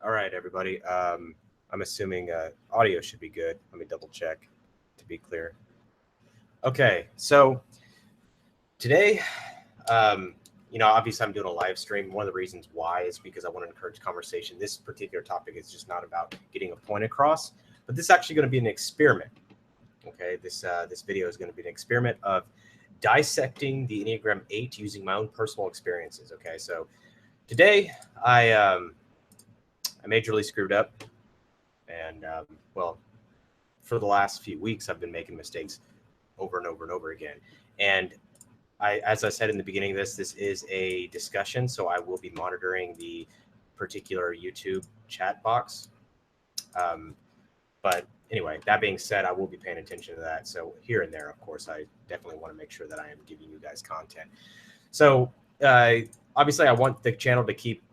All right, everybody. I'm assuming audio should be good. Let me double check to be clear. Okay, so today, obviously I'm doing a live stream. One of the reasons why is because I want to encourage conversation. This particular topic is just not about getting a point across, but this is actually going to be an experiment. Okay, this video is going to be an experiment of dissecting the Enneagram 8 using my own personal experiences. Okay, so today I majorly screwed up, and well, for the last few weeks I've been making mistakes over and over and over again. And as I said in the beginning of this is a discussion, so I will be monitoring the particular YouTube chat box. But anyway, that being said, I will be paying attention to that. So here and there, of course, I definitely want to make sure that I am giving you guys content. So obviously, I want the channel to keep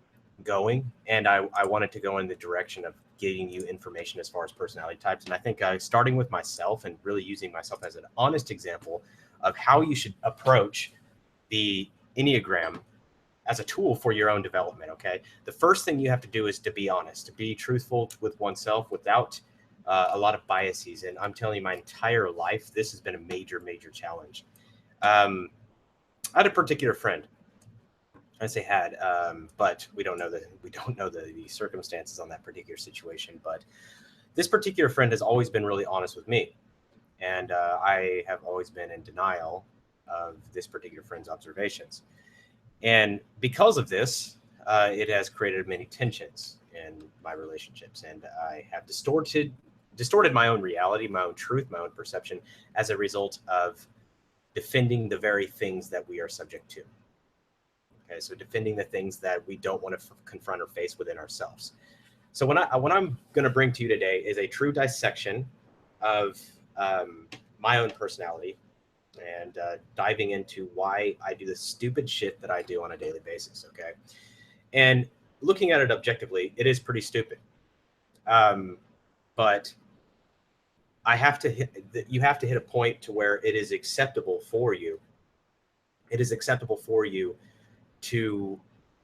going, and I want it to go in the direction of getting you information as far as personality types. And I think starting with myself and really using myself as an honest example of how you should approach the Enneagram as a tool for your own development. Okay, the first thing you have to do is to be honest, to be truthful with oneself without a lot of biases. And I'm telling you, my entire life, this has been a major challenge. I had a particular friend. I say had, but we don't know the circumstances on that particular situation. But this particular friend has always been really honest with me, and I have always been in denial of this particular friend's observations. And because of this, it has created many tensions in my relationships, and I have distorted my own reality, my own truth, my own perception as a result of defending the very things that we are subject to. Okay, so defending the things that we don't want to confront or face within ourselves. So what I'm going to bring to you today is a true dissection of my own personality, and diving into why I do the stupid shit that I do on a daily basis. Okay, and looking at it objectively, it is pretty stupid. But you have to hit a point to where it is acceptable for you. It is acceptable for you to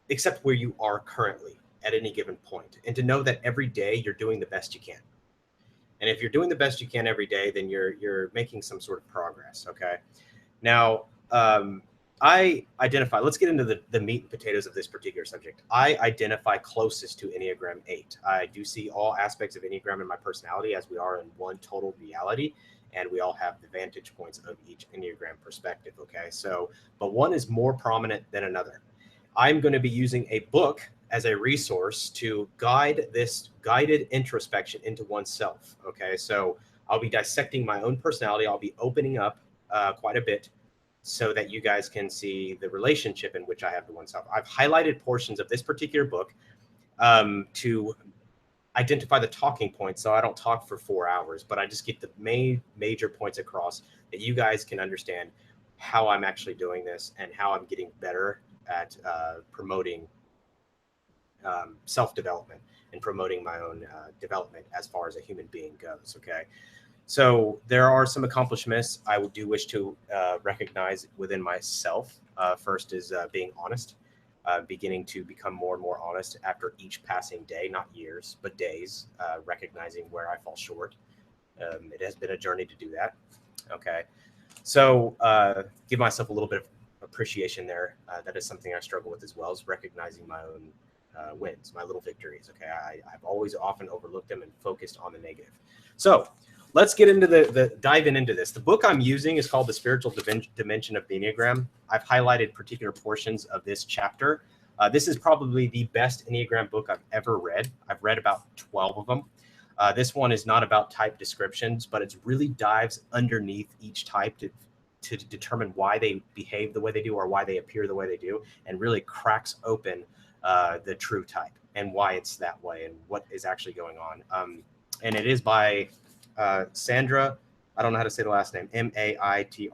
accept where you are currently at any given point, and to know that every day you're doing the best you can. And if you're doing the best you can every day, then you're making some sort of progress. Okay. Now, I identify, let's get into the meat and potatoes of this particular subject. I identify closest to Enneagram 8. I do see all aspects of Enneagram in my personality as we are in one total reality, and we all have the vantage points of each Enneagram perspective. Okay. So, but one is more prominent than another. I'm going to be using a book as a resource to guide this guided introspection into oneself. Okay. So I'll be dissecting my own personality. I'll be opening up quite a bit so that you guys can see the relationship in which I have to oneself. I've highlighted portions of this particular book to identify the talking points, so I don't talk for 4 hours, but I just get the major points across that you guys can understand how I'm actually doing this and how I'm getting better at promoting self-development and promoting my own development as far as a human being goes. Okay. So there are some accomplishments I do wish to recognize within myself. First is being honest, beginning to become more and more honest after each passing day, not years, but days, recognizing where I fall short. It has been a journey to do that. Okay. So give myself a little bit of appreciation there. That is something I struggle with as well, is recognizing my own wins, my little victories. Okay. I've always often overlooked them and focused on the negative. So let's get into diving into this. The book I'm using is called The Spiritual Dimension of the Enneagram. I've highlighted particular portions of this chapter. This is probably the best Enneagram book I've ever read. I've read about 12 of them. This one is not about type descriptions, but it really dives underneath each type to determine why they behave the way they do or why they appear the way they do, and really cracks open the true type and why it's that way and what is actually going on. And it is by Sandra, I don't know how to say the last name, Maitri.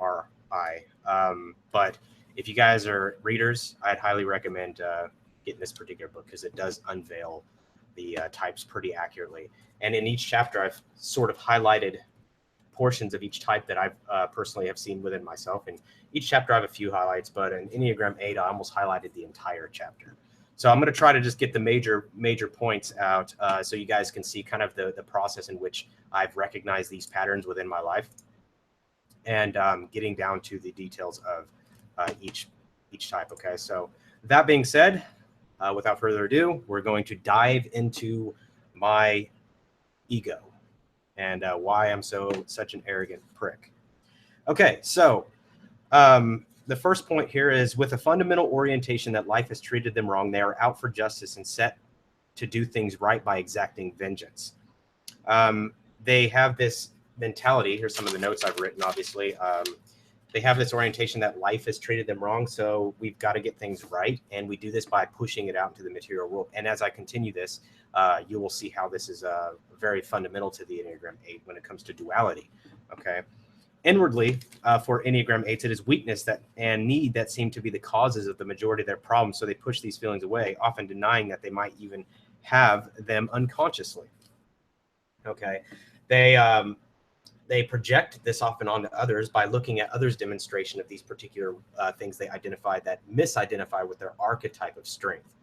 But if you guys are readers, I'd highly recommend getting this particular book because it does unveil the types pretty accurately. And in each chapter, I've sort of highlighted portions of each type that I've personally have seen within myself. And each chapter I have a few highlights, but in Enneagram 8, I almost highlighted the entire chapter. So I'm going to try to just get the major points out so you guys can see kind of the process in which I've recognized these patterns within my life, and getting down to the details of each type. Okay, so that being said, without further ado, we're going to dive into my ego and why I'm such an arrogant prick. Okay, so the first point here is, with a fundamental orientation that life has treated them wrong, they are out for justice and set to do things right by exacting vengeance. They have this mentality. Here's some of the notes I've written, obviously. They have this orientation that life has treated them wrong, so we've got to get things right, and we do this by pushing it out into the material world. And as I continue this, you will see how this is very fundamental to the Enneagram 8 when it comes to duality. Okay. Inwardly, for Enneagram 8s, it is weakness and need that seem to be the causes of the majority of their problems. So they push these feelings away, often denying that they might even have them unconsciously. Okay, they project this often onto others by looking at others' demonstration of these particular things they identify that misidentify with their archetype of strength.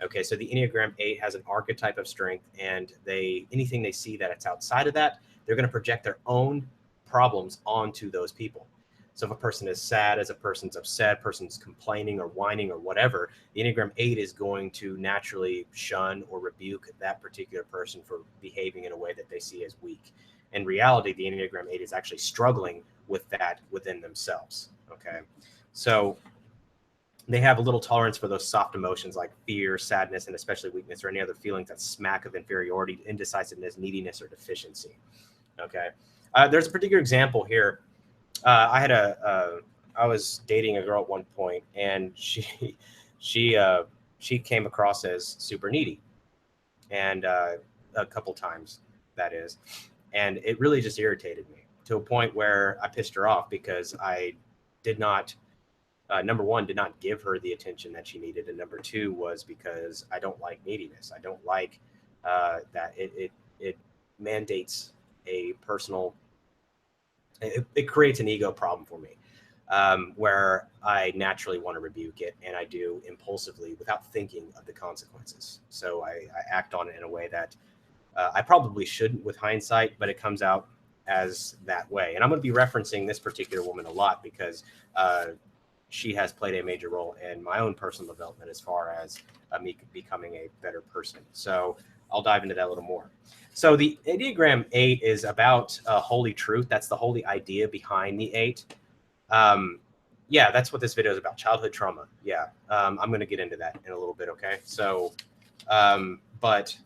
Okay, so the Enneagram 8 has an archetype of strength, and anything they see that it's outside of that, they're going to project their own problems onto those people. So if a person is sad, as a person's upset, person's complaining or whining or whatever, the Enneagram 8 is going to naturally shun or rebuke that particular person for behaving in a way that they see as weak. In reality, the Enneagram 8 is actually struggling with that within themselves. Okay, so they have a little tolerance for those soft emotions like fear, sadness, and especially weakness, or any other feelings that smack of inferiority, indecisiveness, neediness, or deficiency. Okay. There's a particular example here. I was dating a girl at one point, and she came across as super needy, and a couple times, that is, and it really just irritated me to a point where I pissed her off because I did not, number one, did not give her the attention that she needed, and number two was because I don't like neediness. I don't like that it mandates a personal. It creates an ego problem for me, where I naturally want to rebuke it, and I do impulsively without thinking of the consequences. So I act on it in a way that I probably shouldn't with hindsight, but it comes out as that way. And I'm going to be referencing this particular woman a lot because she has played a major role in my own personal development as far as me becoming a better person. So I'll dive into that a little more. So the Enneagram 8 is about holy truth. That's the holy idea behind the 8. Yeah, that's what this video is about, childhood trauma. Yeah, I'm going to get into that in a little bit, okay? So, but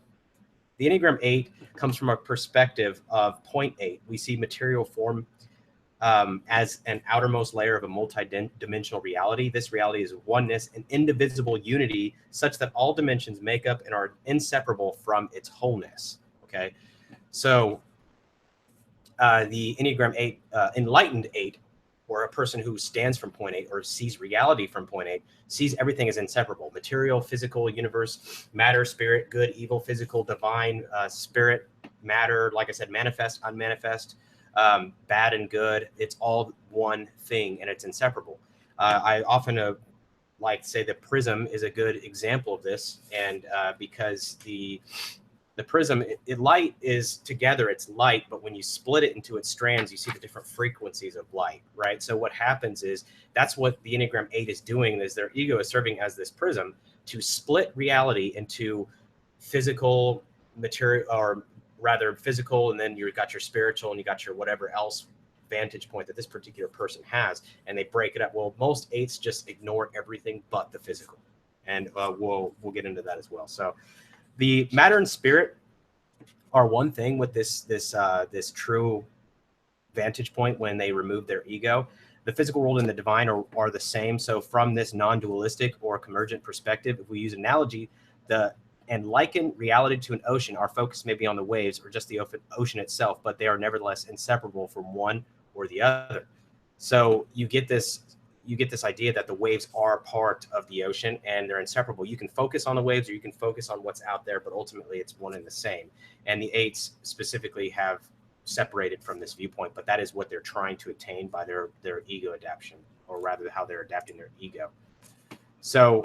the Enneagram 8 comes from a perspective of point 8. We see material form as an outermost layer of a multi-dimensional reality. This reality is oneness, an indivisible unity, such that all dimensions make up and are inseparable from its wholeness. Okay, so the Enneagram 8, enlightened 8, or a person who stands from point 8 or sees reality from point 8, sees everything as inseparable: material, physical, universe, matter, spirit, good, evil, physical, divine, spirit, matter, like I said, manifest, unmanifest, bad and good. It's all one thing, and it's inseparable. I often like to say the prism is a good example of this, and because the prism, light is together, it's light, but when you split it into its strands, you see the different frequencies of light, right? So what happens is that's what the Enneagram 8 is doing, is their ego is serving as this prism to split reality into physical, material, or rather physical, and then you've got your spiritual, and you got your whatever else vantage point that this particular person has, and they break it up. Well, most 8s just ignore everything but the physical, and we'll get into that as well. So the matter and spirit are one thing with this true vantage point when they remove their ego. The physical world and the divine are the same. So from this non-dualistic or convergent perspective, if we use analogy, and liken reality to an ocean, our focus may be on the waves or just the ocean itself, but they are nevertheless inseparable from one or the other. So you get this idea that the waves are part of the ocean and they're inseparable. You can focus on the waves or you can focus on what's out there, but ultimately it's one and the same. And the 8s specifically have separated from this viewpoint, but that is what they're trying to attain by their ego adaptation, or rather how they're adapting their ego. So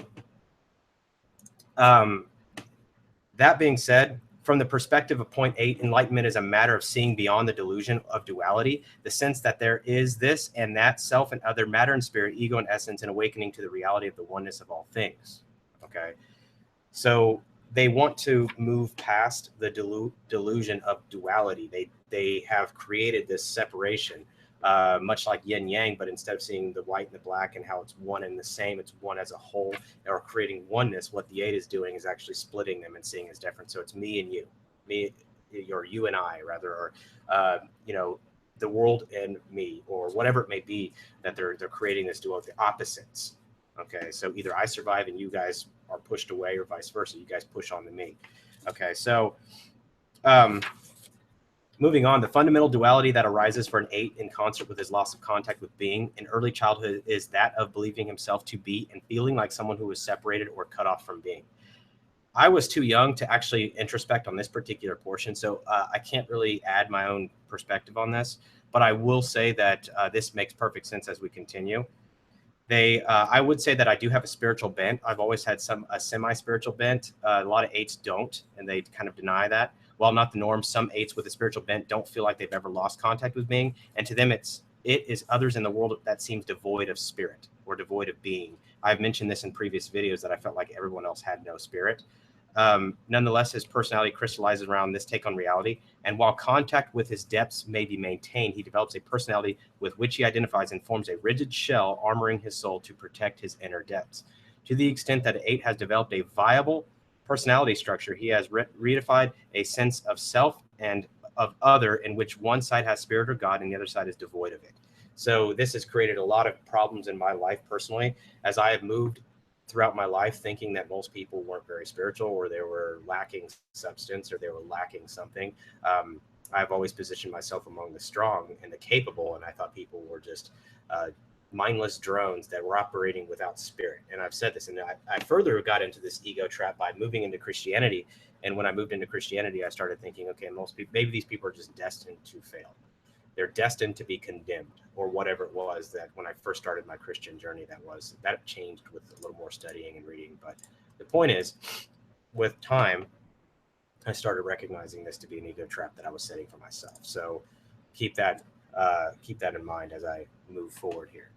That being said, from the perspective of point 8, enlightenment is a matter of seeing beyond the delusion of duality, the sense that there is this and that, self and other, matter and spirit, ego and essence, and awakening to the reality of the oneness of all things. Okay, so they want to move past the delusion of duality. They have created this separation, much like yin yang, but instead of seeing the white and the black and how it's one and the same, it's one as a whole, or creating oneness. What the 8 is doing is actually splitting them and seeing as different. So it's me and you, or you and I, rather, or the world and me, or whatever it may be, that they're creating this duality, the opposites. Okay, so either I survive and you guys are pushed away, or vice versa. You guys push on to me. Okay, so moving on, the fundamental duality that arises for an 8 in concert with his loss of contact with being in early childhood is that of believing himself to be and feeling like someone who was separated or cut off from being. I was too young to actually introspect on this particular portion, so I can't really add my own perspective on this, but I will say that this makes perfect sense as we continue. I would say that I do have a spiritual bent. I've always had a semi-spiritual bent. A lot of 8s don't, and they kind of deny that. While not the norm, some 8s with a spiritual bent don't feel like they've ever lost contact with being, and to them it is others in the world that seems devoid of spirit or devoid of being. I've mentioned this in previous videos that I felt like everyone else had no spirit. Nonetheless, his personality crystallizes around this take on reality, and while contact with his depths may be maintained, he develops a personality with which he identifies and forms a rigid shell, armoring his soul to protect his inner depths. To the extent that 8 has developed a viable personality structure, he has reified a sense of self and of other in which one side has spirit or God and the other side is devoid of it. So this has created a lot of problems in my life personally, as I have moved throughout my life thinking that most people weren't very spiritual, or they were lacking substance, or they were lacking something. I've always positioned myself among the strong and the capable, and I thought people were just mindless drones that were operating without spirit. And I've said this, and I further got into this ego trap by moving into Christianity. And when I moved into Christianity, I started thinking, okay, most people, maybe these people are just destined to fail. They're destined to be condemned, or whatever it was that when I first started my Christian journey, that changed with a little more studying and reading. But the point is, with time, I started recognizing this to be an ego trap that I was setting for myself. So keep that in mind as I move forward here.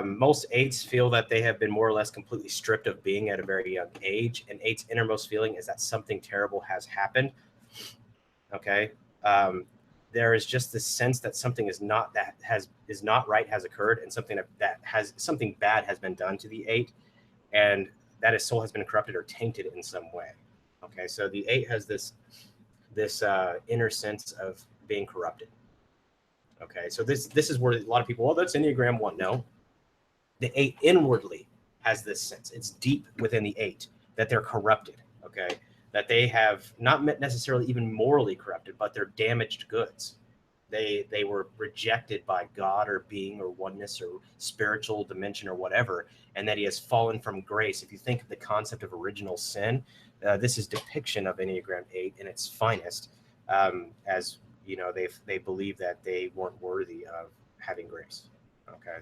Most 8s feel that they have been more or less completely stripped of being at a very young age, and 8's innermost feeling is that something terrible has happened. Okay, there is just this sense that something is not right has occurred, and something bad has been done to the 8, and that his soul has been corrupted or tainted in some way. Okay, so the 8 has this inner sense of being corrupted. Okay, so this is where a lot of people, well, that's Enneagram 1. No, the 8 inwardly has this sense. It's deep within the 8 that they're corrupted. Okay, that they have not necessarily even morally corrupted, but they're damaged goods. They were rejected by God or being or oneness or spiritual dimension or whatever, and that he has fallen from grace. If you think of the concept of original sin, this is depiction of Enneagram 8 in its finest, as you know, they believe that they weren't worthy of having grace. Okay,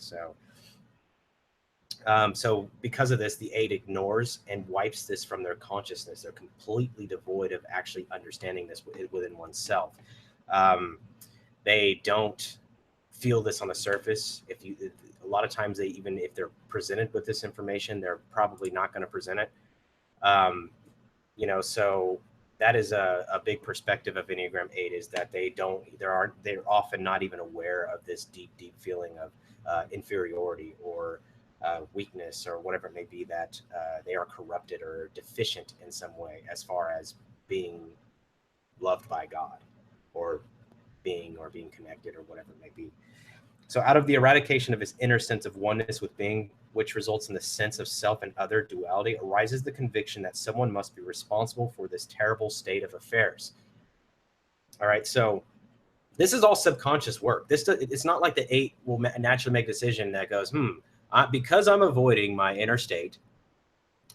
so because of this, the 8 ignores and wipes this from their consciousness. They're completely devoid of actually understanding this within oneself. They don't feel this on the surface. A lot of times even if they're presented with this information, they're probably not going to present it. So that is a big perspective of Enneagram 8, is that they're often not even aware of this deep feeling of inferiority or weakness or whatever it may be, that they are corrupted or deficient in some way as far as being loved by God or being connected or whatever it may be. So out of the eradication of his inner sense of oneness with being, which results in the sense of self and other duality, arises the conviction that someone must be responsible for this terrible state of affairs. All right, so this is all subconscious work. It's not like the 8 will naturally make a decision that goes, because I'm avoiding my inner state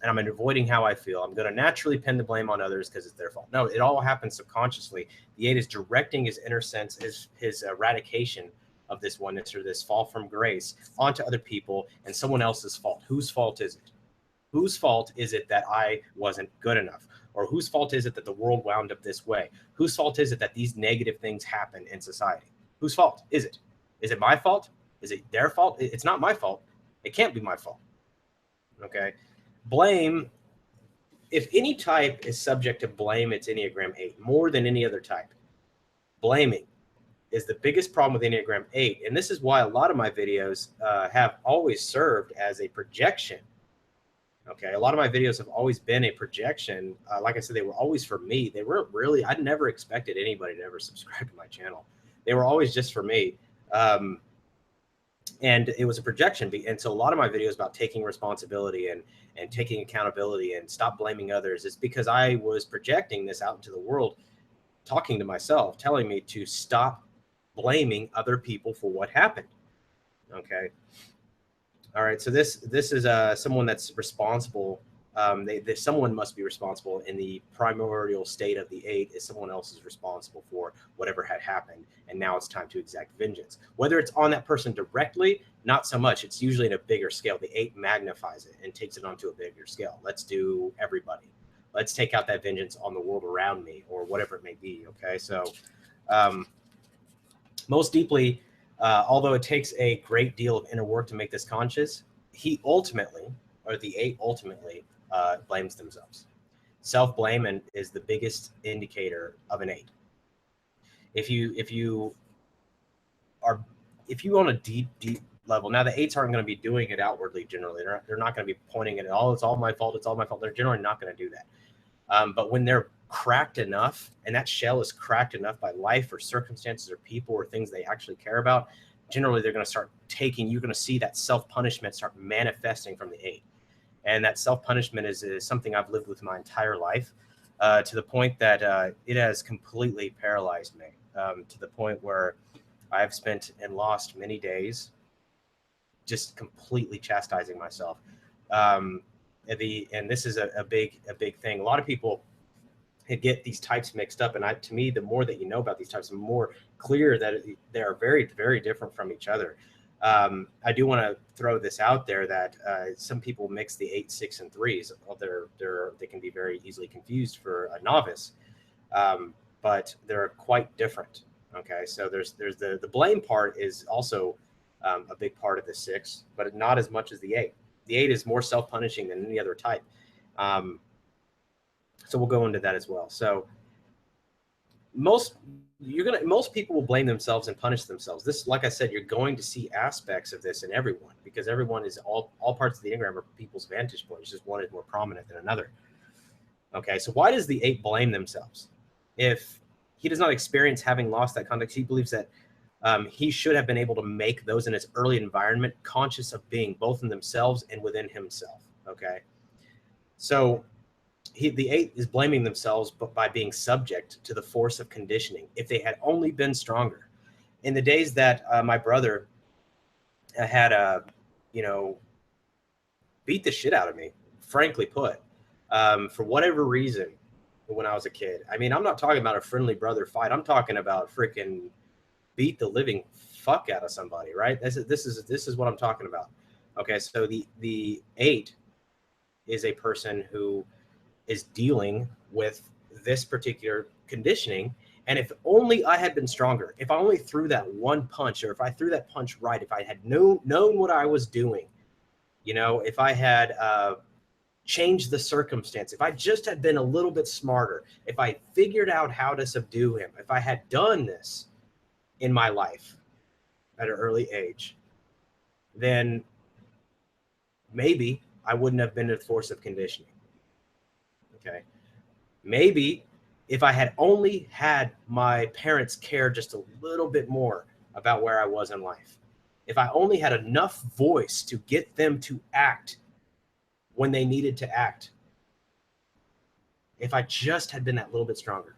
and I'm avoiding how I feel, I'm going to naturally pin the blame on others because it's their fault. No, it all happens subconsciously. The 8 is directing his inner sense, his eradication of this oneness or this fall from grace onto other people and someone else's fault. Whose fault is it? Whose fault is it that I wasn't good enough? Or whose fault is it that the world wound up this way? Whose fault is it that these negative things happen in society? Whose fault is it? Is it my fault? Is it their fault? It's not my fault. It can't be my fault. Okay. Blame, if any type is subject to blame, it's Enneagram 8 more than any other type. Blaming is the biggest problem with Enneagram 8. And this is why a lot of my videos have always served as a projection. Okay, a lot of my videos have always been a projection. Like I said, they were always for me. They weren't really, I never expected anybody to ever subscribe to my channel. They were always just for me. And it was a projection. And so a lot of my videos about taking responsibility and taking accountability and stop blaming others is because I was projecting this out into the world, talking to myself, telling me to stop blaming other people for what happened. Okay. All right, so this is someone that's responsible. Someone must be responsible in the primordial state of the 8 is someone else is responsible for whatever had happened, and now it's time to exact vengeance. Whether it's on that person directly, not so much. It's usually in a bigger scale. The 8 magnifies it and takes it onto a bigger scale. Let's do everybody. Let's take out that vengeance on the world around me or whatever it may be. Okay, so most deeply. Although it takes a great deal of inner work to make this conscious, he ultimately, or the 8 ultimately, blames themselves. Self-blame is the biggest indicator of an 8. If you on a deep level, now the 8s aren't going to be doing it outwardly generally. They're not going to be pointing at it. Oh, it's all my fault. It's all my fault. They're generally not going to do that. But when they're cracked enough, and that shell is cracked enough by life or circumstances or people or things they actually care about, generally they're going to start you're going to see that self-punishment start manifesting from the 8. And that self-punishment is something I've lived with my entire life, to the point that it has completely paralyzed me, to the point where I've spent and lost many days just completely chastising myself. And this is a big thing. A lot of people get these types mixed up, and to me, the more that you know about these types, the more clear that they are very, very different from each other. I do want to throw this out there that some people mix the 8, 6, and 3s. They can be very easily confused for a novice, but they're quite different. Okay, so there's the blame part is also a big part of the 6, but not as much as the 8. The 8 is more self-punishing than any other type. So we'll go into that as well. So most people will blame themselves and punish themselves. This, like I said, you're going to see aspects of this in everyone, because everyone is all parts of the Enneagram are people's vantage points. Just one is more prominent than another. Okay, so why does the 8 blame themselves? If he does not experience having lost that context, he believes that he should have been able to make those in his early environment conscious of being both in themselves and within himself. Okay, so the 8 is blaming themselves by being subject to the force of conditioning. If they had only been stronger. In the days that my brother had beat the shit out of me, frankly put, for whatever reason, when I was a kid. I mean, I'm not talking about a friendly brother fight. I'm talking about freaking beat the living fuck out of somebody, right? This is what I'm talking about. Okay, so the 8 is a person who is dealing with this particular conditioning. And if only I had been stronger, if I only threw that one punch, or if I threw that punch right, if I had known what I was doing, if I had changed the circumstance, if I just had been a little bit smarter, if I figured out how to subdue him, if I had done this in my life at an early age, then maybe I wouldn't have been a force of conditioning. Okay. Maybe if I had only had my parents care just a little bit more about where I was in life, if I only had enough voice to get them to act when they needed to act, if I just had been that little bit stronger,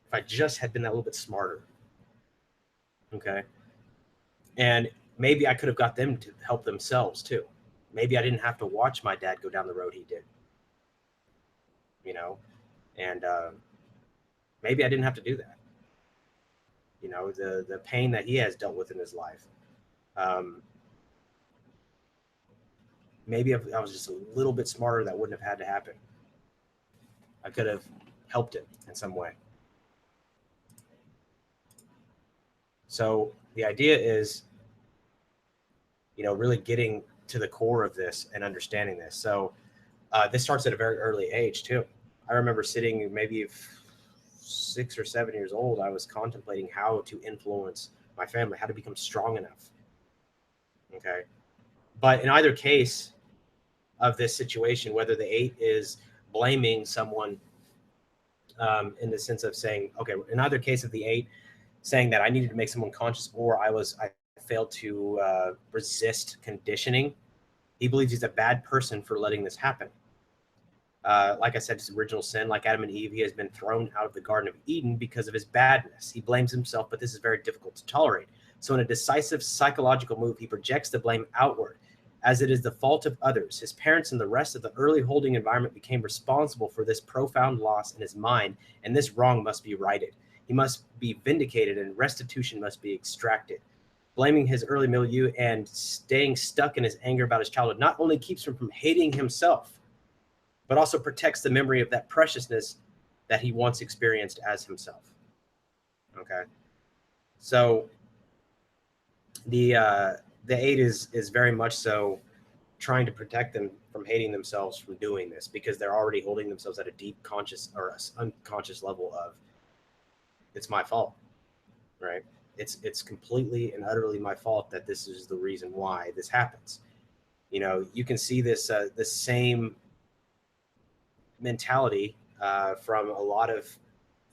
if I just had been that little bit smarter, okay, and maybe I could have got them to help themselves too. Maybe I didn't have to watch my dad go down the road he did. And maybe I didn't have to do that. you know, the pain that he has dealt with in his life. Maybe if I was just a little bit smarter, that wouldn't have had to happen. I could have helped him in some way. So the idea is, you know, really getting to the core of this and understanding this. So this starts at a very early age too. I remember sitting maybe 6 or 7 years old. I was contemplating how to influence my family, how to become strong enough. Okay. But in either case of this situation, whether the 8 is blaming someone in the sense of saying, okay, in either case of the 8 saying that I needed to make someone conscious, or I failed to resist conditioning, he believes he's a bad person for letting this happen. Like I said, it's original sin. Like Adam and Eve, he has been thrown out of the Garden of Eden because of his badness. He blames himself, but this is very difficult to tolerate. So in a decisive psychological move, he projects the blame outward, as it is the fault of others. His parents and the rest of the early holding environment became responsible for this profound loss in his mind, and this wrong must be righted. He must be vindicated, and restitution must be extracted. Blaming his early milieu and staying stuck in his anger about his childhood not only keeps him from hating himself, but also protects the memory of that preciousness that he once experienced as himself. Okay. So the 8 is very much so trying to protect them from hating themselves from doing this, because they're already holding themselves at a deep conscious or unconscious level of, it's my fault, right? It's completely and utterly my fault that this is the reason why this happens. You know, you can see this the same mentality from a lot of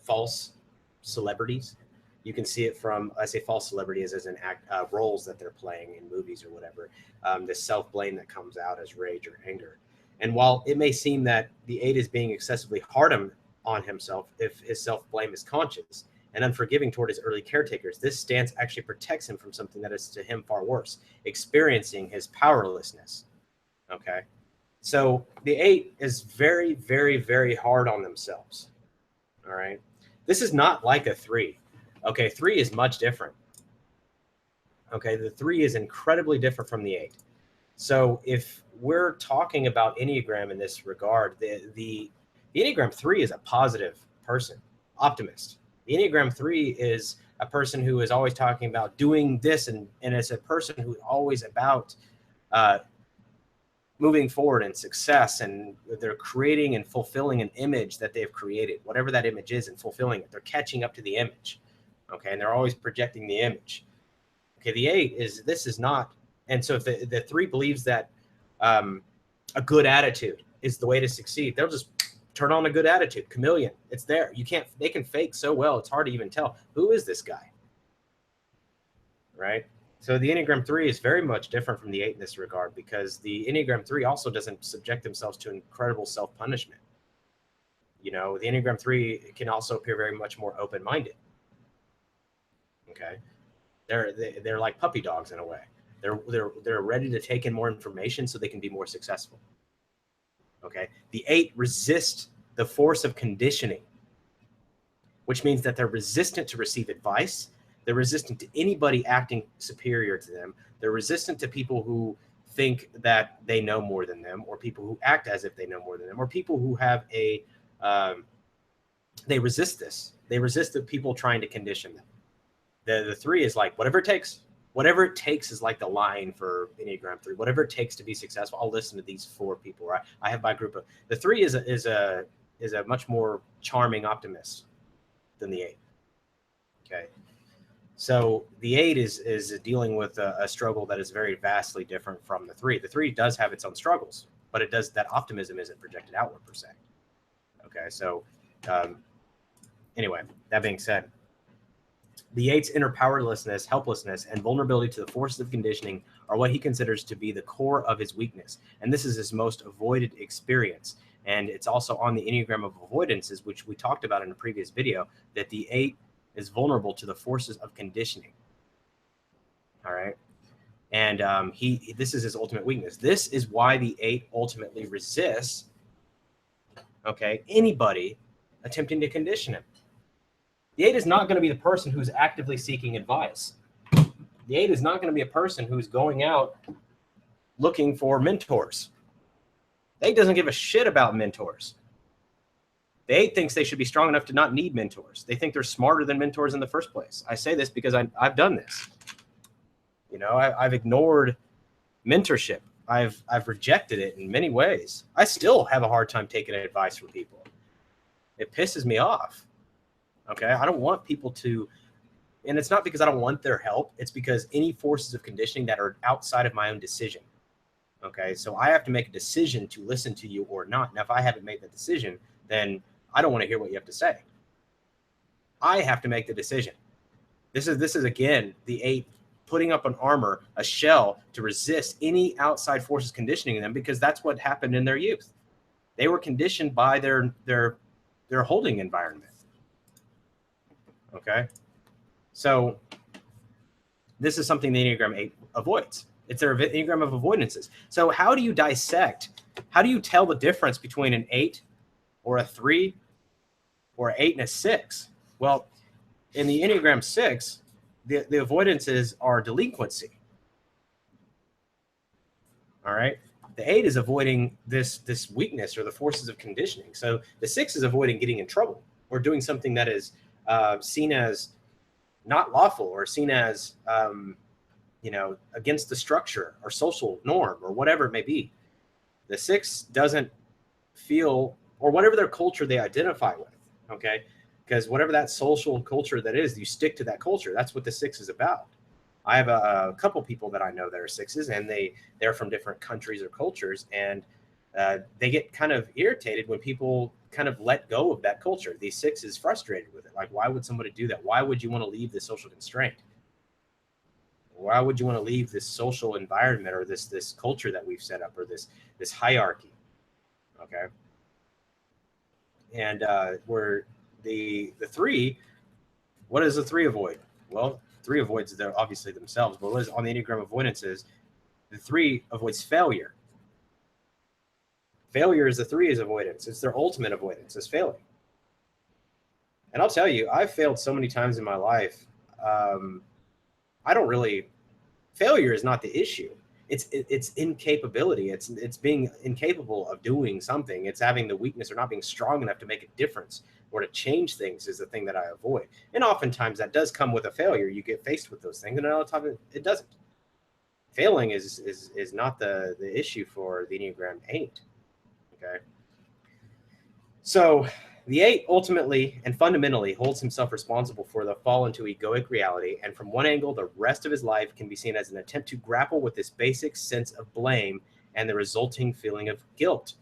false celebrities. You can see it from, I say false celebrities as in roles that they're playing in movies or whatever. This self-blame that comes out as rage or anger. And while it may seem that the 8 is being excessively hard on himself, if his self-blame is conscious and unforgiving toward his early caretakers, this stance actually protects him from something that is to him far worse, experiencing his powerlessness. Okay. So the 8 is very, very, very hard on themselves. All right. This is not like a 3. Okay. 3 is much different. Okay. The 3 is incredibly different from the 8. So if we're talking about Enneagram in this regard, the Enneagram 3 is a positive person, optimist. The Enneagram 3 is a person who is always talking about doing this, and it's a person who's always about moving forward and success, and they're creating and fulfilling an image that they've created, whatever that image is, and fulfilling it. They're catching up to the image, okay, and they're always projecting the image. Okay, the 8 is not, and so if the 3 believes that a good attitude is the way to succeed, they'll just turn on a good attitude. Chameleon, it's there. They can fake so well, it's hard to even tell who is this guy, right? So the Enneagram 3 is very much different from the 8 in this regard, because the Enneagram 3 also doesn't subject themselves to incredible self-punishment. You know, the Enneagram 3 can also appear very much more open-minded. Okay, they're like puppy dogs in a way. They're ready to take in more information so they can be more successful. Okay, the 8 resist the force of conditioning, which means that they're resistant to receive advice. They're resistant to anybody acting superior to them. They're resistant to people who think that they know more than them, or people who act as if they know more than them, or people who have they resist this. They resist the people trying to condition them. The 3 is like, whatever it takes. Whatever it takes is like the line for Enneagram 3. Whatever it takes to be successful, I'll listen to these 4 people. Right? I have my group of, the 3 is a much more charming optimist than the 8. Okay. So the 8 is dealing with a struggle that is very vastly different from the 3. The 3 does have its own struggles, but that optimism isn't projected outward per se. Okay, so anyway, that being said, the 8's inner powerlessness, helplessness, and vulnerability to the forces of conditioning are what he considers to be the core of his weakness, and this is his most avoided experience. And it's also on the Enneagram of avoidances, which we talked about in a previous video, that the 8 is vulnerable to the forces of conditioning. All right. And this is his ultimate weakness. This is why the 8 ultimately resists, okay, anybody attempting to condition him. The 8 is not going to be the person who's actively seeking advice. The 8 is not going to be a person who's going out looking for mentors. The 8 doesn't give a shit about mentors. The 8 thinks they should be strong enough to not need mentors. They think they're smarter than mentors in the first place. I say this because I've done this. You know, I've ignored mentorship. I've rejected it in many ways. I still have a hard time taking advice from people. It pisses me off. Okay, I don't want people to, and it's not because I don't want their help. It's because any forces of conditioning that are outside of my own decision. Okay, so I have to make a decision to listen to you or not. Now, if I haven't made the decision, then I don't want to hear what you have to say. I have to make the decision. This is again, the 8 putting up an armor, a shell to resist any outside forces conditioning them, because that's what happened in their youth. They were conditioned by their holding environment. Okay, so this is something the Enneagram 8 avoids. It's their Enneagram of avoidances. So how do you dissect? How do you tell the difference between an 8 or a 3 or an 8 and a 6? Well, in the Enneagram 6, the avoidances are delinquency. All right. The 8 is avoiding this weakness or the forces of conditioning. So the 6 is avoiding getting in trouble or doing something that is seen as not lawful or seen as, against the structure or social norm or whatever it may be. The 6 doesn't feel, or whatever their culture they identify with. Okay. Because whatever that social culture that is, you stick to that culture. That's what the 6 is about. I have a couple people that I know that are 6s, and they're from different countries or cultures, and they get kind of irritated when people kind of let go of that culture. The 6 is frustrated with it. Like, why would somebody do that? Why would you want to leave this social constraint? Why would you want to leave this social environment or this culture that we've set up, or this hierarchy? Okay. And where the 3, what does the 3 avoid? Well, 3 avoids obviously themselves, but what is on the Enneagram avoidances? The 3 avoids failure. Failure is the 3's avoidance. It's their ultimate avoidance, is failing. And I'll tell you, I've failed so many times in my life. Failure is not the issue. It's incapability. It's being incapable of doing something. It's having the weakness or not being strong enough to make a difference or to change things is the thing that I avoid. And oftentimes that does come with a failure. You get faced with those things, and a lot of times it doesn't. Failing is not the issue for the Enneagram 8. Okay. So the 8 ultimately and fundamentally holds himself responsible for the fall into egoic reality, and from one angle, the rest of his life can be seen as an attempt to grapple with this basic sense of blame and the resulting feeling of guilt.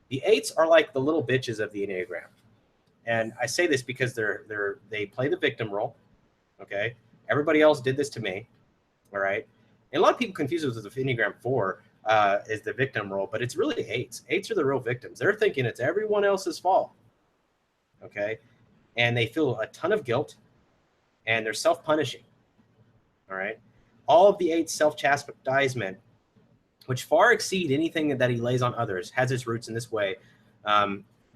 The 8s are like the little bitches of the Enneagram. And I say this because they play the victim role. Okay. Everybody else did this to me. All right. And a lot of people confuse it with the Enneagram 4 is the victim role, but it's really 8s. 8s are the real victims. They're thinking it's everyone else's fault. Okay. And they feel a ton of guilt, and they're self-punishing. All right. All of the 8's self-chastisement, which far exceed anything that he lays on others, has its roots in this way.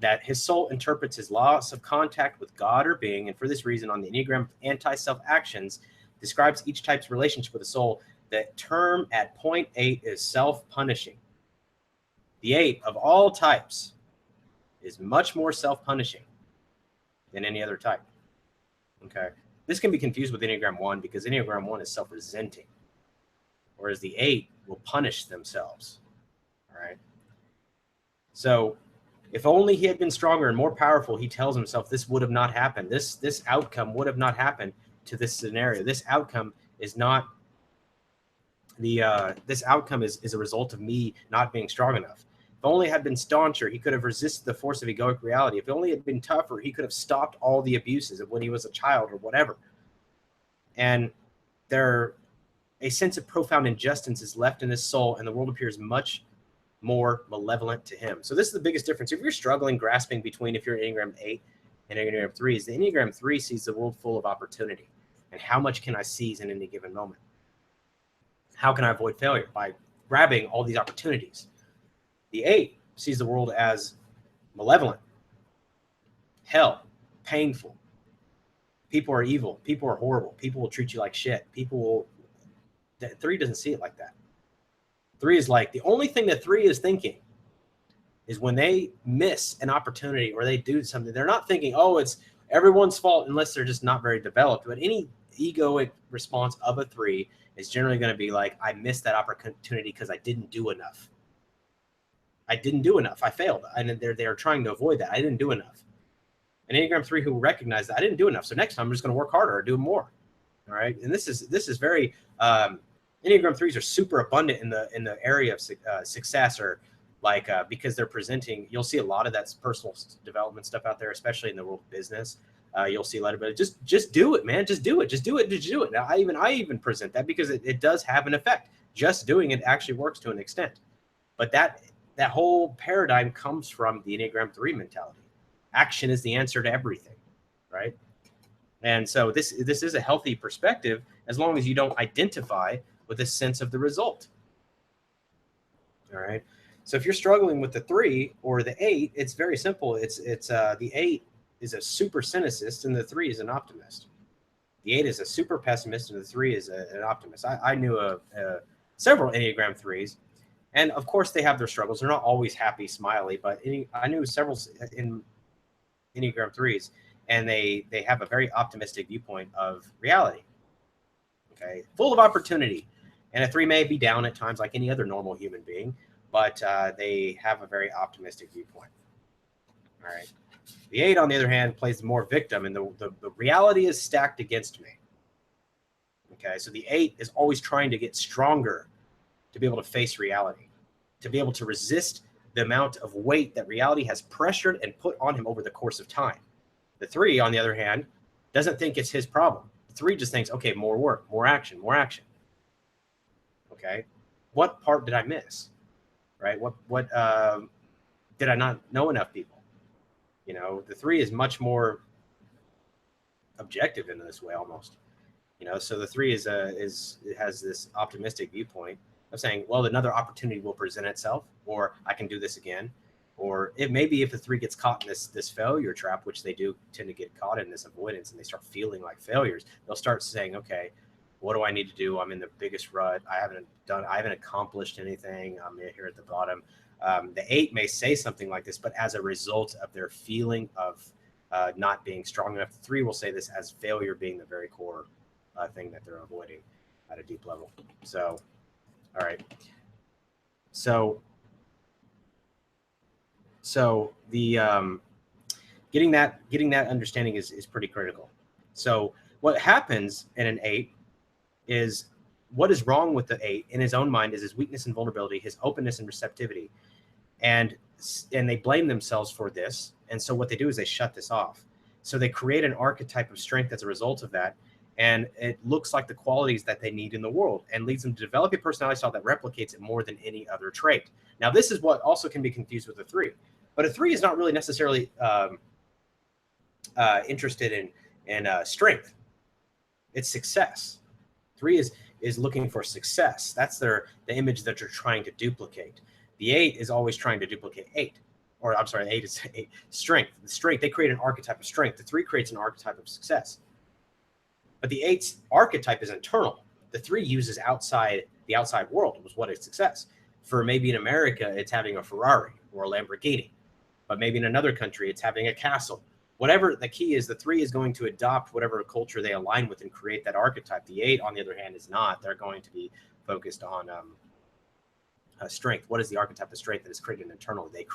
That his soul interprets his loss of contact with God or being, and for this reason, on the Enneagram anti-self actions, describes each type's relationship with the soul. The term at point 8 is self-punishing. The 8 of all types is much more self-punishing than any other type. Okay. This can be confused with Enneagram 1 because Enneagram 1 is self-resenting, whereas the 8 will punish themselves. All right. So if only he had been stronger and more powerful, he tells himself this would have not happened. This outcome would have not happened to this scenario. This outcome is not this outcome is a result of me not being strong enough. If only had been stauncher, he could have resisted the force of egoic reality. If only had been tougher, he could have stopped all the abuses of when he was a child or whatever. And a sense of profound injustice is left in his soul, and the world appears much more malevolent to him. So this is the biggest difference. If you're struggling, grasping between, if you're Enneagram 8 and Enneagram 3, is the Enneagram 3 sees the world full of opportunity. And how much can I seize in any given moment? How can I avoid failure? By grabbing all these opportunities. The 8 sees the world as malevolent, hell, painful. People are evil. People are horrible. People will treat you like shit. Three doesn't see it like that. Three is like, the only thing that three is thinking is when they miss an opportunity or they do something, they're not thinking, oh, it's everyone's fault, unless they're just not very developed. But any egoic response of a three is generally going to be like, I missed that opportunity because I didn't do enough. I didn't do enough. I failed. And they're trying to avoid that. I didn't do enough. An Enneagram 3 who recognized that I didn't do enough. So next time I'm just going to work harder or do more. All right. And this is very, Enneagram 3s are super abundant in the area of success, or like, because they're presenting, you'll see a lot of that personal development stuff out there, especially in the world of business. You'll see a lot of it. Just do it, man. Just do it. Just do it. Just do it. Now, I even present that because it does have an effect. Just doing it actually works to an extent. But that whole paradigm comes from the Enneagram 3 mentality. Action is the answer to everything, right? And so this is a healthy perspective as long as you don't identify with a sense of the result. All right. So if you're struggling with the 3 or the 8, it's very simple. It's the 8 is a super cynicist and the 3 is an optimist. The 8 is a super pessimist and the 3 is an optimist. I knew several Enneagram 3s, and of course they have their struggles. They're not always happy, smiley, but I knew several in Enneagram 3s, and they have a very optimistic viewpoint of reality. Okay, full of opportunity. And a 3 may be down at times like any other normal human being, but they have a very optimistic viewpoint. All right. The 8, on the other hand, plays more victim, and the reality is stacked against me. Okay, so the 8 is always trying to get stronger to be able to face reality, to be able to resist the amount of weight that reality has pressured and put on him over the course of time. The 3, on the other hand, doesn't think it's his problem. The 3 just thinks, okay, more work, more action, more action. Okay, what part did I miss? Right? What did I not know enough people? You know, the 3 is much more objective in this way, almost. You know, so the 3 has this optimistic viewpoint of saying, well, another opportunity will present itself, or I can do this again. Or it may be if the 3 gets caught in this failure trap, which they do tend to get caught in, this avoidance, and they start feeling like failures, they'll start saying, okay, what do I need to do? I'm in the biggest rut. I haven't accomplished anything. I'm here at the bottom. The 8 may say something like this, but as a result of their feeling of not being strong enough, the 3 will say this as failure being the very core thing that they're avoiding at a deep level. So, all right. So the getting that understanding is pretty critical. So what happens in an 8 is, what is wrong with the 8 in his own mind is his weakness and vulnerability, his openness and receptivity, and they blame themselves for this. And so what they do is they shut this off. So they create an archetype of strength as a result of that, and it looks like the qualities that they need in the world, and leads them to develop a personality style that replicates it more than any other trait. Now, this is what also can be confused with a 3, but a 3 is not really necessarily interested in strength. It's success. 3 is looking for success. That's the image that you're trying to duplicate. The 8 is always trying to duplicate 8. Or I'm sorry, 8 is 8. Strength. The strength, they create an archetype of strength. The 3 creates an archetype of success. But the 8's archetype is internal. The 3 uses the outside world was what is success. For maybe in America, it's having a Ferrari or a Lamborghini. But maybe in another country, it's having a castle. Whatever the key is, the 3 is going to adopt whatever culture they align with and create that archetype. The 8, on the other hand, is not. They're going to be focused on strength. What is the archetype of strength that is created internally? They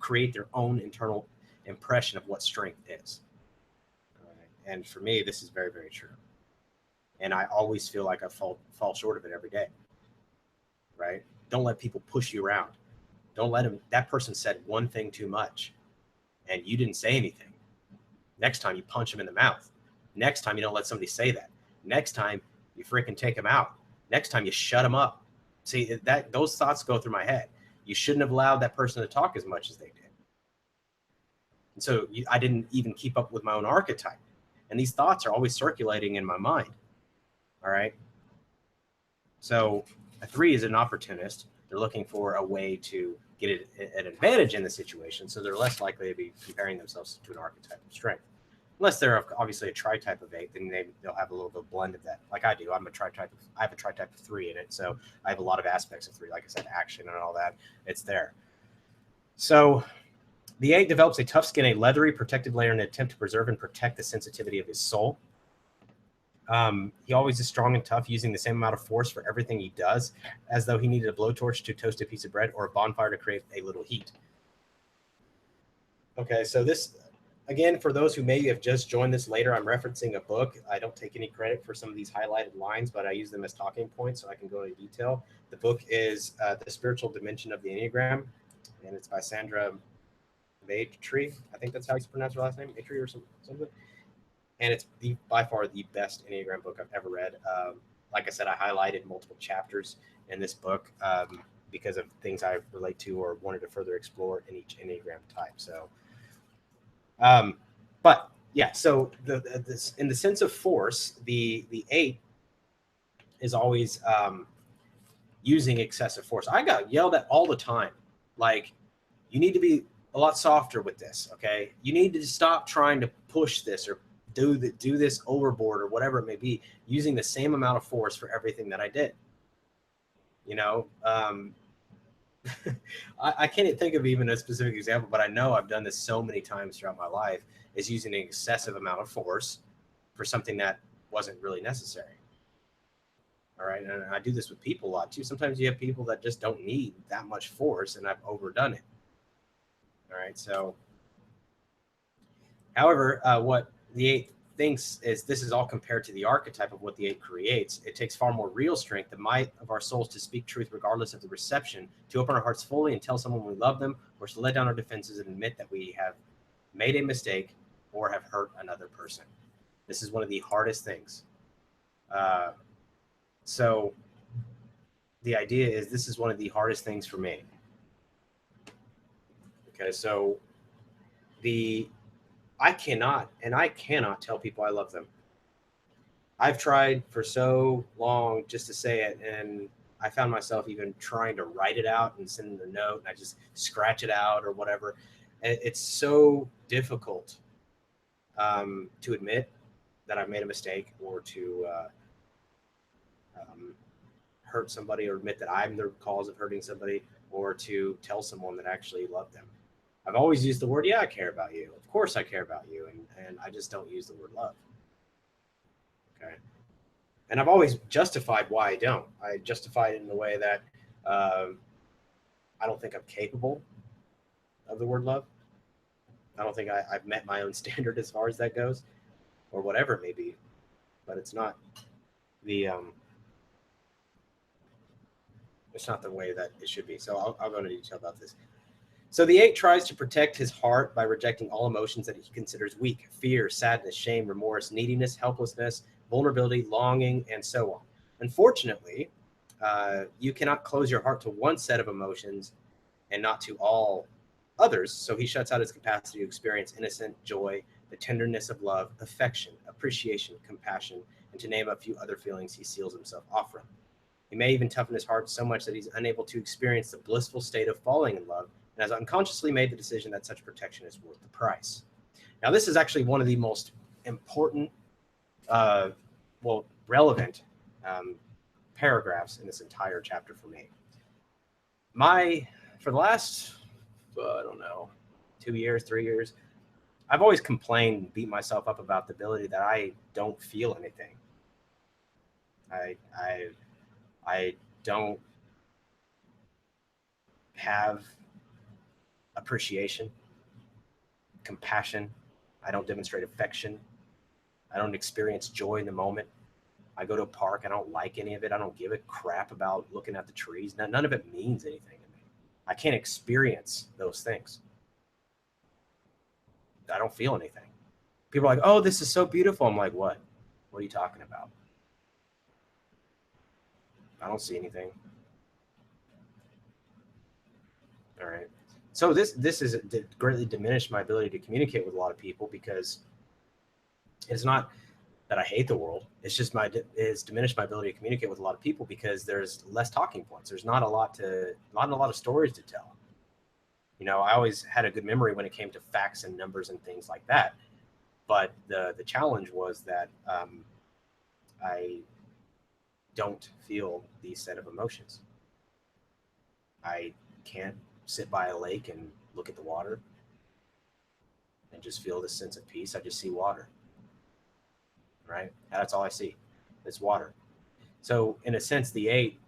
create their own internal impression of what strength is. And for me, this is very, very true. And I always feel like I fall short of it every day. Right? Don't let people push you around. Don't let them. That person said one thing too much, and you didn't say anything. Next time you punch them in the mouth. Next time you don't let somebody say that. Next time you freaking take them out. Next time you shut them up. See, those thoughts go through my head. You shouldn't have allowed that person to talk as much as they did. And so I didn't even keep up with my own archetype. And these thoughts are always circulating in my mind. All right. So a 3 is an opportunist. They're looking for a way to get an advantage in the situation. So they're less likely to be comparing themselves to an archetype of strength. unless they're obviously a tri-type of 8, then they'll have a little bit of blend of that, like I do. I have a tri-type of 3 in it, so I have a lot of aspects of 3. Like I said, action and all that, it's there. So the 8 develops a tough skin, a leathery protective layer in an attempt to preserve and protect the sensitivity of his soul. He always is strong and tough, using the same amount of force for everything he does, as though he needed a blowtorch to toast a piece of bread or a bonfire to create a little heat. Okay, so this, again, for those who may have just joined this later, I'm referencing a book. I don't take any credit for some of these highlighted lines, but I use them as talking points so I can go into detail. The book is The Spiritual Dimension of the Enneagram, and it's by Sandra Maitrey. I think that's how you pronounce her last name, Maitrey or something. And it's by far the best Enneagram book I've ever read. Like I said, I highlighted multiple chapters in this book because of things I relate to or wanted to further explore in each Enneagram type. So, but yeah, so this, in the sense of force, the 8 is always using excessive force. I got yelled at all the time, like, you need to be a lot softer with this, okay? You need to stop trying to push this or do this overboard or whatever it may be, using the same amount of force for everything that I did. You know, I can't think of even a specific example, but I know I've done this so many times throughout my life, is using an excessive amount of force for something that wasn't really necessary. All right. And I do this with people a lot too. Sometimes you have people that just don't need that much force, and I've overdone it. All right. So, however, what the 8 thinks is this is all compared to the archetype of what the 8 creates. It takes far more real strength, the might of our souls to speak truth regardless of the reception, to open our hearts fully and tell someone we love them, or to let down our defenses and admit that we have made a mistake or have hurt another person. This is one of the hardest things. So the idea is this is one of the hardest things for me. Okay, so I cannot tell people I love them. I've tried for so long just to say it, and I found myself even trying to write it out and send them a note, and I just scratch it out or whatever. And it's so difficult to admit that I've made a mistake, or to hurt somebody, or admit that I'm the cause of hurting somebody, or to tell someone that I actually love them. I've always used the word, yeah, I care about you. Of course I care about you. And I just don't use the word love. Okay. And I've always justified why I don't. I justify it in the way that I don't think I'm capable of the word love. I don't think I've met my own standard as far as that goes, or whatever it may be. But it's not the way that it should be. So I'll go into detail about this. So the 8 tries to protect his heart by rejecting all emotions that he considers weak: fear, sadness, shame, remorse, neediness, helplessness, vulnerability, longing, and so on. Unfortunately, you cannot close your heart to one set of emotions and not to all others. So he shuts out his capacity to experience innocent joy, the tenderness of love, affection, appreciation, compassion, and to name a few other feelings he seals himself off from. He may even toughen his heart so much that he's unable to experience the blissful state of falling in love, and has unconsciously made the decision that such protection is worth the price. Now, this is actually one of the most important, relevant paragraphs in this entire chapter for me. For the last, 2 years, 3 years, I've always complained and beat myself up about the ability that I don't feel anything. I don't have appreciation, compassion. I don't demonstrate affection. I don't experience joy in the moment. I go to a park. I don't like any of it. I don't give a crap about looking at the trees. None of it means anything to me. I can't experience those things. I don't feel anything. People are like, oh, this is so beautiful. I'm like, what? What are you talking about? I don't see anything. All right. So this has greatly diminished my ability to communicate with a lot of people, because it's not that I hate the world. It's just it's diminished my ability to communicate with a lot of people, because there's less talking points. There's not a lot of stories to tell. You know, I always had a good memory when it came to facts and numbers and things like that. But the challenge was that I don't feel these set of emotions. I can't sit by a lake and look at the water and just feel this sense of peace. I just see water, right? That's all I see. It's water. So in a sense, the 8,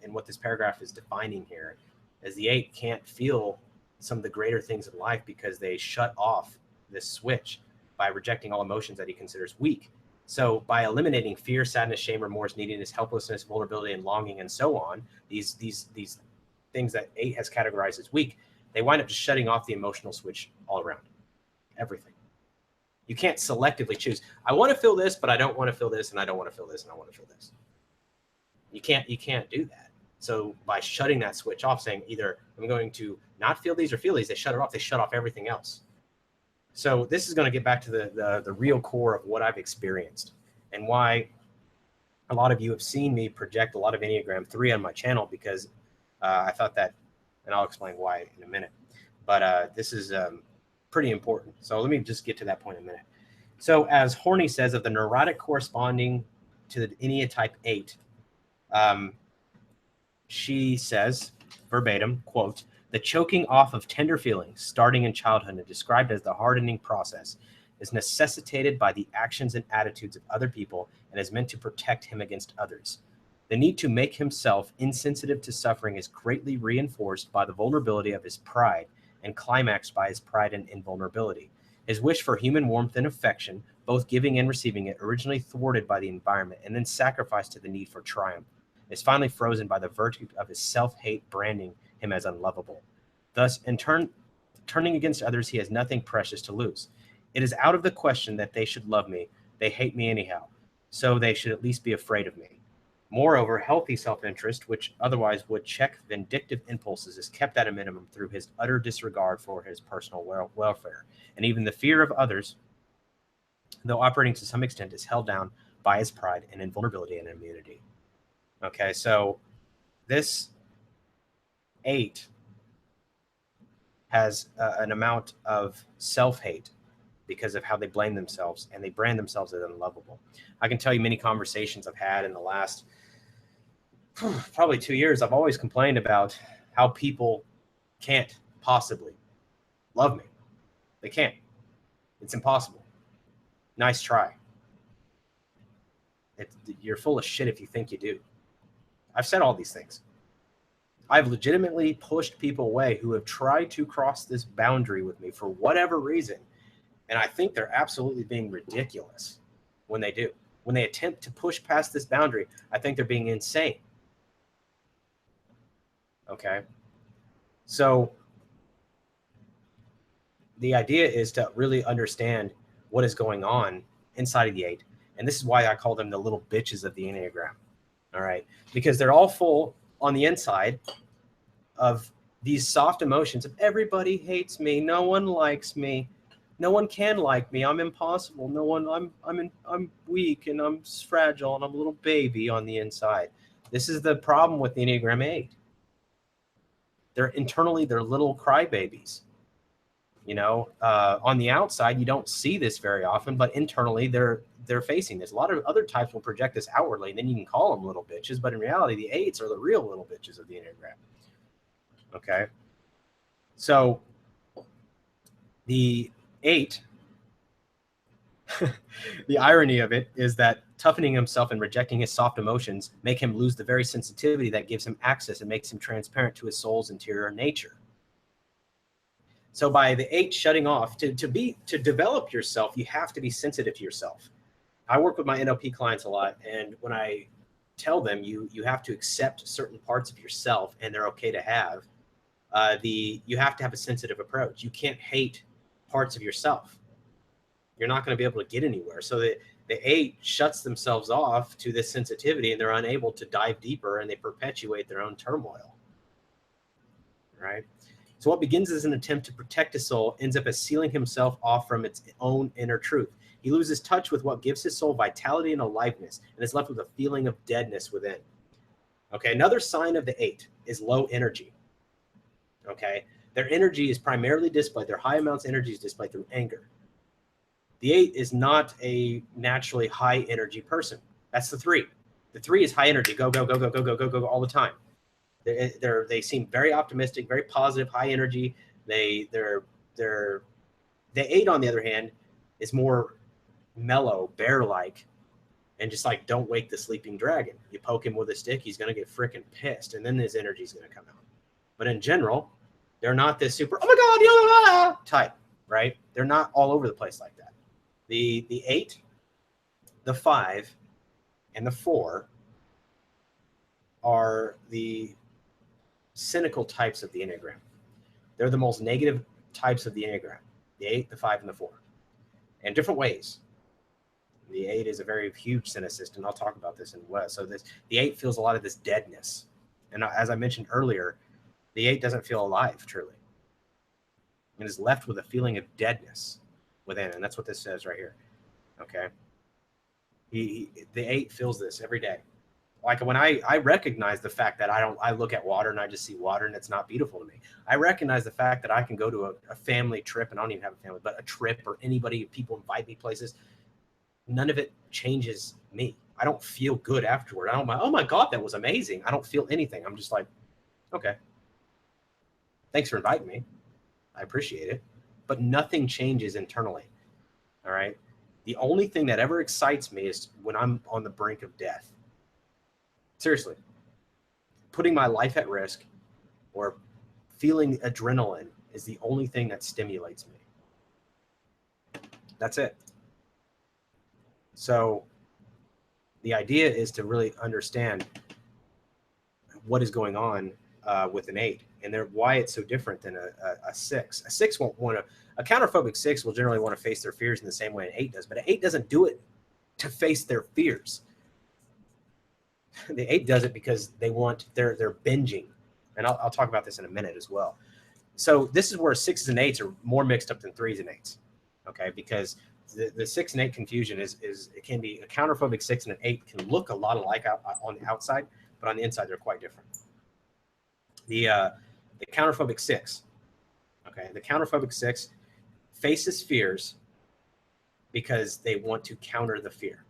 and what this paragraph is defining here, is the 8 can't feel some of the greater things in life because they shut off this switch by rejecting all emotions that he considers weak. So by eliminating fear, sadness, shame, remorse, neediness, helplessness, vulnerability, and longing, and so on, these things that 8 has categorized as weak, they wind up just shutting off the emotional switch all around. Everything. You can't selectively choose. I want to feel this, but I don't want to feel this, and I don't want to feel this, and I want to feel this. You can't do that. So by shutting that switch off, saying either I'm going to not feel these or feel these, they shut it off. They shut off everything else. So this is going to get back to the real core of what I've experienced and why a lot of you have seen me project a lot of Enneagram 3 on my channel, because I thought that, and I'll explain why in a minute, but this is pretty important. So let me just get to that point in a minute. So as Horney says, of the neurotic corresponding to the Enneatype 8, she says, verbatim, quote, the choking off of tender feelings starting in childhood and described as the hardening process is necessitated by the actions and attitudes of other people and is meant to protect him against others. The need to make himself insensitive to suffering is greatly reinforced by the vulnerability of his pride and climaxed by his pride and invulnerability. His wish for human warmth and affection, both giving and receiving it, originally thwarted by the environment and then sacrificed to the need for triumph, is finally frozen by the virtue of his self-hate branding him as unlovable. Thus, in turning against others, he has nothing precious to lose. It is out of the question that they should love me. They hate me anyhow, so they should at least be afraid of me. Moreover, healthy self-interest, which otherwise would check vindictive impulses, is kept at a minimum through his utter disregard for his personal welfare. And even the fear of others, though operating to some extent, is held down by his pride and invulnerability and immunity. Okay, so this 8 has an amount of self-hate because of how they blame themselves and they brand themselves as unlovable. I can tell you many conversations I've had in the last probably 2 years. I've always complained about how people can't possibly love me. They can't. It's impossible. Nice try. You're full of shit if you think you do. I've said all these things. I've legitimately pushed people away who have tried to cross this boundary with me for whatever reason. And I think they're absolutely being ridiculous when they do. When they attempt to push past this boundary, I think they're being insane. Okay? So the idea is to really understand what is going on inside of the 8. And this is why I call them the little bitches of the Enneagram. All right? Because they're all full on the inside of these soft emotions of everybody hates me, no one likes me, no one can like me, I'm impossible, no one, I'm weak and I'm fragile and I'm a little baby on the inside. This is the problem with the Enneagram 8. They're internally, they're little crybabies. You know, on the outside, you don't see this very often, but internally they're facing this. A lot of other types will project this outwardly, and then you can call them little bitches, but in reality, the 8s are the real little bitches of the Enneagram. Okay, so the 8, the irony of it is that toughening himself and rejecting his soft emotions make him lose the very sensitivity that gives him access and makes him transparent to his soul's interior nature. So by the 8 shutting off, to develop yourself, you have to be sensitive to yourself. I work with my NLP clients a lot, and when I tell them you have to accept certain parts of yourself and they're okay to have, you have to have a sensitive approach. You can't hate parts of yourself. You're not going to be able to get anywhere. So the 8 shuts themselves off to this sensitivity, and they're unable to dive deeper, and they perpetuate their own turmoil. Right? So what begins as an attempt to protect his soul ends up as sealing himself off from its own inner truth. He loses touch with what gives his soul vitality and aliveness, and is left with a feeling of deadness within. Okay, another sign of the 8 is low energy. Okay, their energy is primarily displayed, their high amounts of energy is displayed through anger. The 8 is not a naturally high energy person. That's the 3. The 3 is high energy, go, go, go, go, go, go, go, go all the time. They seem very optimistic, very positive, high energy. The 8, on the other hand, is more mellow, bear-like, and just like, don't wake the sleeping dragon. You poke him with a stick, he's going to get freaking pissed, and then his energy is going to come out. But in general, they're not this super, oh my God, type, right? They're not all over the place like that. The 8, the 5, and the 4 are the cynical types of the Enneagram. They're the most negative types of the Enneagram, the 8, the 5, and the 4, in different ways. The 8 is a very huge cynicist, and I'll talk about this in what. So the 8 feels a lot of this deadness. And as I mentioned earlier, the 8 doesn't feel alive, truly. And is left with a feeling of deadness within. And that's what this says right here. Okay. The 8 feels this every day. Like when I recognize the fact that I look at water and I just see water and it's not beautiful to me. I recognize the fact that I can go to a family trip, and I don't even have a family, but a trip, or people invite me places. None of it changes me. I don't feel good afterward. I don't, oh my God, that was amazing. I don't feel anything. I'm just like, okay, thanks for inviting me. I appreciate it. But nothing changes internally. All right. The only thing that ever excites me is when I'm on the brink of death. Seriously. Putting my life at risk or feeling adrenaline is the only thing that stimulates me. That's it. So the idea is to really understand what is going on with an 8, and why it's so different than a 6. A 6 won't want to. A counterphobic 6 will generally want to face their fears in the same way an 8 does, but an 8 doesn't do it to face their fears. The 8 does it because they're binging, and I'll talk about this in a minute as well. So this is where 6s and 8s are more mixed up than 3s and 8s, okay? Because the 6 and 8 confusion is it can be a counterphobic 6 and an 8 can look a lot alike on the outside, but on the inside they're quite different. The counterphobic 6, okay, the counterphobic 6 faces fears because they want to counter the fear.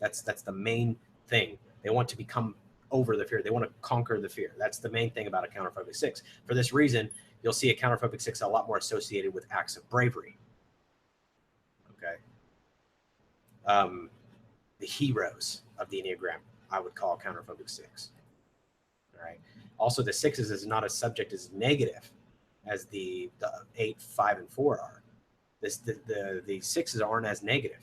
That's the main thing. They want to become over the fear. They want to conquer the fear. That's the main thing about a counterphobic 6. For this reason, you'll see a counterphobic 6 a lot more associated with acts of bravery. Okay. The heroes of the Enneagram, I would call counterphobic 6. All right. Also, the 6s is not as subject as negative as the 8, 5, and 4 are. The 6s aren't as negative.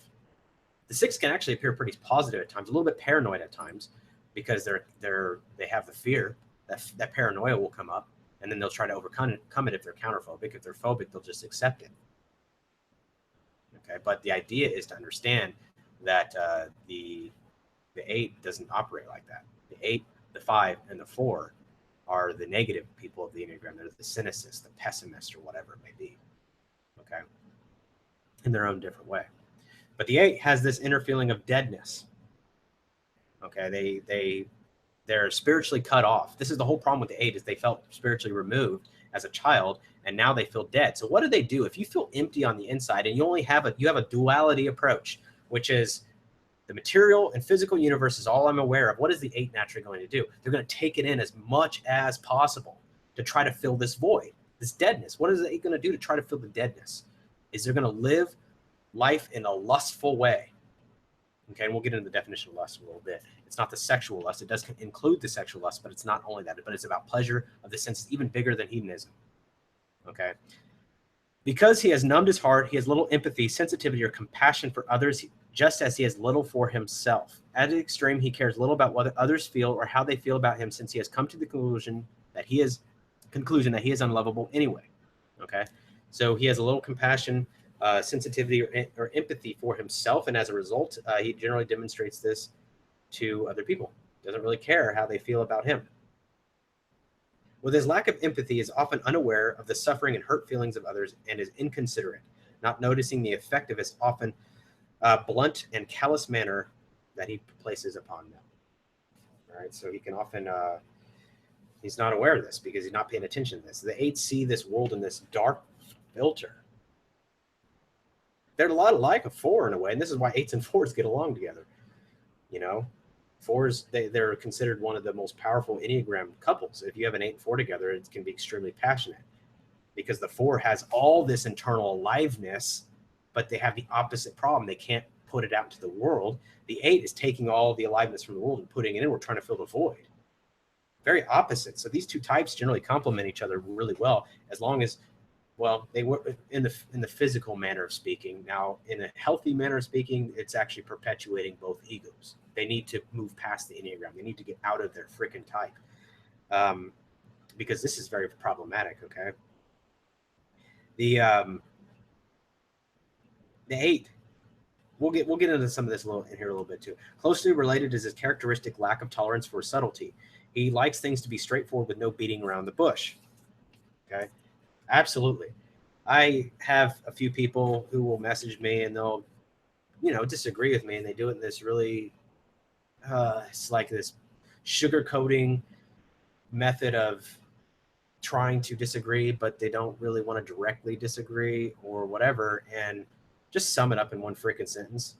The 6 can actually appear pretty positive at times, a little bit paranoid at times, because they have the fear that paranoia will come up, and then they'll try to overcome it if they're counterphobic. If they're phobic, they'll just accept it. Okay, but the idea is to understand that the 8 doesn't operate like that. The 8, the 5, and the 4 are the negative people of the Enneagram. They're the cynicist, the pessimist, or whatever it may be. Okay, in their own different way. But the 8 has this inner feeling of deadness. Okay, they're spiritually cut off. This is the whole problem with the 8, is they felt spiritually removed as a child, and now they feel dead. So what do? If you feel empty on the inside and you only have a duality approach, which is the material and physical universe is all I'm aware of, what is the 8 naturally going to do? They're going to take it in as much as possible to try to fill this void, this deadness. What is the 8 going to do to try to fill the deadness? Is they're going to live life in a lustful way. Okay, and we'll get into the definition of lust in a little bit. It's not the sexual lust. It does include the sexual lust, but it's not only that, but it's about pleasure of the senses, even bigger than hedonism. Okay. Because he has numbed his heart, he has little empathy, sensitivity, or compassion for others, just as he has little for himself. At the extreme, he cares little about what others feel or how they feel about him, since he has come to the conclusion that he is unlovable anyway. Okay. So he has a little compassion, sensitivity, or empathy for himself, and as a result, he generally demonstrates this to other people. Doesn't really care how they feel about him. With his lack of empathy, he is often unaware of the suffering and hurt feelings of others and is inconsiderate, not noticing the effect of his often blunt and callous manner that he places upon them. All right, so he can often he's not aware of this because he's not paying attention to this. The 8 see this world in this dark filter. They're a lot like a 4 in a way, and this is why 8s and 4s get along together. You know, 4s, they're considered one of the most powerful Enneagram couples. If you have an 8 and 4 together, it can be extremely passionate because the 4 has all this internal aliveness, but they have the opposite problem. They can't put it out into the world. The 8 is taking all the aliveness from the world and putting it in. We're trying to fill the void. Very opposite. So these two types generally complement each other really well, as long as, well, they work in the physical manner of speaking. Now, in a healthy manner of speaking, it's actually perpetuating both egos. They need to move past the Enneagram. They need to get out of their freaking type, because this is very problematic. Okay, the 8. We'll get into some of this in here a little bit too. Closely related is his characteristic lack of tolerance for subtlety. He likes things to be straightforward with no beating around the bush. Okay, absolutely. I have a few people who will message me and they'll, disagree with me, and they do it in this really, it's like this sugarcoating method of trying to disagree, but they don't really want to directly disagree or whatever. And just sum it up in one freaking sentence.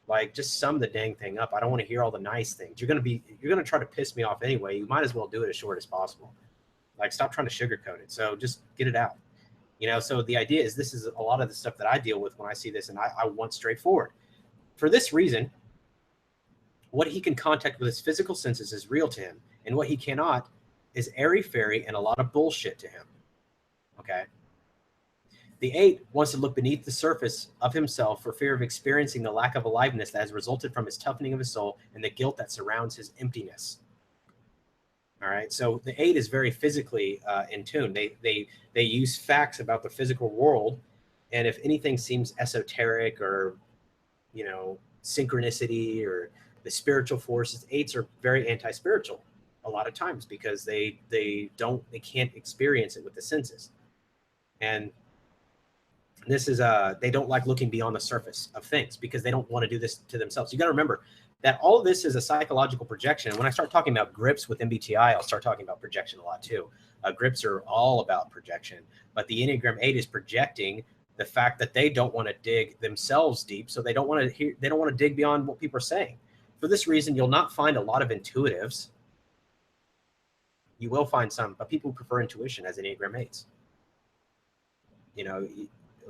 Like, just sum the dang thing up. I don't want to hear all the nice things. You're going to try to piss me off anyway. You might as well do it as short as possible. Like, stop trying to sugarcoat it. So just get it out. So the idea is, this is a lot of the stuff that I deal with when I see this, and I want straightforward. For this reason, what he can contact with his physical senses is real to him, and what he cannot is airy-fairy and a lot of bullshit to him. Okay? The 8 wants to look beneath the surface of himself for fear of experiencing the lack of aliveness that has resulted from his toughening of his soul and the guilt that surrounds his emptiness. All right, so the 8 is very physically in tune. They use facts about the physical world, and if anything seems esoteric or, synchronicity or the spiritual forces, 8s are very anti-spiritual a lot of times because they can't experience it with the senses, and this is they don't like looking beyond the surface of things because they don't want to do this to themselves. You got to remember that all of this is a psychological projection. When I start talking about grips with MBTI, I'll start talking about projection a lot too. Grips are all about projection, but the Enneagram 8 is projecting the fact that they don't want to dig themselves deep, so they don't want to dig beyond what people are saying. For this reason, you'll not find a lot of intuitives. You will find some, but people prefer intuition as Enneagram 8s.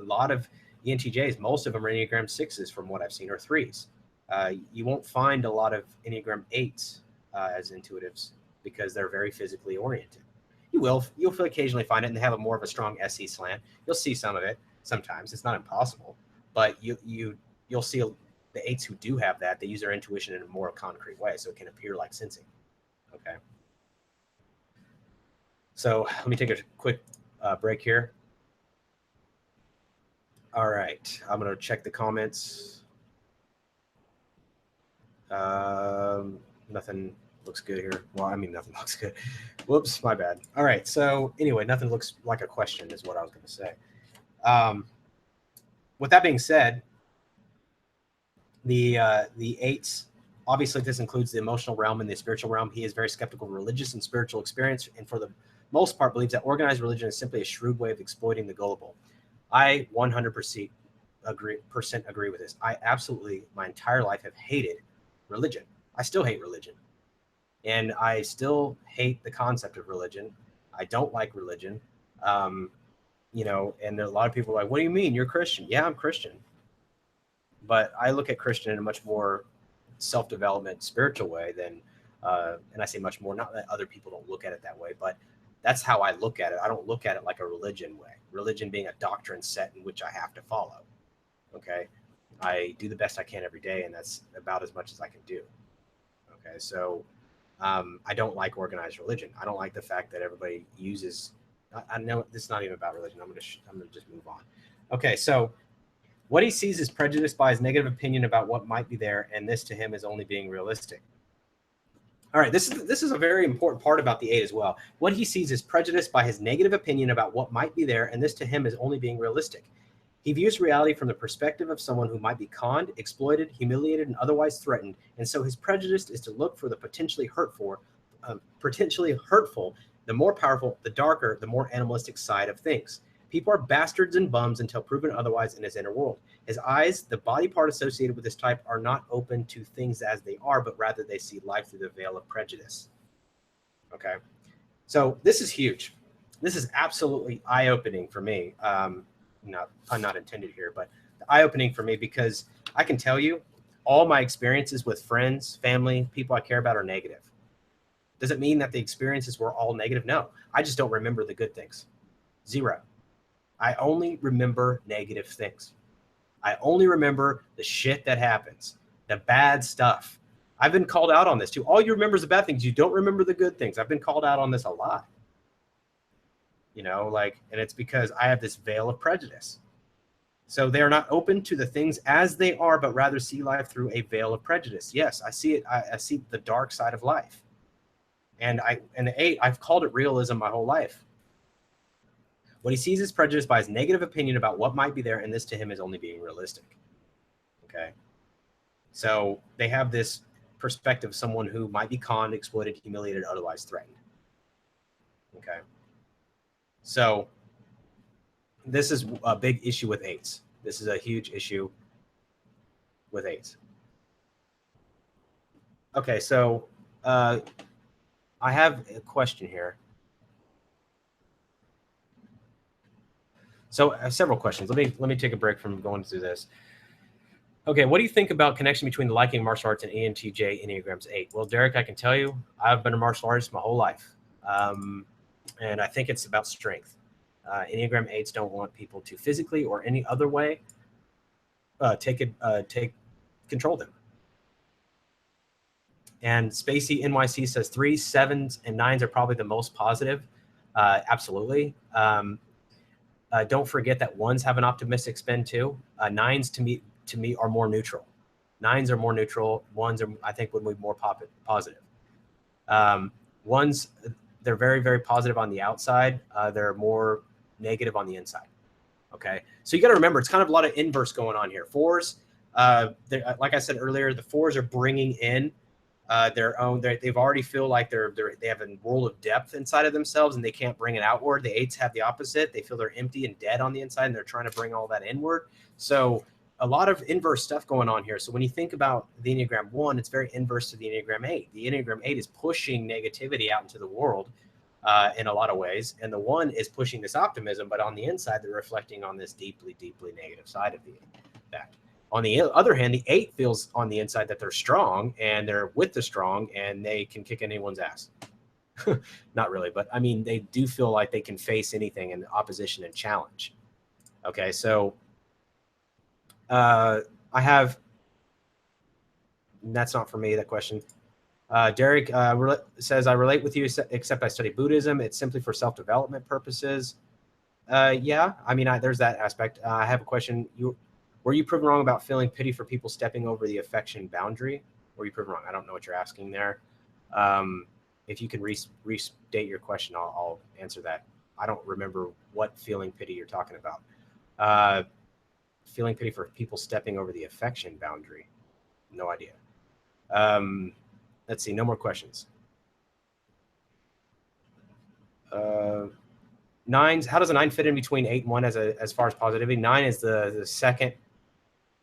A lot of ENTJs, most of them are Enneagram 6s from what I've seen, or 3s. You won't find a lot of Enneagram 8s as intuitives because they're very physically oriented. You'll occasionally find it, and they have more of a strong SE slant. You'll see some of it sometimes. It's not impossible, but you'll see the 8s who do have that. They use their intuition in a more concrete way, so it can appear like sensing. Okay. So let me take a quick break here. All right, I'm going to check the comments. Nothing looks good here. Well, I mean, nothing looks good. Whoops, my bad. All right, so anyway, nothing looks like a question is what I was going to say. With that being said, the 8s, obviously this includes the emotional realm and the spiritual realm. He is very skeptical of religious and spiritual experience, and for the most part believes that organized religion is simply a shrewd way of exploiting the gullible. I 100% agree with this. I absolutely, my entire life, have hated religion. I still hate religion. And I still hate the concept of religion. I don't like religion. And a lot of people are like, what do you mean? You're Christian. Yeah, I'm Christian. But I look at Christian in a much more self-development, spiritual way than, and I say much more, not that other people don't look at it that way, but that's how I look at it. I don't look at it like a religion way. Religion being a doctrine set in which I have to follow. Okay. I do the best I can every day, and that's about as much as I can do. Okay. So I don't like organized religion. I don't like the fact that everybody uses, I know this is not even about religion. I'm going to just move on. Okay. So what he sees is prejudice by his negative opinion about what might be there, and this to him is only being realistic. All right, this is a very important part about the 8 as well. What he sees is prejudice by his negative opinion about what might be there, and this to him is only being realistic. He views reality from the perspective of someone who might be conned, exploited, humiliated, and otherwise threatened, and so his prejudice is to look for the potentially hurtful, the more powerful, the darker, the more animalistic side of things. People are bastards and bums until proven otherwise in his inner world. His eyes, the body part associated with this type, are not open to things as they are, but rather they see life through the veil of prejudice. Okay. So this is huge. This is absolutely eye-opening for me. Not intended here, but eye-opening for me, because I can tell you all my experiences with friends, family, people I care about are negative. Does it mean that the experiences were all negative? No, I just don't remember the good things. Zero. I only remember negative things. I only remember the shit that happens, the bad stuff. I've been called out on this too. All you remember is the bad things. You don't remember the good things. I've been called out on this a lot. You know, like, and it's because I have this veil of prejudice. So they are not open to the things as they are, but rather see life through a veil of prejudice. Yes, I see it. I see the dark side of life. And the 8, I've called it realism my whole life. What he sees is prejudice by his negative opinion about what might be there, and this to him is only being realistic. Okay. So they have this perspective of someone who might be conned, exploited, humiliated, otherwise threatened. Okay. So this is a big issue with 8s. This is a huge issue with 8s. Okay, so I have a question here. So several questions. Let me take a break from going through this. Okay, what do you think about connection between the liking martial arts and ENTJ Enneagrams 8? Well, Derek, I can tell you, I've been a martial artist my whole life. And I think it's about strength. Enneagram 8s don't want people to physically or any other way take control them. And Spacey NYC says 3s, 7s, and 9s are probably the most positive. Absolutely. Don't forget that 1s have an optimistic spin too. 9s to me are more neutral. 9s are more neutral. 1s are, I think, would be more positive. 1s, they're very, very positive on the outside. They're more negative on the inside. Okay, so you got to remember, it's kind of a lot of inverse going on here. 4s, like I said earlier, the 4s are bringing in their own. They've already feel like they have a world of depth inside of themselves, and they can't bring it outward. The 8s have the opposite. They feel they're empty and dead on the inside, and they're trying to bring all that inward. So a lot of inverse stuff going on here. So when you think about the Enneagram 1, it's very inverse to the Enneagram 8. The Enneagram 8 is pushing negativity out into the world in a lot of ways, and the 1 is pushing this optimism, but on the inside, they're reflecting on this deeply, deeply negative side of that. On the other hand, the 8 feels on the inside that they're strong, and they're with the strong, and they can kick anyone's ass. Not really, but I mean, they do feel like they can face anything in opposition and challenge. Okay, so I have, that's not for me, that question. Derek says, I relate with you, except I study Buddhism. It's simply for self-development purposes. Yeah, I mean, there's that aspect. I have a question. Were you proven wrong about feeling pity for people stepping over the affection boundary? Were you proven wrong? I don't know what you're asking there. If you can restate your question, I'll answer that. I don't remember what feeling pity you're talking about. Feeling pity for people stepping over the affection boundary. No idea. Let's see, no more questions. 9s, how does a 9 fit in between 8 and 1 as far as positivity? 9 is the second.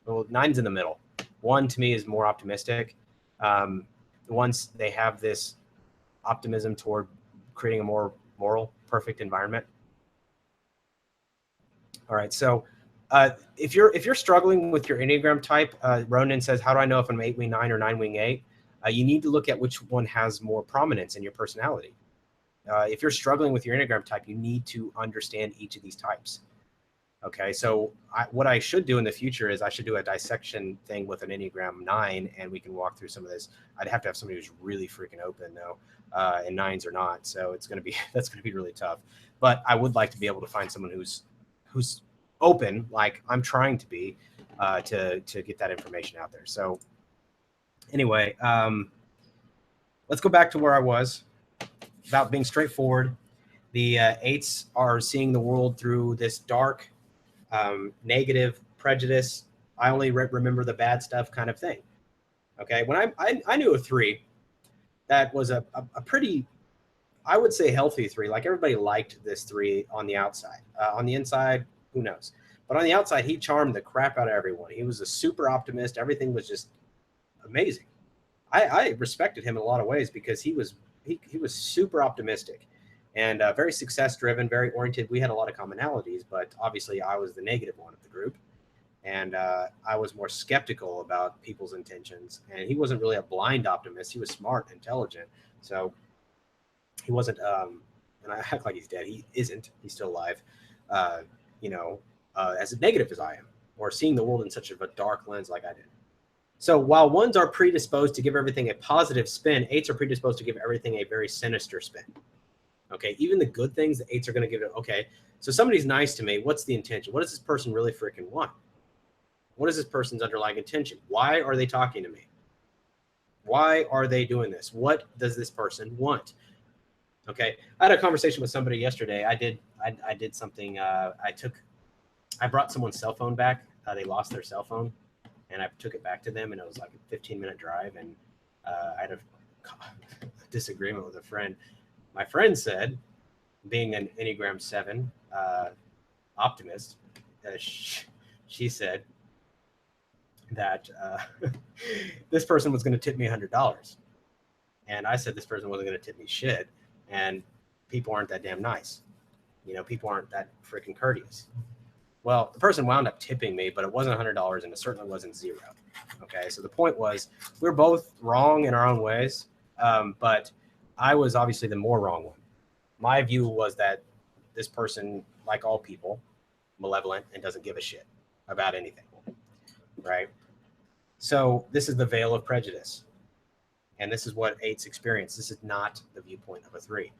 Well, 9's in the middle. 1 to me is more optimistic. Once they have this optimism toward creating a more moral, perfect environment. All right, so if you're struggling with your Enneagram type, Ronan says, how do I know if I'm 8-wing 9 or 9-wing 8? You need to look at which one has more prominence in your personality. If you're struggling with your Enneagram type, you need to understand each of these types. Okay, so what I should do in the future is I should do a dissection thing with an Enneagram 9, and we can walk through some of this. I'd have to have somebody who's really freaking open though, and 9s are not, so that's gonna be really tough. But I would like to be able to find someone who's open, like I'm trying to be, to get that information out there. So anyway, let's go back to where I was about being straightforward. The 8s are seeing the world through this dark, negative prejudice. I only remember the bad stuff kind of thing. Okay, when I knew a 3 that was a pretty, I would say healthy 3. Like everybody liked this 3 on the outside. On the inside, who knows? But on the outside, he charmed the crap out of everyone. He was a super optimist. Everything was just amazing. I respected him in a lot of ways because he was super optimistic and very success driven, very oriented. We had a lot of commonalities, but obviously I was the negative one of the group. And I was more skeptical about people's intentions. And he wasn't really a blind optimist. He was smart, intelligent. So he wasn't, and I act like he's dead. He isn't. He's still alive, as negative as I am, or seeing the world in such a dark lens like I did. So while 1s are predisposed to give everything a positive spin, 8s are predisposed to give everything a very sinister spin. Okay, even the good things, the 8s are going to give it, okay, so somebody's nice to me. What's the intention? What does this person really freaking want? What is this person's underlying intention? Why are they talking to me? Why are they doing this? What does this person want? Okay, I had a conversation with somebody yesterday. I did something. I brought someone's cell phone back. They lost their cell phone, and I took it back to them, and it was like a 15-minute drive, and I had a disagreement with a friend. My friend said, being an Enneagram 7 optimist, she said that this person was going to tip me $100. And I said this person wasn't going to tip me shit. And people aren't that damn nice. People aren't that freaking courteous. Well, the person wound up tipping me, but it wasn't $100 and it certainly wasn't 0. Okay, so the point was we're both wrong in our own ways, but I was obviously the more wrong one. My view was that this person, like all people, malevolent and doesn't give a shit about anything, right? So this is the veil of prejudice. And this is what 8s experience. This is not the viewpoint of a 3.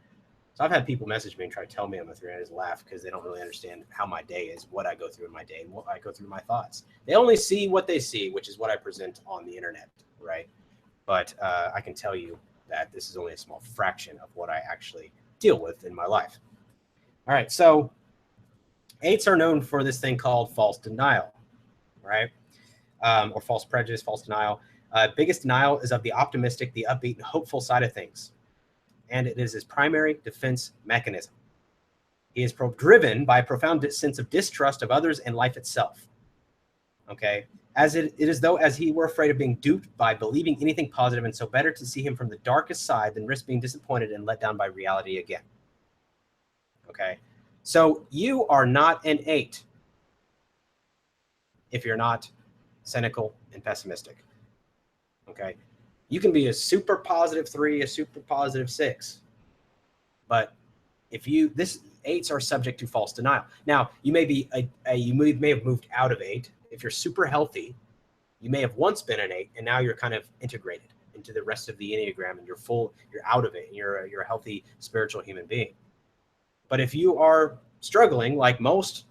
So I've had people message me and try to tell me I'm a 3, and I just laugh because they don't really understand how my day is, what I go through in my day, and what I go through in my thoughts. They only see what they see, which is what I present on the internet, right? But I can tell you that this is only a small fraction of what I actually deal with in my life. All right, so 8s are known for this thing called false denial, right? Or false prejudice, false denial. Biggest denial is of the optimistic, the upbeat, and hopeful side of things. And it is his primary defense mechanism. He is driven by a profound sense of distrust of others and life itself. Okay? As it is though as he were afraid of being duped by believing anything positive, and so better to see him from the darkest side than risk being disappointed and let down by reality again. Okay? So you are not an 8 if you're not cynical and pessimistic. Okay? You can be a super positive 3, a super positive 6. But if you, 8s are subject to false denial. Now, you may be you may have moved out of 8. If you're super healthy, you may have once been an 8, and now you're kind of integrated into the rest of the Enneagram, and you're out of it, and you're a healthy spiritual human being. But if you are struggling, like most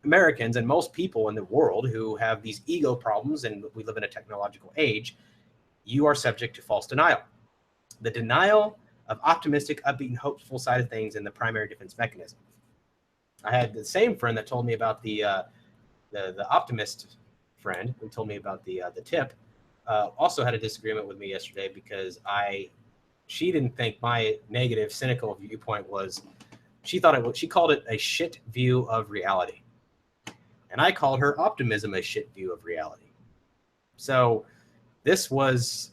Americans and most people in the world who have these ego problems, and we live in a technological age, you are subject to false denial. The denial of optimistic, upbeat, and hopeful side of things in the primary defense mechanism. I had the same friend that told me about the optimist friend who told me about the tip. Also had a disagreement with me yesterday because she didn't think my negative, cynical viewpoint was. She called it a shit view of reality, and I called her optimism a shit view of reality. So this was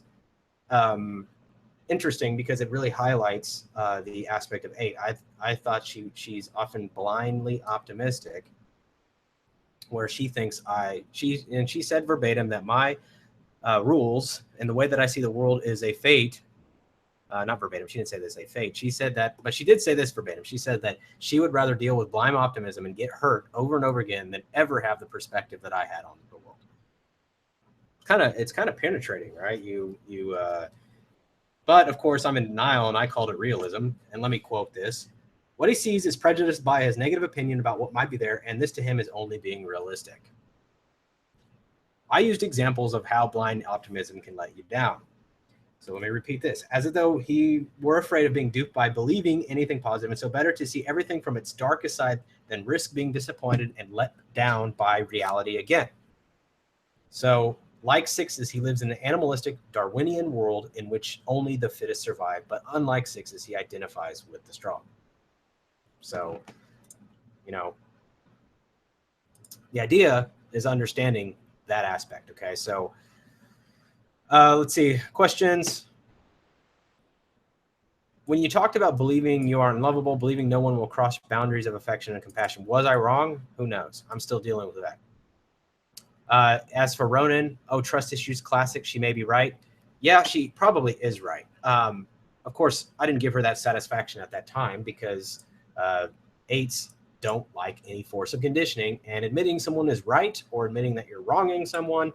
interesting because it really highlights the aspect of 8. I thought she's often blindly optimistic, where she thinks she said verbatim that my rules and the way that I see the world is a fate. Not verbatim. She didn't say this, a fate. She said that, but she did say this verbatim. She said that she would rather deal with blind optimism and get hurt over and over again than ever have the perspective that I had on the world. It's kind of penetrating, right? But of course I'm in denial, and I called it realism. And let me quote this. What he sees is prejudiced by his negative opinion about what might be there, and this to him is only being realistic. I used examples of how blind optimism can let you down. So let me repeat this. As though he were afraid of being duped by believing anything positive, and so better to see everything from its darkest side than risk being disappointed and let down by reality again. So Like sixes, he lives in an animalistic Darwinian world in which only the fittest survive, but unlike sixes, he identifies with the strong. So, you know, the idea is understanding that aspect. Okay, so let's see, questions. When you talked about believing you are unlovable, believing no one will cross boundaries of affection and compassion, was I wrong? Who knows? I'm still dealing with that. As for Ronan, trust issues classic. She may be right. Yeah, she probably is right. Of course, I didn't give her that satisfaction at that time because eights don't like any force of conditioning, and admitting someone is right or admitting that you're wronging someone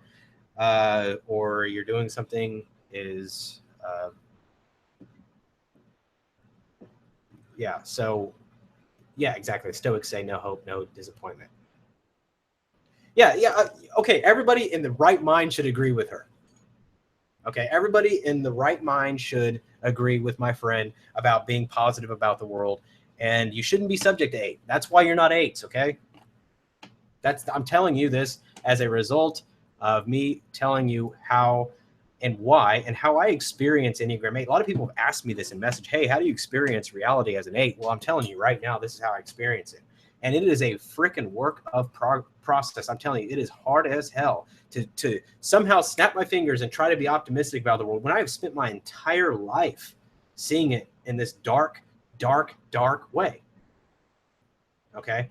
or you're doing something is yeah. So yeah, exactly. Stoics say no hope, no disappointment. Yeah. Okay, everybody in the right mind should agree with her. Okay, everybody in the right mind should agree with my friend about being positive about the world, and you shouldn't be subject to 8. That's why you're not 8s, okay? I'm telling you this as a result of me telling you how and why and how I experience Enneagram 8. A lot of people have asked me this in message, hey, how do you experience reality as an 8? Well, I'm telling you right now, this is how I experience it. And it is a freaking work of process. I'm telling you, it is hard as hell to somehow snap my fingers and try to be optimistic about the world when I have spent my entire life seeing it in this dark, dark, dark way. Okay?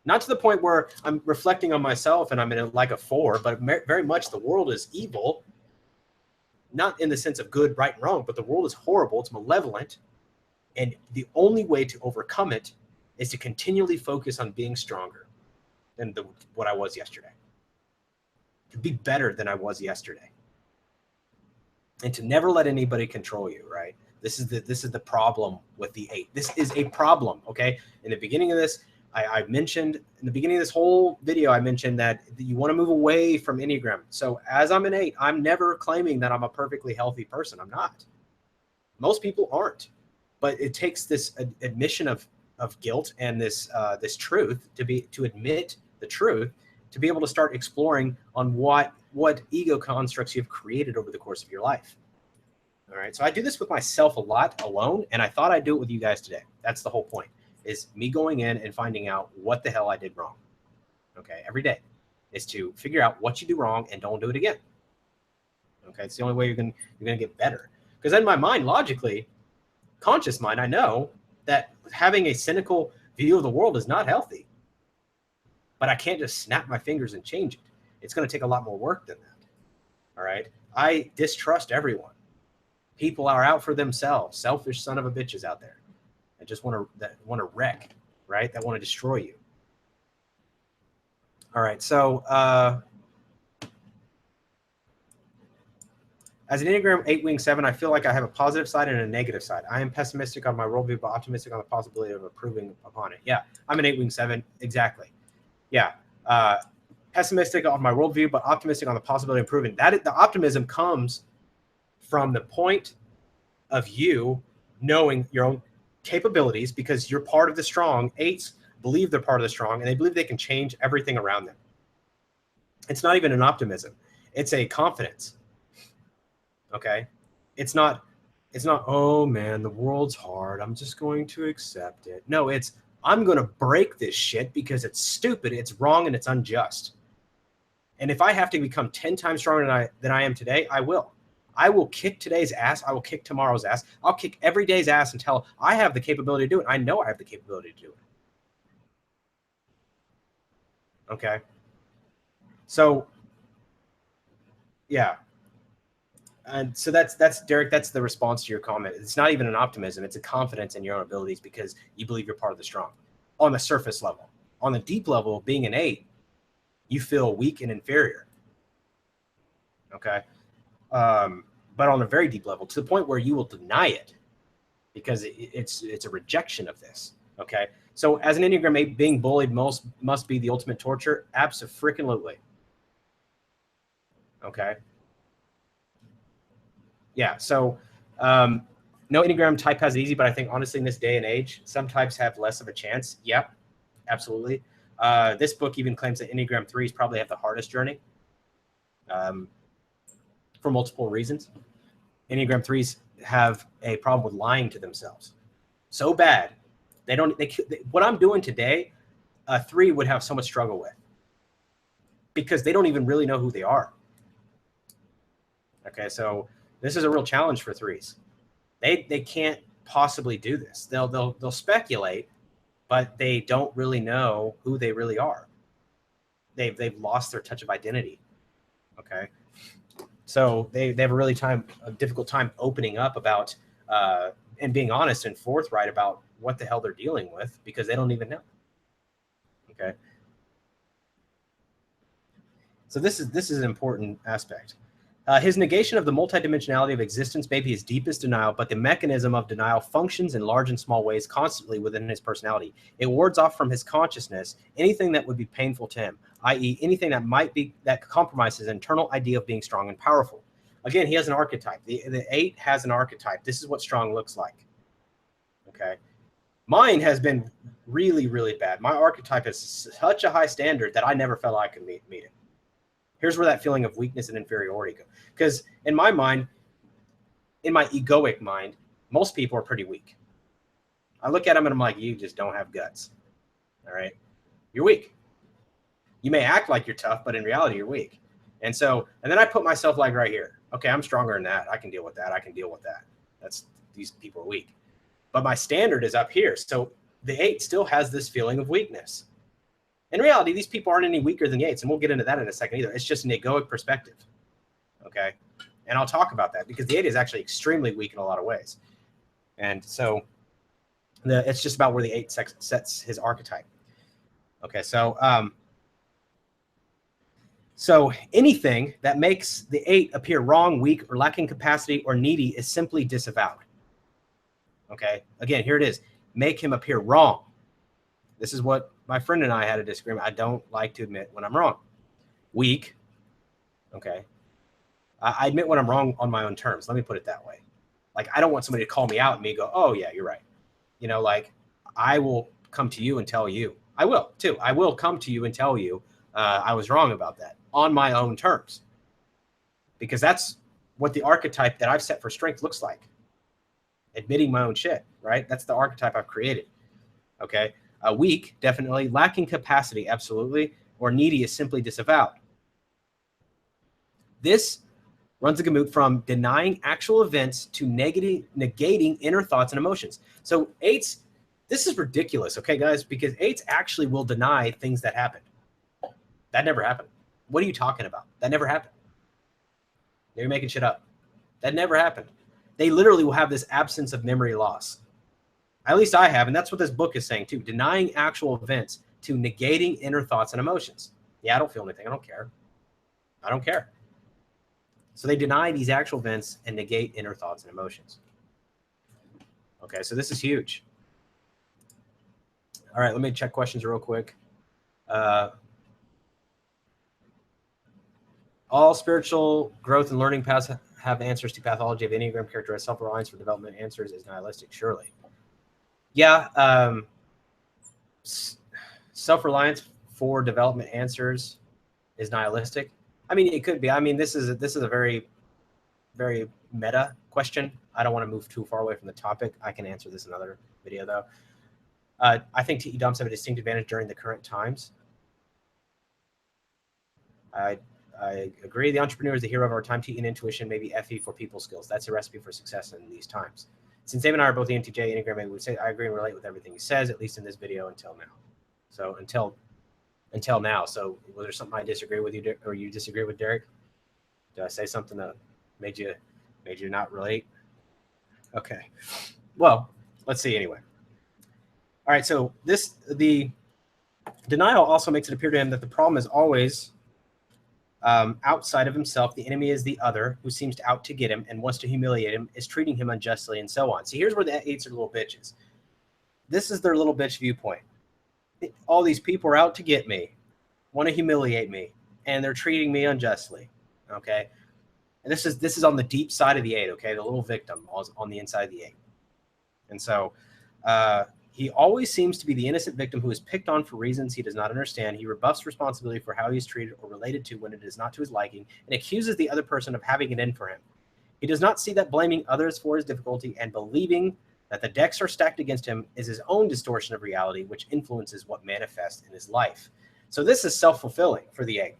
Not to the point where I'm reflecting on myself and I'm in like a 4, but very much the world is evil. Not in the sense of good, right, and wrong, but the world is horrible. It's malevolent. And the only way to overcome it is to continually focus on being stronger than what I was yesterday. To be better than I was yesterday. And to never let anybody control you, right? This is the problem with the 8. This is a problem, okay? In the beginning of this, I mentioned, in the beginning of this whole video, I mentioned that you want to move away from Enneagram. So as I'm an 8, I'm never claiming that I'm a perfectly healthy person. I'm not. Most people aren't. But it takes this admission of guilt and this truth to admit the truth, to be able to start exploring on what ego constructs you've created over the course of your life. All right. So I do this with myself a lot alone, and I thought I'd do it with you guys today. That's the whole point, is me going in and finding out what the hell I did wrong. Okay. Every day is to figure out what you do wrong and don't do it again. Okay. It's the only way you're going to get better. Because in my mind, logically, conscious mind, I know that having a cynical view of the world is not healthy. But I can't just snap my fingers and change it. It's going to take a lot more work than that. All right. I distrust everyone. People are out for themselves. Selfish son of a bitches out there. That just want to wreck, right? That want to destroy you. All right. So as an Enneagram 8 wing 7, I feel like I have a positive side and a negative side. I am pessimistic on my worldview, but optimistic on the possibility of improving upon it. Yeah, I'm an 8 wing 7. Exactly. Yeah. Pessimistic on my worldview, but optimistic on the possibility of improving. The optimism comes from the point of you knowing your own capabilities, because you're part of the strong. 8s believe they're part of the strong, and they believe they can change everything around them. It's not even an optimism. It's a confidence. Okay? It's not, oh man, the world's hard, I'm just going to accept it. No, it's, I'm going to break this shit because it's stupid, it's wrong, and it's unjust. And if I have to become 10 times stronger than I am today, I will. I will kick today's ass. I will kick tomorrow's ass. I'll kick every day's ass until I have the capability to do it. I know I have the capability to do it. Okay? So, yeah. And so that's Derek, that's the response to your comment. It's not even an optimism. It's a confidence in your own abilities because you believe you're part of the strong on the surface level. On the deep level, being an 8, you feel weak and inferior. Okay. But on a very deep level, to the point where you will deny it because it's a rejection of this. Okay. So as an Enneagram 8, being bullied must be the ultimate torture. Abso-freaking-lutely. Okay. Yeah. So no Enneagram type has it easy, but I think honestly in this day and age, some types have less of a chance. Yep. Absolutely. This book even claims that Enneagram 3s probably have the hardest journey. for multiple reasons. Enneagram 3s have a problem with lying to themselves so bad. What I'm doing today, a 3 would have so much struggle with, because they don't even really know who they are. Okay, so this is a real challenge for 3s. They can't possibly do this. They'll speculate, but they don't really know who they really are. They've lost their touch of identity. Okay, so they have a difficult time opening up about and being honest and forthright about what the hell they're dealing with, because they don't even know. Okay, so this is an important aspect. His negation of the multidimensionality of existence may be his deepest denial, but the mechanism of denial functions in large and small ways constantly within his personality. It wards off from his consciousness anything that would be painful to him, i.e. anything that compromises his internal idea of being strong and powerful. Again, he has an archetype. The 8 has an archetype. This is what strong looks like. Okay. Mine has been really, really bad. My archetype is such a high standard that I never felt I could meet it. Here's where that feeling of weakness and inferiority goes. Because in my mind, in my egoic mind, most people are pretty weak. I look at them and I'm like, you just don't have guts. All right. You're weak. You may act like you're tough, but in reality, you're weak. And then I put myself like right here. Okay, I'm stronger than that. I can deal with that. I can deal with that. These people are weak. But my standard is up here. So the 8 still has this feeling of weakness. In reality, these people aren't any weaker than the 8s, and we'll get into that in a second either. It's just an egoic perspective, okay? And I'll talk about that, because the 8 is actually extremely weak in a lot of ways. And so it's just about where the 8 sets his archetype. Okay, so anything that makes the 8 appear wrong, weak, or lacking capacity, or needy is simply disavowed. Okay, again, here it is. Make him appear wrong. This is what my friend and I had a disagreement. I don't like to admit when I'm wrong. Weak. Okay. I admit when I'm wrong on my own terms. Let me put it that way. Like, I don't want somebody to call me out and me go, oh yeah, you're right. You know, like, I will come to you and tell you. I will too. I will come to you and tell you I was wrong about that on my own terms. Because that's what the archetype that I've set for strength looks like. Admitting my own shit, right? That's the archetype I've created. Okay. Weak, definitely. Lacking capacity, absolutely. Or needy is simply disavowed. This runs the gamut from denying actual events to negating inner thoughts and emotions. So 8s, this is ridiculous, okay, guys? Because 8s actually will deny things that happened. That never happened. What are you talking about? That never happened. You're making shit up. That never happened. They literally will have this absence of memory loss. At least I have, and that's what this book is saying too. Denying actual events to negating inner thoughts and emotions. Yeah, I don't feel anything. I don't care. I don't care. So they deny these actual events and negate inner thoughts and emotions. Okay, so this is huge. All right, let me check questions real quick. All spiritual growth and learning paths have answers to pathology of Enneagram characterized self-reliance for development answers is nihilistic, surely. Yeah, self-reliance for development answers is nihilistic. I mean, it could be. I mean, this is a very, very meta question. I don't want to move too far away from the topic. I can answer this in another video, though. I think TE dumps have a distinct advantage during the current times. I agree. The entrepreneur is the hero of our time. TE and intuition may be FE for people skills. That's a recipe for success in these times. Since Damon and I are both the ENTJ Enneagram, I would say I agree and relate with everything he says, at least in this video until now. So until now. So was there something I disagree with you, or you disagree with, Derek? Did I say something that made you not relate? Okay. Well, let's see anyway. All right. So the denial also makes it appear to him that the problem is always outside of himself. The enemy is the other, who seems out to get him and wants to humiliate him, is treating him unjustly, and so on. See, here's where the 8s are little bitches. This is their little bitch viewpoint. All these people are out to get me, want to humiliate me, and they're treating me unjustly. Okay, and this is on the deep side of the 8. Okay, the little victim on the inside of the 8. And so He always seems to be the innocent victim who is picked on for reasons he does not understand. He rebuffs responsibility for how he is treated or related to when it is not to his liking, and accuses the other person of having it in for him. He does not see that blaming others for his difficulty and believing that the decks are stacked against him is his own distortion of reality, which influences what manifests in his life. So this is self-fulfilling for the 8.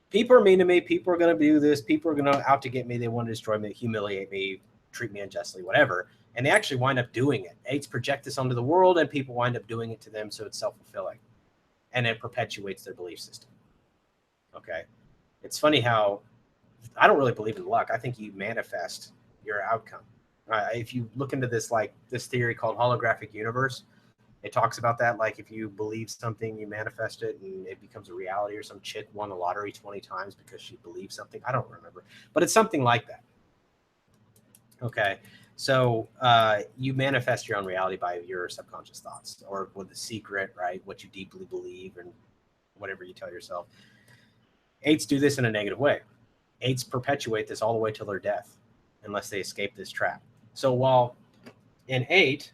People are mean to me. People are going to do this. People are going to out to get me. They want to destroy me, humiliate me, treat me unjustly, whatever. And they actually wind up doing it. 8s project this onto the world, and people wind up doing it to them, so it's self-fulfilling. And it perpetuates their belief system. Okay? It's funny how I don't really believe in luck. I think you manifest your outcome. If you look into this, like this theory called holographic universe, it talks about that. Like if you believe something, you manifest it, and it becomes a reality. Or some chick won the lottery 20 times because she believed something. I don't remember. But it's something like that. Okay? So you manifest your own reality by your subconscious thoughts, or with the secret, right? What you deeply believe and whatever you tell yourself. 8s do this in a negative way. 8s perpetuate this all the way till their death, unless they escape this trap. So while an 8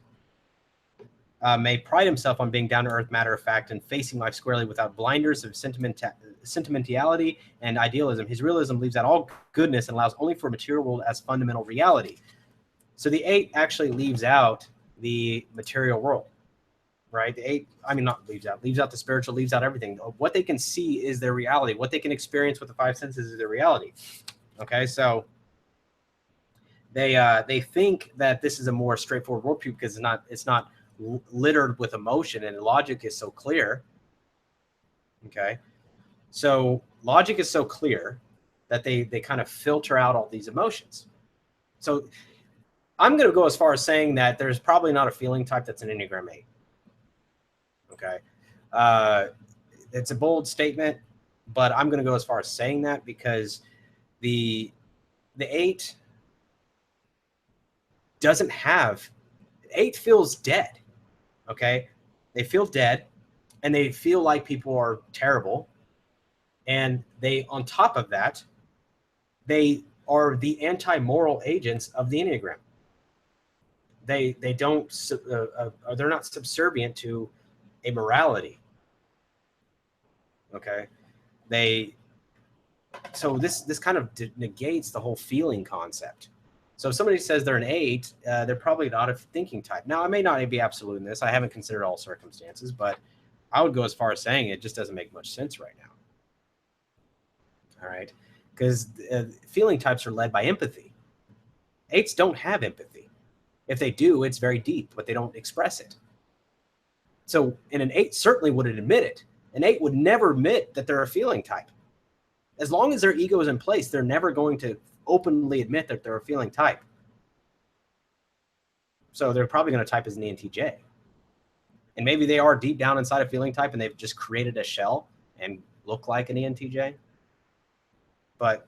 may pride himself on being down-to-earth, matter-of-fact, and facing life squarely without blinders of sentimentality and idealism, his realism leaves out all goodness and allows only for a material world as fundamental reality. So the 8 actually leaves out the material world, right? The 8, I mean, not leaves out the spiritual, leaves out everything. What they can see is their reality. What they can experience with the 5 senses is their reality. Okay, so they think that this is a more straightforward worldview because it's not littered with emotion, and logic is so clear. Okay, so logic is so clear that they kind of filter out all these emotions. So I'm going to go as far as saying that there's probably not a feeling type that's an Enneagram 8. Okay. It's a bold statement, but I'm going to go as far as saying that because the 8 doesn't have, 8 feels dead. Okay. They feel dead, and they feel like people are terrible. And they, on top of that, they are the anti-moral agents of the Enneagram. They don't, they're not subservient to a morality. Okay. So this kind of negates the whole feeling concept. So if somebody says they're an 8, they're probably not a thinking type. Now, I may not be absolute in this. I haven't considered all circumstances, but I would go as far as saying it just doesn't make much sense right now. All right. Because feeling types are led by empathy. 8s don't have empathy. If they do, it's very deep, but they don't express it. So, and an 8 certainly wouldn't admit it. An 8 would never admit that they're a feeling type. As long as their ego is in place, they're never going to openly admit that they're a feeling type. So they're probably going to type as an ENTJ. And maybe they are deep down inside a feeling type, and they've just created a shell and look like an ENTJ. But,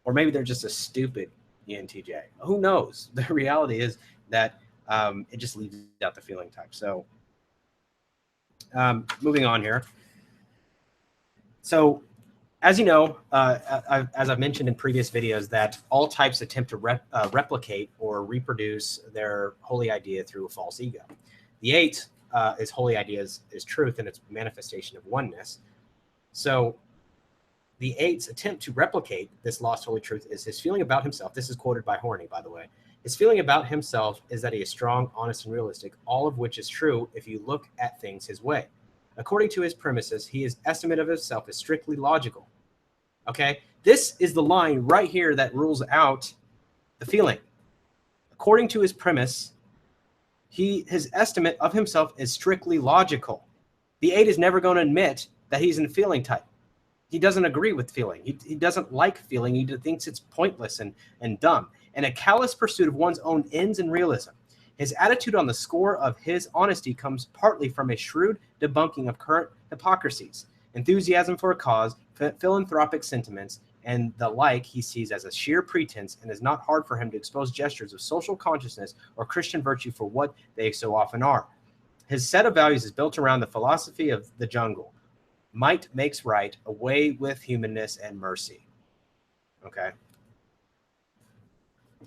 or maybe they're just a stupid ENTJ. Who knows? The reality is that it just leaves out the feeling type. So moving on here. So as you know, as I've mentioned in previous videos, that all types attempt to replicate or reproduce their holy idea through a false ego. The 8 is holy idea is truth, and its manifestation of oneness. So the 8's attempt to replicate this lost holy truth is his feeling about himself. This is quoted by Horney, by the way. His feeling about himself is that he is strong, honest, and realistic, all of which is true if you look at things his way. According to his premises, his estimate of himself is strictly logical. Okay? This is the line right here that rules out the feeling. According to his premise, his estimate of himself is strictly logical. The 8 is never going to admit that he's in feeling type. He doesn't agree with feeling. He doesn't like feeling. He thinks it's pointless and dumb. And a callous pursuit of one's own ends and realism. His attitude on the score of his honesty comes partly from a shrewd debunking of current hypocrisies, enthusiasm for a cause, philanthropic sentiments, and the like he sees as a sheer pretense, and is not hard for him to expose gestures of social consciousness or Christian virtue for what they so often are. His set of values is built around the philosophy of the jungle. Might makes right, away with humanness and mercy. Okay.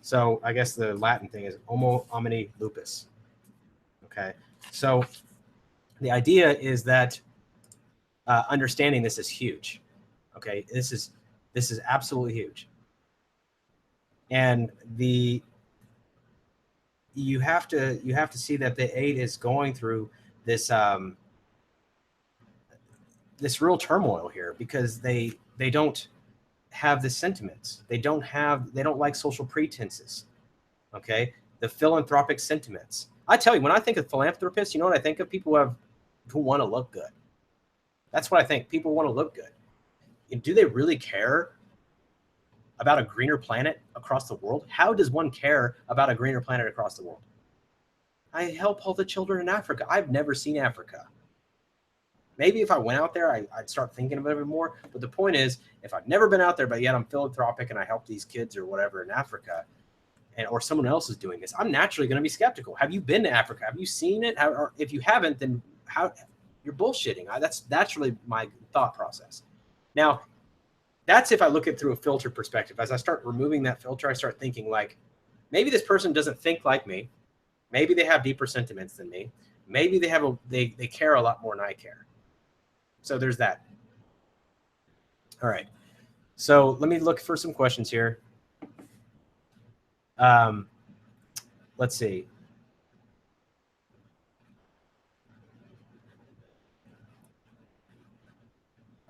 So I guess the Latin thing is homo homini lupus. Okay. So the idea is that understanding this is huge. Okay, this is absolutely huge. And you have to see that the 8 is going through this this real turmoil here, because they don't have the sentiments. They don't like social pretenses. Okay, the philanthropic sentiments. I tell you, when I think of philanthropists, you know what I think of? People who want to look good. That's what I think. People want to look good. And do they really care about a greener planet across the world? How does one care about a greener planet across the world? I help all the children in Africa. I've never seen Africa. Maybe if I went out there, I'd start thinking about it more. But the point is, if I've never been out there, but yet I'm philanthropic and I help these kids or whatever in Africa, or someone else is doing this, I'm naturally going to be skeptical. Have you been to Africa? Have you seen it? Or if you haven't, then how? You're bullshitting. That's really my thought process. Now, that's if I look at it through a filter perspective. As I start removing that filter, I start thinking like, maybe this person doesn't think like me. Maybe they have deeper sentiments than me. Maybe they care a lot more than I care. So there's that. All right. So let me look for some questions here. Let's see.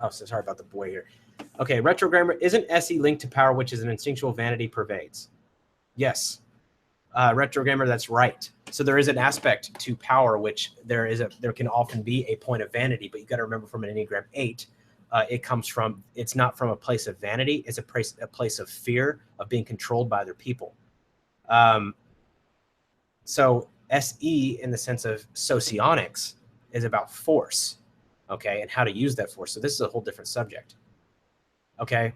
Oh, so sorry about the boy here. Okay, retrogrammar. Isn't SE linked to power, which is an instinctual vanity pervades? Yes. Retrogrammar, that's right. So there is an aspect to power, which there can often be a point of vanity, but you got to remember from an Enneagram 8, it's not from a place of vanity. It's a place of fear of being controlled by other people. So SE, in the sense of Socionics, is about force, okay, and how to use that force. So this is a whole different subject, okay.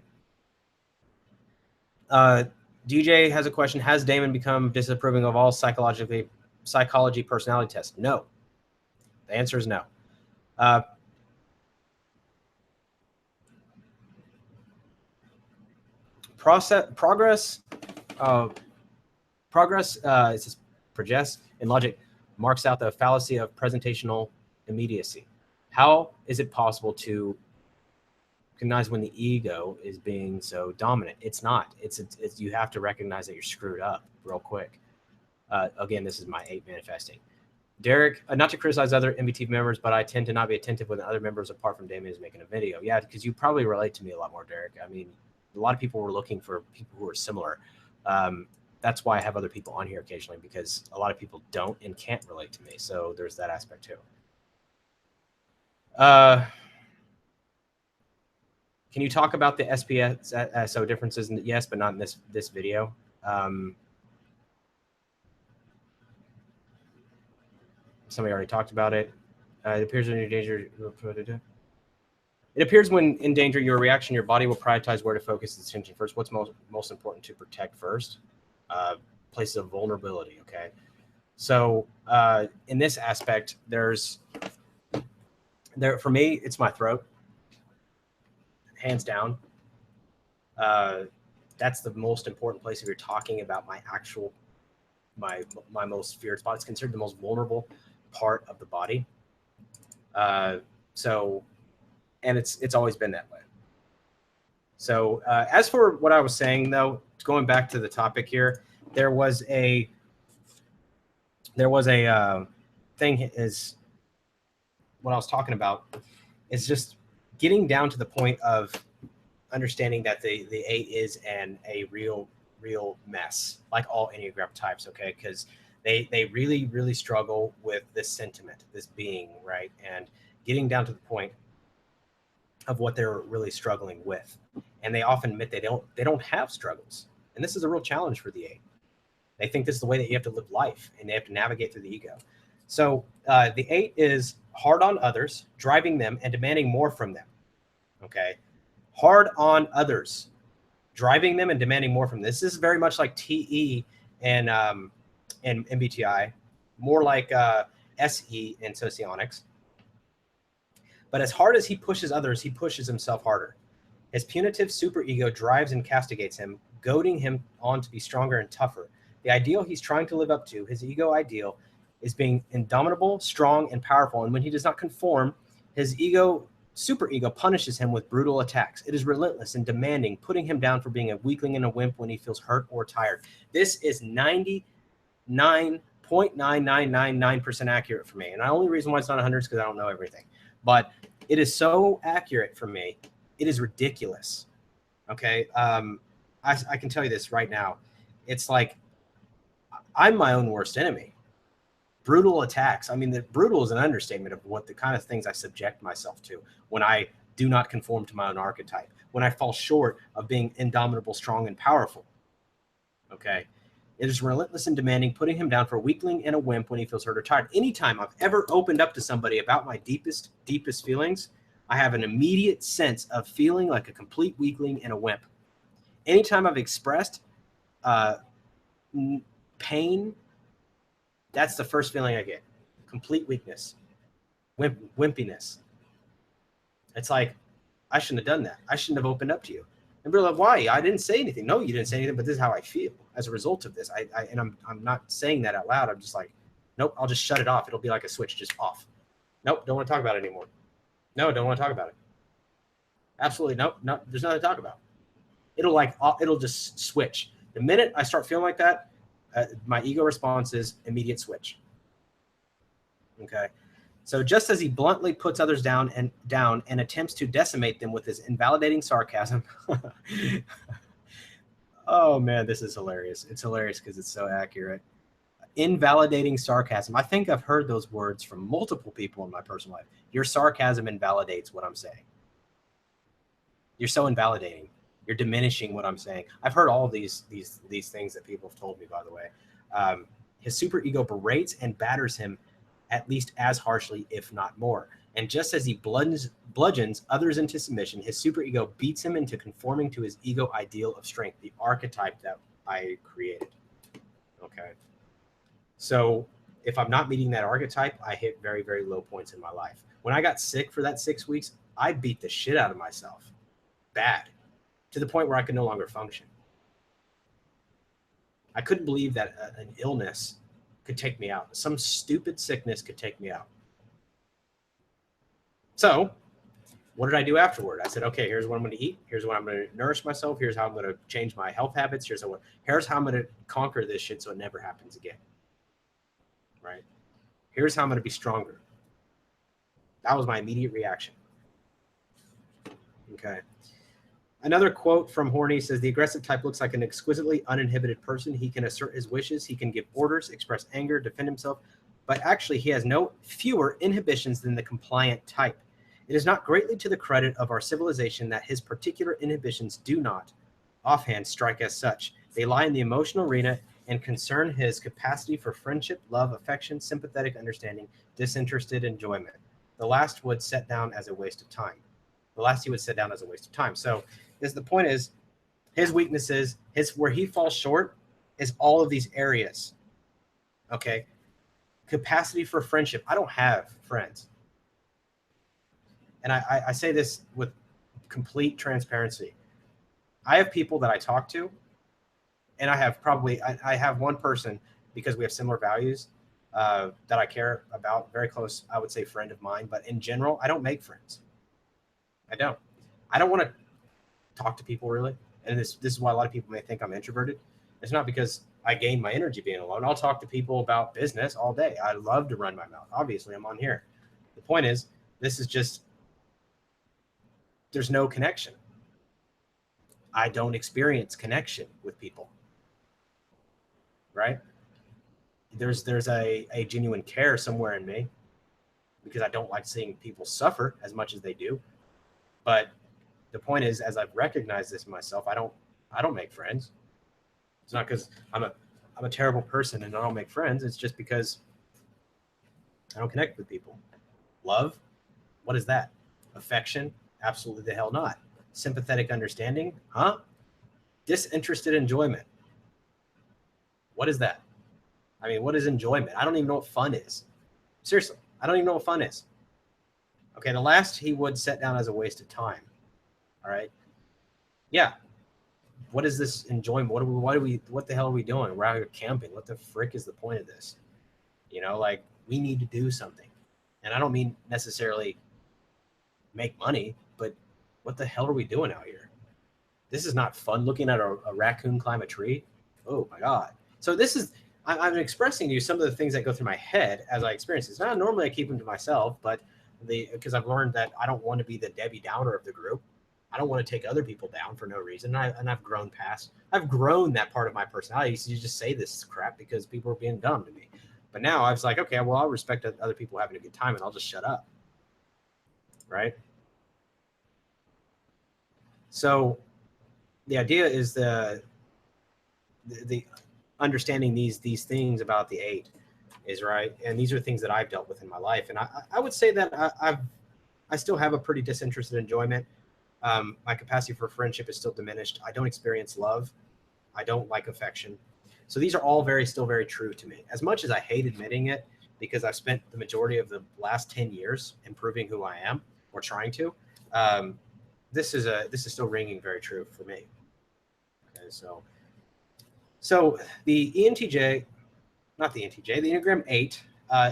DJ has a question. Has Damon become disapproving of all psychology personality tests? No. The answer is no. Progress is prejudice in logic marks out the fallacy of presentational immediacy. How is it possible to recognize when the ego is being so dominant? It's not. It's you have to recognize that you're screwed up real quick. Again, this is my 8 manifesting. Derek, not to criticize other MBT members, but I tend to not be attentive when other members apart from Damon is making a video. Yeah, because you probably relate to me a lot more, Derek. I mean, a lot of people were looking for people who are similar. That's why I have other people on here occasionally, because a lot of people don't and can't relate to me. So there's that aspect too. Can you talk about the SPSO differences? Yes, but not in this video. Somebody already talked about it. It appears when you're in danger. It appears when in danger, your reaction, your body will prioritize where to focus its attention first. What's most important to protect first? Places of vulnerability. Okay, so in this aspect, for me, it's my throat, hands down. That's the most important place if you're talking about my most feared spot. It's considered the most vulnerable part of the body. And it's always been that way. So as for what I was saying, though, going back to the topic here, there was a thing is what I was talking about is just getting down to the point of understanding that the 8 is a real mess, like all Enneagram types, okay? Because they really, really struggle with this sentiment, this being, right? And getting down to the point of what they're really struggling with. And they often admit they don't have struggles. And this is a real challenge for the 8. They think this is the way that you have to live life, and they have to navigate through the ego. So the 8 is hard on others, driving them and demanding more from them, okay? Hard on others, driving them and demanding more from them. This is very much like TE and MBTI, more like SE and Socionics. But as hard as he pushes others, he pushes himself harder. His punitive superego drives and castigates him, goading him on to be stronger and tougher. The ideal he's trying to live up to, his ego ideal, is being indomitable, strong, and powerful. And when he does not conform, his ego, superego, punishes him with brutal attacks. It is relentless and demanding, putting him down for being a weakling and a wimp when he feels hurt or tired. This is 99.9999% accurate for me. And the only reason why it's not 100 is because I don't know everything. But it is so accurate for me. It is ridiculous. Okay. I can tell you this right now. It's like I'm my own worst enemy. Brutal attacks. I mean, the brutal is an understatement of what the kind of things I subject myself to when I do not conform to my own archetype, when I fall short of being indomitable, strong, and powerful. Okay. It is relentless and demanding, putting him down for a weakling and a wimp when he feels hurt or tired. Anytime I've ever opened up to somebody about my deepest feelings, I have an immediate sense of feeling like a complete weakling and a wimp. Anytime I've expressed pain, that's the first feeling I get. Complete weakness, wimpiness. It's like, I shouldn't have done that. I shouldn't have opened up to you. And we're like, why? I didn't say anything. No, you didn't say anything, but this is how I feel as a result of this. I'm not saying that out loud. I'm just like, nope, I'll just shut it off. It'll be like a switch, just off. Nope, don't want to talk about it anymore. No, don't want to talk about it. Absolutely, nope, no, there's nothing to talk about. It'll just switch. The minute I start feeling like that, my ego response is immediate switch. Okay. So just as he bluntly puts others down and attempts to decimate them with his invalidating sarcasm. Oh man, this is hilarious. It's hilarious because it's so accurate. Invalidating sarcasm. I think I've heard those words from multiple people in my personal life. Your sarcasm invalidates what I'm saying. You're so invalidating. You're diminishing what I'm saying. I've heard all these things that people have told me, by the way. His superego berates and batters him at least as harshly, if not more. And just as he bludgeons others into submission, his superego beats him into conforming to his ego ideal of strength, the archetype that I created. Okay. So if I'm not meeting that archetype, I hit very, very low points in my life. When I got sick for that 6 weeks, I beat the shit out of myself. Bad. To the point where I could no longer function. I couldn't believe that an illness could take me out. Some stupid sickness could take me out. So what did I do afterward? I said, okay, here's what I'm going to eat. Here's what I'm going to nourish myself. Here's how I'm going to change my health habits. Here's how I'm going to conquer this shit so it never happens again. Right? Here's how I'm going to be stronger. That was my immediate reaction. Okay. Another quote from Horny says, the aggressive type looks like an exquisitely uninhibited person. He can assert his wishes. He can give orders, express anger, defend himself. But actually, he has fewer inhibitions than the compliant type. It is not greatly to the credit of our civilization that his particular inhibitions do not, offhand, strike as such. They lie in the emotional arena and concern his capacity for friendship, love, affection, sympathetic understanding, disinterested enjoyment. The last would set down as a waste of time. So the point is, his weaknesses, where he falls short is all of these areas. Okay. Capacity for friendship. I don't have friends. And I say this with complete transparency. I have people that I talk to, and I have one person, because we have similar values, that I care about, very close, I would say friend of mine. But in general, I don't make friends. I don't want to talk to people, really. And this is why a lot of people may think I'm introverted. It's not because I gain my energy being alone. I'll talk to people about business all day. I love to run my mouth. Obviously, I'm on here. The point is, this is just, there's no connection. I don't experience connection with people. Right? There's a genuine care somewhere in me, because I don't like seeing people suffer as much as they do. But the point is, as I've recognized this in myself, I don't make friends. It's not because I'm a terrible person and I don't make friends. It's just because I don't connect with people. Love, what is that? Affection, absolutely the hell not. Sympathetic understanding, huh? Disinterested enjoyment. What is that? I mean, what is enjoyment? I don't even know what fun is. Seriously, I don't even know what fun is. Okay, the last he would set down as a waste of time. All right. Yeah. What is this enjoyment? What the hell are we doing? We're out here camping. What the frick is the point of this? Like we need to do something. And I don't mean necessarily make money, but what the hell are we doing out here? This is not fun looking at a raccoon climb a tree. Oh my God. So this is, I'm expressing to you some of the things that go through my head as I experience this. Now, normally I keep them to myself, but because I've learned that I don't want to be the Debbie Downer of the group. I don't want to take other people down for no reason. I've grown that part of my personality. I used to just say this crap because people were being dumb to me. But now I was like, okay, well, I'll respect other people having a good time and I'll just shut up. Right? So the idea is the understanding these things about the 8 is right. And these are things that I've dealt with in my life. And I would say that I still have a pretty disinterested enjoyment. My capacity for friendship is still diminished. I don't experience love. I don't like affection. So these are all still very true to me. As much as I hate admitting it, because I've spent the majority of the last 10 years improving who I am or trying to, this is still ringing very true for me. Okay, so the ENTJ, not the ENTJ, the Enneagram 8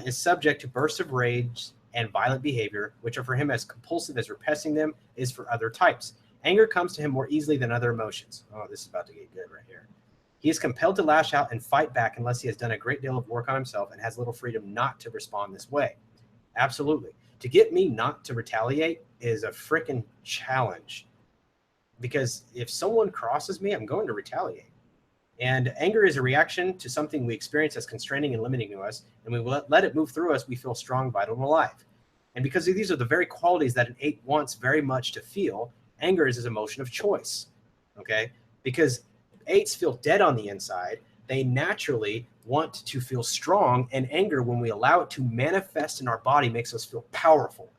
is subject to bursts of rage and violent behavior, which are for him as compulsive as repressing them is for other types. Anger comes to him more easily than other emotions. Oh, this is about to get good right here. He is compelled to lash out and fight back unless he has done a great deal of work on himself and has little freedom not to respond this way. Absolutely. To get me not to retaliate is a freaking challenge, because if someone crosses me, I'm going to retaliate. And anger is a reaction to something we experience as constraining and limiting to us, and we let it move through us. We feel strong, vital, and alive. And because these are the very qualities that an 8 wants very much to feel, anger is his emotion of choice. Okay? Because 8s feel dead on the inside. They naturally want to feel strong, and anger, when we allow it to manifest in our body, makes us feel powerful,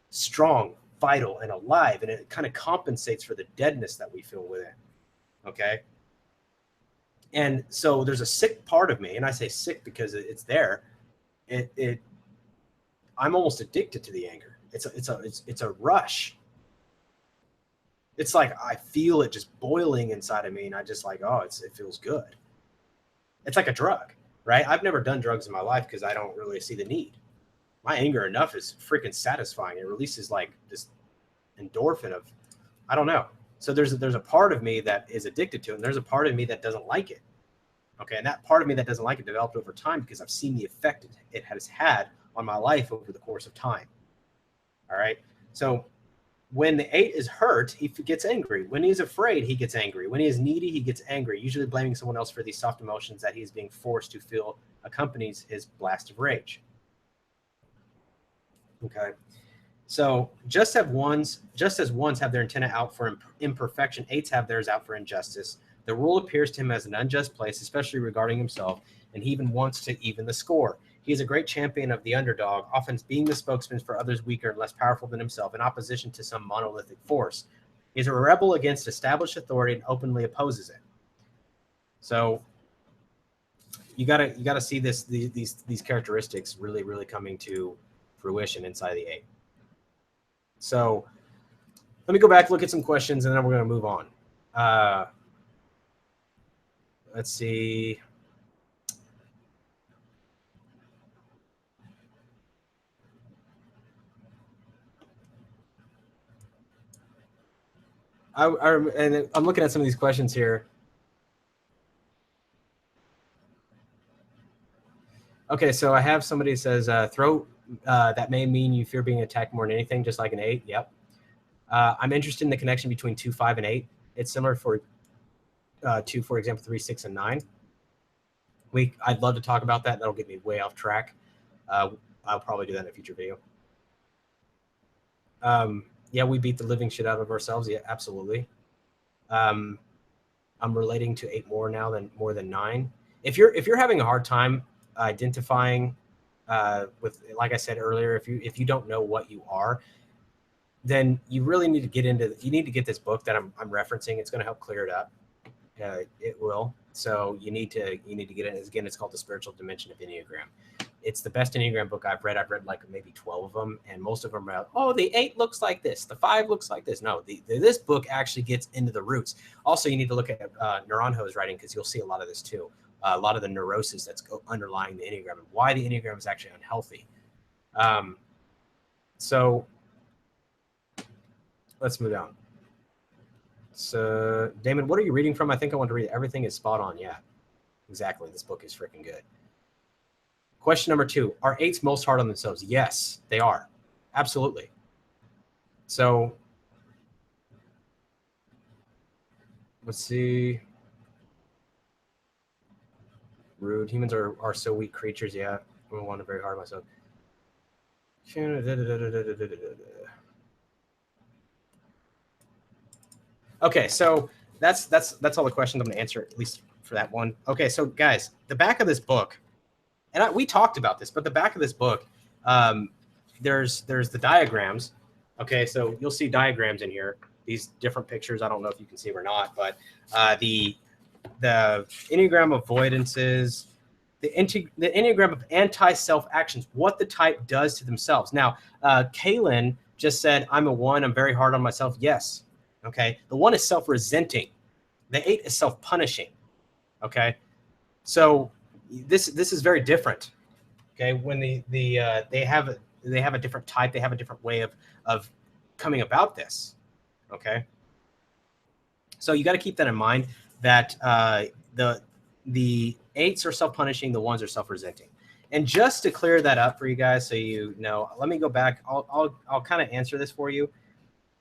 strong, vital, and alive. And it kind of compensates for the deadness that we feel within. Okay? And so there's a sick part of me, and I say sick because it's there. I'm almost addicted to the anger. It's a rush. It's like I feel it just boiling inside of me, and I just like, oh, it feels good. It's like a drug, right? I've never done drugs in my life because I don't really see the need. My anger enough is freaking satisfying. It releases like this endorphin of, I don't know. So there's a part of me that is addicted to it, and there's a part of me that doesn't like it. Okay, and that part of me that doesn't like it developed over time because I've seen the effect it has had on my life over the course of time. All right, so when the 8 is hurt, he gets angry. When he's afraid, he gets angry. When he is needy, he gets angry, usually blaming someone else for these soft emotions that he's being forced to feel accompanies his blast of rage. Okay. So just as ones have their antenna out for imperfection, 8s have theirs out for injustice. The world appears to him as an unjust place, especially regarding himself, and he even wants to even the score. He is a great champion of the underdog, often being the spokesman for others weaker and less powerful than himself in opposition to some monolithic force. He is a rebel against established authority and openly opposes it. So you gotta see these characteristics really coming to fruition inside the 8. So let me go back, look at some questions, and then we're going to move on. Let's see. And I'm looking at some of these questions here. Okay, so I have somebody who says, that may mean you fear being attacked more than anything, just like an 8. Yep. I'm interested in the connection between 2, 5, and 8. It's similar for example, 3, 6, and 9. I'd love to talk about that. That'll get me way off track. I'll probably do that in a future video. Yeah, we beat the living shit out of ourselves. Yeah, absolutely. I'm relating to 8 more than 9. If you're having a hard time identifying with, like I said earlier, if you don't know what you are, then you really need to get this book that I'm referencing. It's going to help clear it up. It will. So you need to get it. Again, it's called The Spiritual Dimension of Enneagram. It's the best Enneagram book I've read. I've read like maybe 12 of them, and most of them are, oh, the 8 looks like this, the 5 looks like this. No, this book actually gets into the roots. Also, you need to look at Naranjo's writing, because you'll see a lot of this too. a lot of the neurosis that's underlying the Enneagram and why the Enneagram is actually unhealthy. So let's move on. So Damon, what are you reading from? I think I want to read it. Everything is spot on. Yeah, exactly. This book is freaking good. Question number 2, are 8s most hard on themselves? Yes, they are. Absolutely. So let's see. Rude. Humans are so weak creatures. Yeah, I want to very hard on myself. Okay, so that's all the questions I'm going to answer, at least for that one. Okay, so guys, the back of this book, and we talked about this, but the back of this book, there's the diagrams. Okay, so you'll see diagrams in here. These different pictures. I don't know if you can see them or not, but the Enneagram avoidances, the Enneagram of anti-self actions, what the type does to themselves. Now, Kaylin just said, I'm a 1. I'm very hard on myself. Yes. Okay. The 1 is self-resenting. The 8 is self-punishing. Okay. So this is very different. Okay. When they have a different type, they have a different way of coming about this. Okay. So you got to keep that in mind, that the 8s are self-punishing, the 1s are self-resenting. And just to clear that up for you guys, so you know, let me go back. I'll kind of answer this for you,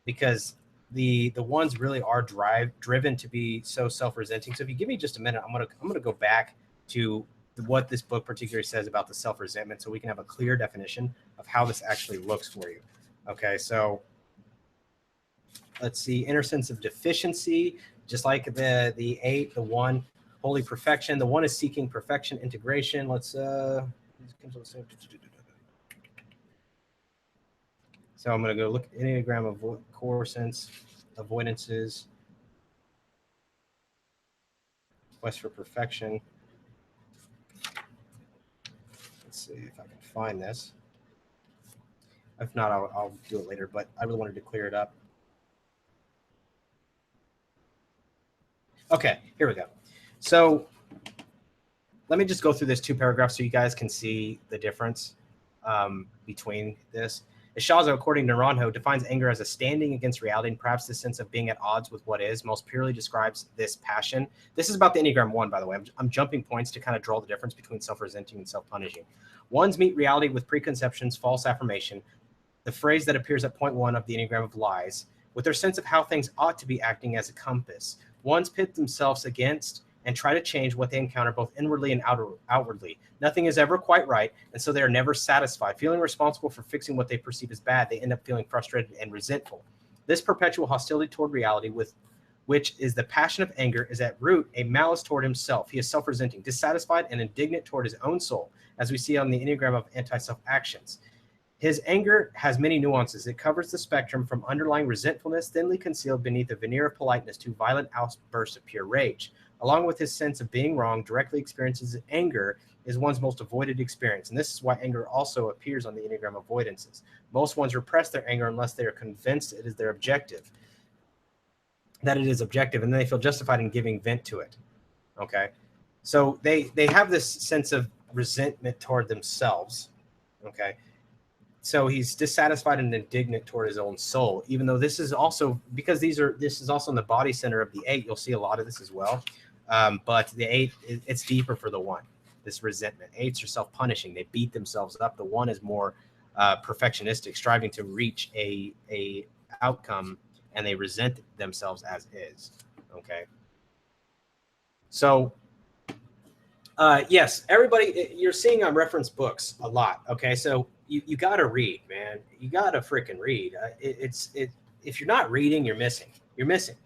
because the 1s really are driven to be so self-resenting. So if you give me just a minute, I'm gonna go back to what this book particularly says about the self-resentment, so we can have a clear definition of how this actually looks for you. Okay, so let's see. Inner sense of deficiency, just like the 8, the 1, holy perfection. The 1 is seeking perfection, integration. Let's so I'm going to go look at Enneagram of core sense, avoidances, quest for perfection. Let's see if I can find this. If not, I'll do it later, but I really wanted to clear it up. Okay, here we go. So let me just go through this 2 paragraphs so you guys can see the difference between this. Ishazo, according to Naranjo, defines anger as a standing against reality, and perhaps the sense of being at odds with what is. Most purely describes this passion. This is about the Enneagram 1, by the way. I'm jumping points to kind of draw the difference between self-resenting and self-punishing. 1s meet reality with preconceptions, false affirmation, the phrase that appears at point 1 of the Enneagram of lies, with their sense of how things ought to be acting as a compass. 1s pit themselves against and try to change what they encounter both inwardly and outwardly. Nothing is ever quite right, and so they are never satisfied. Feeling responsible for fixing what they perceive as bad, they end up feeling frustrated and resentful. This perpetual hostility toward reality, with which is the passion of anger, is at root a malice toward himself. He is self-resenting, dissatisfied, and indignant toward his own soul, as we see on the Enneagram of anti-self actions. His anger has many nuances. It covers the spectrum from underlying resentfulness, thinly concealed beneath a veneer of politeness, to violent outbursts of pure rage. Along with his sense of being wrong, directly experiences anger is 1's most avoided experience. And this is why anger also appears on the Enneagram avoidances. Most 1s repress their anger unless they are convinced it is their objective, that it is objective, and then they feel justified in giving vent to it. Okay. So they have this sense of resentment toward themselves. Okay. So he's dissatisfied and indignant toward his own soul, even though this is also, because this is also in the body center of the 8. You'll see a lot of this as well. But the 8, it's deeper for the 1, this resentment. 8s are self-punishing. They beat themselves up. The 1 is more perfectionistic, striving to reach a outcome, and they resent themselves as is. Okay. So yes, everybody, you're seeing on reference books a lot. Okay. So you got to read, man. You got to freaking read. If you're not reading, you're missing. You're missing.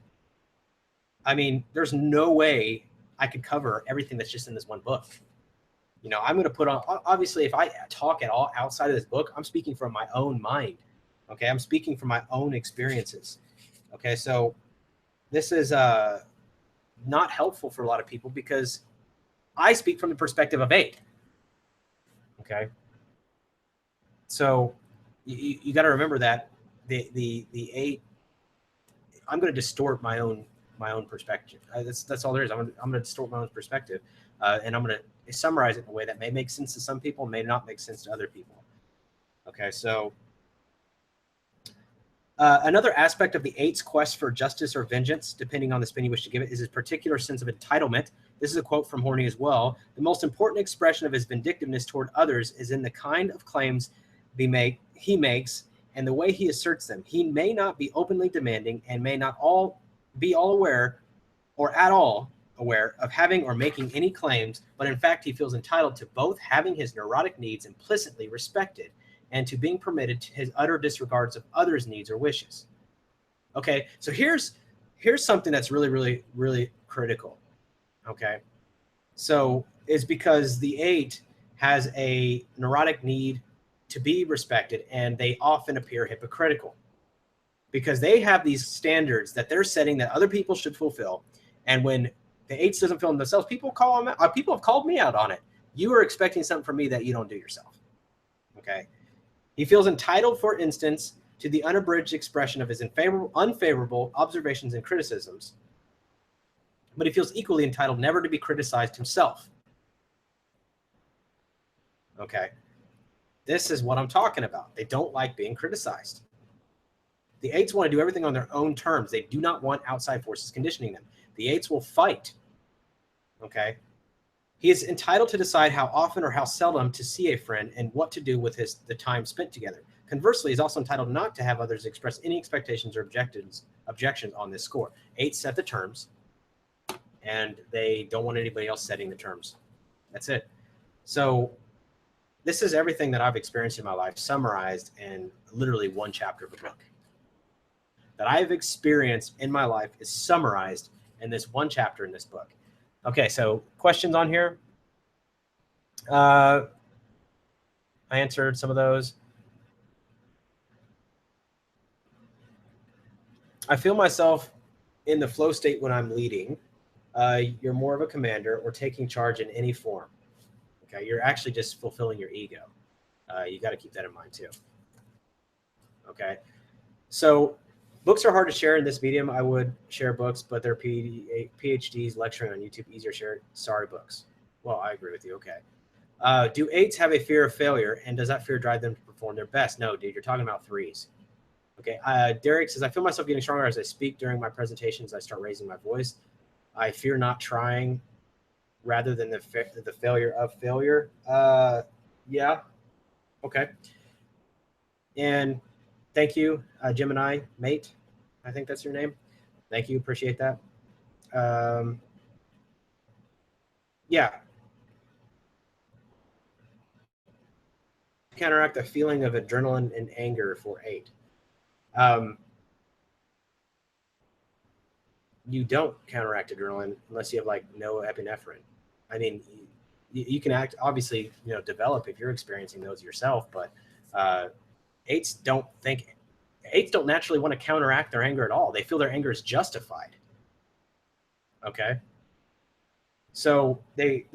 I mean, there's no way I could cover everything that's just in this one book. You know, I'm going to put on, obviously, if I talk at all outside of this book, I'm speaking from my own mind. Okay. I'm speaking from my own experiences. Okay. So this is not helpful for a lot of people, because I speak from the perspective of 8. Okay. So you got to remember that the 8, I'm going to distort my own perspective. That's all there is. I'm going to distort my own perspective. And I'm going to summarize it in a way that may make sense to some people, may not make sense to other people. Okay, so another aspect of the eight's quest for justice or vengeance, depending on the spin you wish to give it, is his particular sense of entitlement. This is a quote from Horney as well. The most important expression of his vindictiveness toward others is in the kind of claims he makes and the way he asserts them. He may not be openly demanding and may not be all aware or at all aware of having or making any claims, but in fact, he feels entitled to both having his neurotic needs implicitly respected and to being permitted to his utter disregards of others' needs or wishes. Okay, so here's something that's really, really, really critical. Okay, so it's because the 8 has a neurotic need to be respected, and they often appear hypocritical because they have these standards that they're setting that other people should fulfill. And when the 8 doesn't fulfill themselves, people have called me out on it. You are expecting something from me that you don't do yourself. Okay. He feels entitled, for instance, to the unabridged expression of his unfavorable observations and criticisms, but he feels equally entitled never to be criticized himself. Okay. This is what I'm talking about. They don't like being criticized. The 8s want to do everything on their own terms. They do not want outside forces conditioning them. The 8s will fight. Okay. He is entitled to decide how often or how seldom to see a friend and what to do with the time spent together. Conversely, he's also entitled not to have others express any expectations or objections on this score. 8s set the terms, and they don't want anybody else setting the terms. That's it. So this is everything that I've experienced in my life summarized in literally one chapter of a book. That I've experienced in my life is summarized in this one chapter in this book. Okay, so questions on here? I answered some of those. I feel myself in the flow state when I'm leading. You're more of a commander or taking charge in any form. Okay, you're actually just fulfilling your ego. You got to keep that in mind too. Okay, so books are hard to share in this medium. I would share books, but they're PhDs lecturing on YouTube. Easier to share. Sorry, books. Well, I agree with you. Okay. Do 8s have a fear of failure, and does that fear drive them to perform their best? No, dude, you're talking about 3s. Okay. Derek says, I feel myself getting stronger as I speak during my presentations. I start raising my voice. I fear not trying rather than the failure of failure. Yeah. Okay. And thank you, Gemini Mate. I think that's your name. Thank you. Appreciate that. Yeah. Counteract the feeling of adrenaline and anger for 8. You don't counteract adrenaline unless you have like no epinephrine. I mean, you can obviously, develop if you're experiencing those yourself, but 8s don't naturally want to counteract their anger at all. They feel their anger is justified. Okay. So they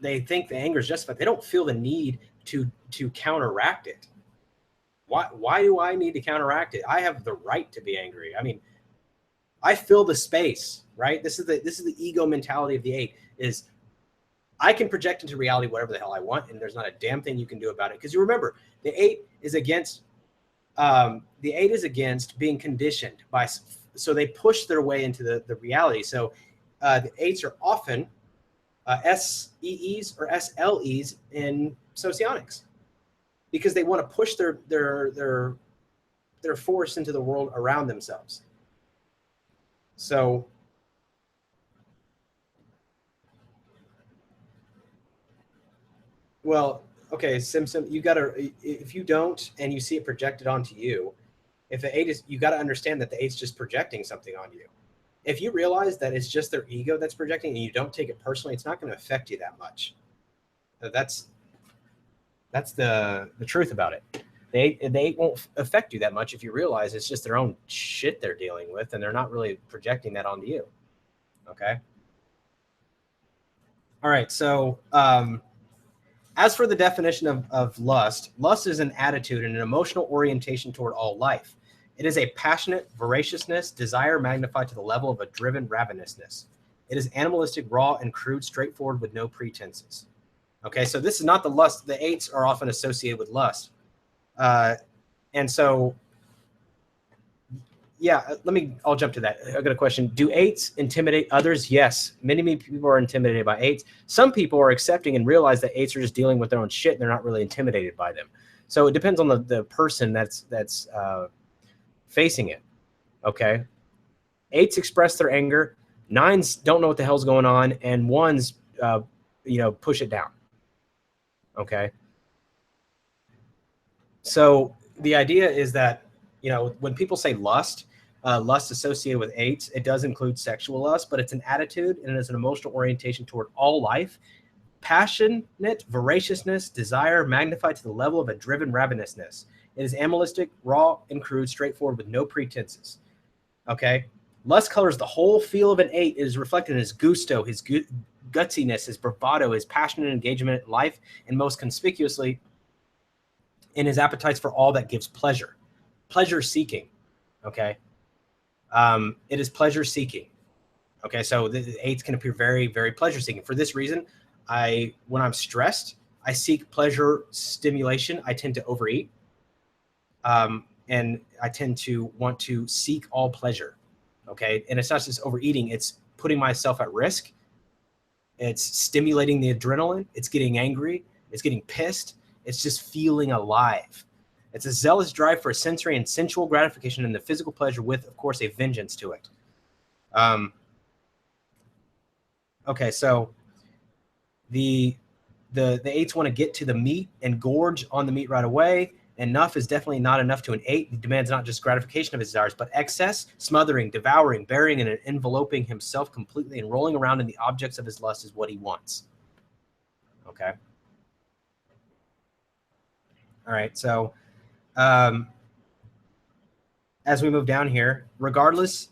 think the anger is justified. They don't feel the need to counteract it. Why do I need to counteract it? I have the right to be angry. I mean, I fill the space, right? This is the ego mentality of the 8 is I can project into reality whatever the hell I want, and there's not a damn thing you can do about it. Because you remember, the 8 is against being conditioned by, so they push their way into the reality. So the 8s are often SEEs or SLEs in Socionics because they want to push their force into the world around themselves. So well, okay, Simpson, you gotta, if you don't and you see it projected onto you, if the 8 is, you got to understand that the 8's just projecting something on you. If you realize that it's just their ego that's projecting and you don't take it personally, it's not going to affect you that much. That's the truth about it. They 8 won't affect you that much if you realize it's just their own shit they're dealing with and they're not really projecting that onto you. Okay. All right. So, as for the definition of lust, lust is an attitude and an emotional orientation toward all life. It is a passionate voraciousness, desire magnified to the level of a driven ravenousness. It is animalistic, raw, and crude, straightforward, with no pretenses. Okay, so this is not the lust. The 8s are often associated with lust. And so, yeah, I'll jump to that. I got a question. Do 8s intimidate others? Yes. Many people are intimidated by 8s. Some people are accepting and realize that 8s are just dealing with their own shit and they're not really intimidated by them. So it depends on the person that's facing it. Okay. 8s express their anger. 9s don't know what the hell's going on, and 1s, push it down. Okay. So the idea is that, when people say lust associated with 8s, it does include sexual lust, but it's an attitude and it's an emotional orientation toward all life. Passionate voraciousness, desire magnified to the level of a driven ravenousness. It is animalistic, raw, and crude, straightforward, with no pretenses. Okay. Lust colors the whole feel of an 8. It is reflected in his gusto, his gutsiness, his bravado, his passionate engagement in life, and most conspicuously in his appetites for all that gives pleasure. Pleasure seeking. Okay. It is pleasure seeking. Okay. So the 8s can appear very, very pleasure seeking. For this reason, when I'm stressed, I seek pleasure stimulation. I tend to overeat. And I tend to want to seek all pleasure. Okay. And it's not just overeating, it's putting myself at risk. It's stimulating the adrenaline. It's getting angry. It's getting pissed. It's just feeling alive. It's a zealous drive for sensory and sensual gratification and the physical pleasure with, of course, a vengeance to it. Okay. So the 8s want to get to the meat and gorge on the meat right away. Enough is definitely not enough to an 8. He demands not just gratification of his desires, but excess, smothering, devouring, burying, and enveloping himself completely and rolling around in the objects of his lust is what he wants. Okay. All right. So as we move down here, regardless,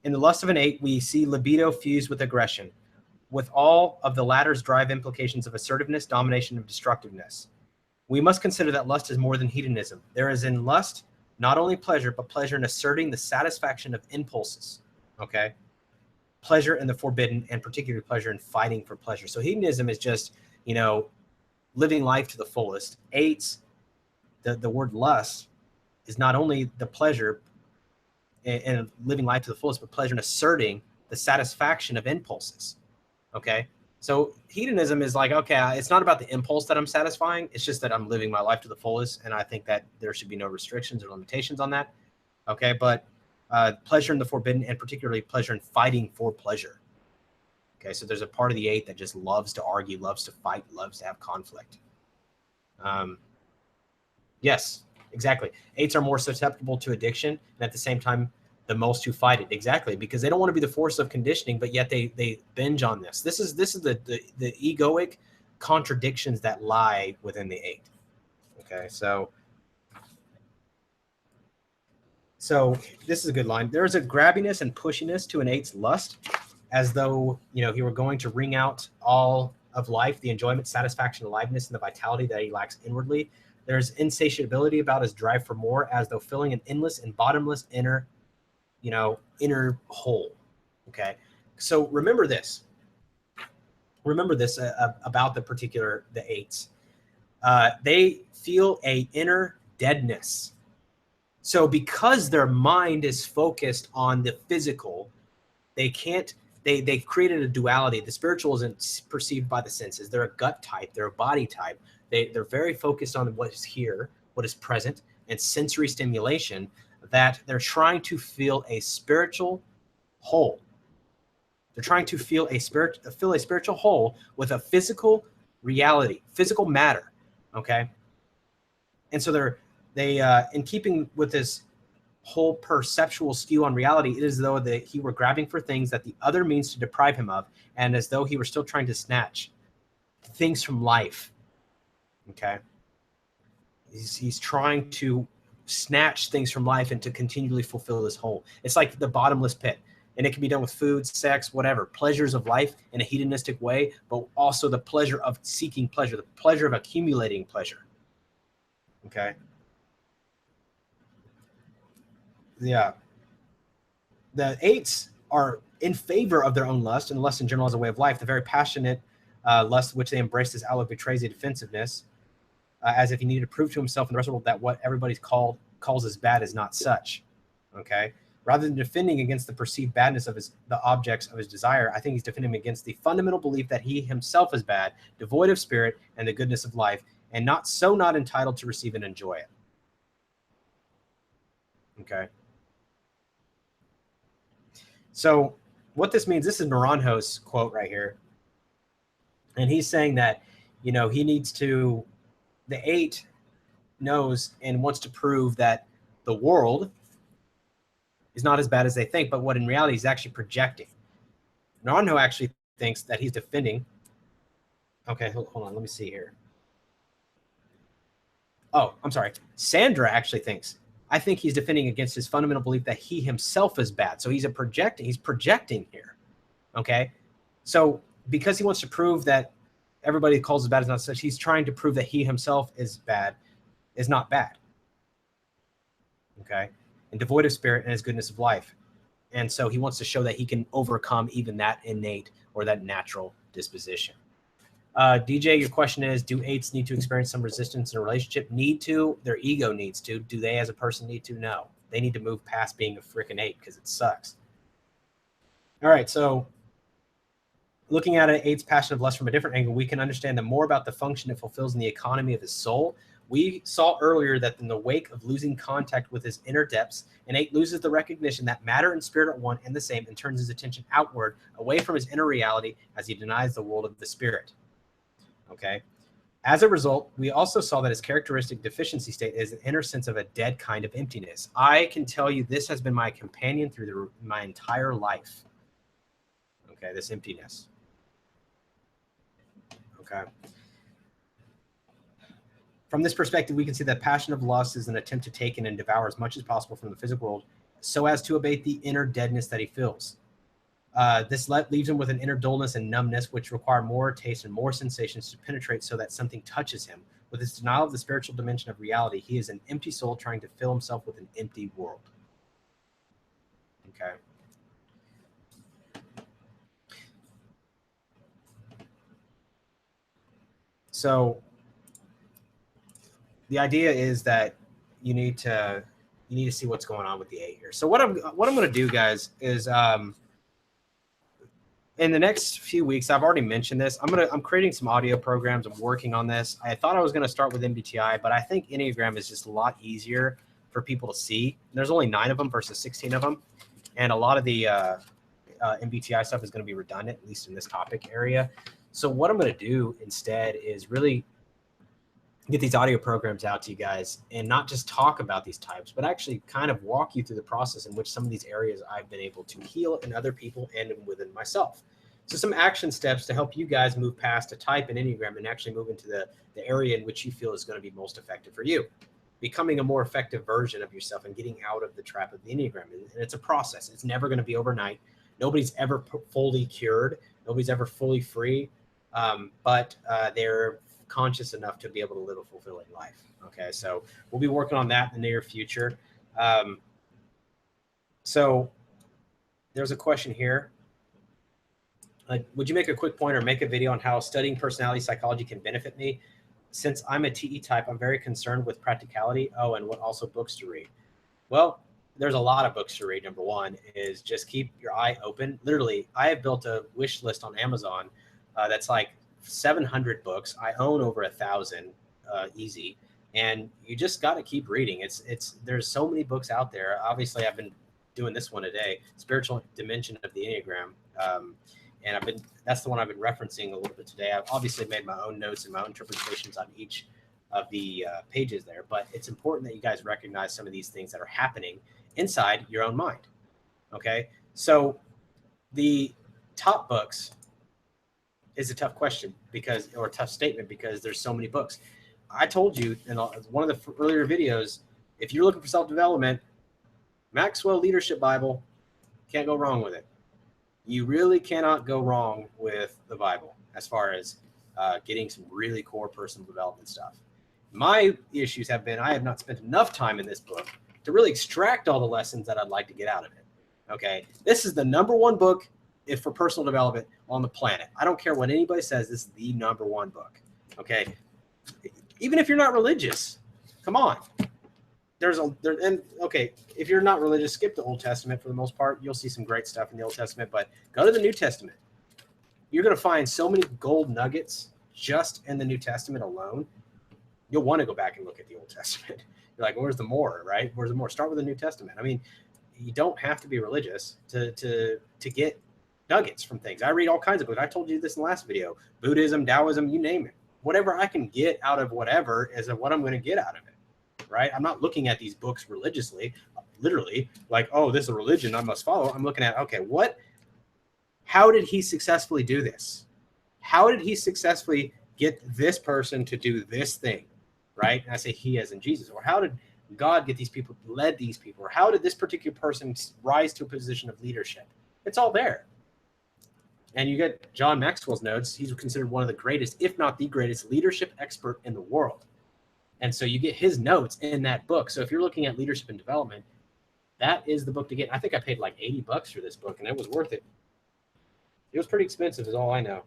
in the lust of an 8, we see libido fused with aggression, with all of the latter's drive implications of assertiveness, domination, and destructiveness. We must consider that lust is more than hedonism. There is in lust not only pleasure, but pleasure in asserting the satisfaction of impulses. Okay. Pleasure in the forbidden, and particularly pleasure in fighting for pleasure. So hedonism is just, living life to the fullest. 8s, the word lust is not only the pleasure and living life to the fullest, but pleasure in asserting the satisfaction of impulses. Okay. So hedonism is like, okay, it's not about the impulse that I'm satisfying. It's just that I'm living my life to the fullest. And I think that there should be no restrictions or limitations on that. Okay. But pleasure in the forbidden, and particularly pleasure in fighting for pleasure. Okay. So there's a part of the 8 that just loves to argue, loves to fight, loves to have conflict. Yes, exactly. 8s are more susceptible to addiction, and at the same time, the most who fight it. Exactly, because they don't want to be the force of conditioning, but yet they binge on this. This is the egoic contradictions that lie within the 8. Okay, so this is a good line. There is a grabbiness and pushiness to an 8's lust, as though he were going to wring out all of life, the enjoyment, satisfaction, aliveness, and the vitality that he lacks inwardly. There's insatiability about his drive for more, as though filling an endless and bottomless inner hole. Okay. So remember this about the 8s. They feel a inner deadness. So because their mind is focused on the physical, they've created a duality. The spiritual isn't perceived by the senses. They're a gut type. They're a body type. They're very focused on what is here, what is present, and sensory stimulation, that they're trying to feel a spiritual whole. They're trying to fill a spiritual hole with a physical reality, physical matter. Okay. And so they in keeping with this whole perceptual skew on reality, it is as though he were grabbing for things that the other means to deprive him of, and as though he were still trying to snatch things from life. Okay. He's trying to snatch things from life and to continually fulfill this hole. It's like the bottomless pit, and it can be done with food, sex, whatever, pleasures of life in a hedonistic way, but also the pleasure of seeking pleasure, the pleasure of accumulating pleasure. Okay. Yeah. The eights are in favor of their own lust, and lust in general as a way of life. The very passionate lust which they embrace this outlook betrays a defensiveness, as if he needed to prove to himself and the rest of the world that what everybody's calls as bad is not such. Okay? Rather than defending against the perceived badness of the objects of his desire, I think he's defending against the fundamental belief that he himself is bad, devoid of spirit and the goodness of life, and not entitled to receive and enjoy it. Okay? So what this means, this is Naranjo's quote right here. And he's saying that, he needs to, the 8 knows and wants to prove that the world is not as bad as they think, but what in reality he's actually projecting. Naranjo actually thinks that he's defending. Okay, hold on, let me see here. Oh, I'm sorry. Sandra actually thinks, I think he's defending against his fundamental belief that he himself is bad. So he's projecting here. Okay? So because he wants to prove that everybody calls as bad is not such, he's trying to prove that he himself is not bad. Okay? And devoid of spirit and his goodness of life. And so he wants to show that he can overcome even that innate or that natural disposition. DJ, your question is, do 8s need to experience some resistance in a relationship? Need to. Their ego needs to. Do they as a person need to? No. They need to move past being a freaking 8 because it sucks. All right, so looking at an 8's passion of lust from a different angle, we can understand that more about the function it fulfills in the economy of his soul. We saw earlier that in the wake of losing contact with his inner depths, an 8 loses the recognition that matter and spirit are one and the same and turns his attention outward, away from his inner reality as he denies the world of the spirit. Okay. As a result, we also saw that his characteristic deficiency state is an inner sense of a dead kind of emptiness. I can tell you this has been my companion through my entire life. Okay, this emptiness. Okay. From this perspective, we can see that passion of lust is an attempt to take in and devour as much as possible from the physical world so as to abate the inner deadness that he feels. This leaves him with an inner dullness and numbness, which require more taste and more sensations to penetrate so that something touches him. With his denial of the spiritual dimension of reality, he is an empty soul trying to fill himself with an empty world. Okay. So the idea is that you need to see what's going on with the 8 here. So what I'm going to do, guys, is in the next few weeks, I've already mentioned this. I'm creating some audio programs. I'm working on this. I thought I was going to start with MBTI, but I think Enneagram is just a lot easier for people to see. There's only 9 of them versus 16 of them, and a lot of the MBTI stuff is going to be redundant, at least in this topic area. So what I'm going to do instead is really get these audio programs out to you guys and not just talk about these types, but actually kind of walk you through the process in which some of these areas I've been able to heal in other people and within myself. So some action steps to help you guys move past a type in Enneagram and actually move into the area in which you feel is going to be most effective for you. Becoming a more effective version of yourself and getting out of the trap of the Enneagram. And it's a process. It's never going to be overnight. Nobody's ever fully cured. Nobody's ever fully free. But they're conscious enough to be able to live a fulfilling life. Okay, so we'll be working on that in the near future. So there's a question here. Would you make a quick point or make a video on how studying personality psychology can benefit me? Since I'm a TE type, I'm very concerned with practicality. Oh, and what also books to read? Well, there's a lot of books to read. Number one is just keep your eye open. Literally, I have built a wish list on Amazon that's like 700 books. I own over 1,000 easy, and you just got to keep reading. There's so many books out there. Obviously, I've been doing this one today, Spiritual Dimension of the Enneagram, and that's the one I've been referencing a little bit today. I've obviously made my own notes and my own interpretations on each of the pages there, but it's important that you guys recognize some of these things that are happening inside your own mind. Okay, so the top books is a tough question or a tough statement because there's so many books. I told you in one of the earlier videos, if you're looking for self-development, Maxwell Leadership Bible, can't go wrong with it. You really cannot go wrong with the Bible as far as getting some really core personal development stuff. My issues have been I have not spent enough time in this book to really extract all the lessons that I'd like to get out of it. Okay, this is the #1 book if for personal development on the planet. I don't care what anybody says, this is the #1 book. Okay, even if you're not religious, come on. Okay, if you're not religious, skip the Old Testament for the most part. You'll see some great stuff in the Old Testament, but go to the New Testament. You're going to find so many gold nuggets just in the New Testament alone. You'll want to go back and look at the Old Testament. You're like, where's the more, right? Where's the more? Start with the New Testament. I mean, you don't have to be religious to get nuggets from things. I read all kinds of books. I told you this in the last video. Buddhism, Taoism, you name it. Whatever I can get out of whatever is what I'm going to get out of it, right? I'm not looking at these books religiously, literally, like, oh, this is a religion I must follow. I'm looking at, okay, how did he successfully do this? How did he successfully get this person to do this thing, right? And I say he as in Jesus. Or how did God get these people, led these people? Or how did this particular person rise to a position of leadership? It's all there. And you get John Maxwell's notes. He's considered one of the greatest, if not the greatest, leadership expert in the world. And so you get his notes in that book. So if you're looking at leadership and development, that is the book to get. I think I paid like $80 for this book, and it was worth it. It was pretty expensive, is all I know.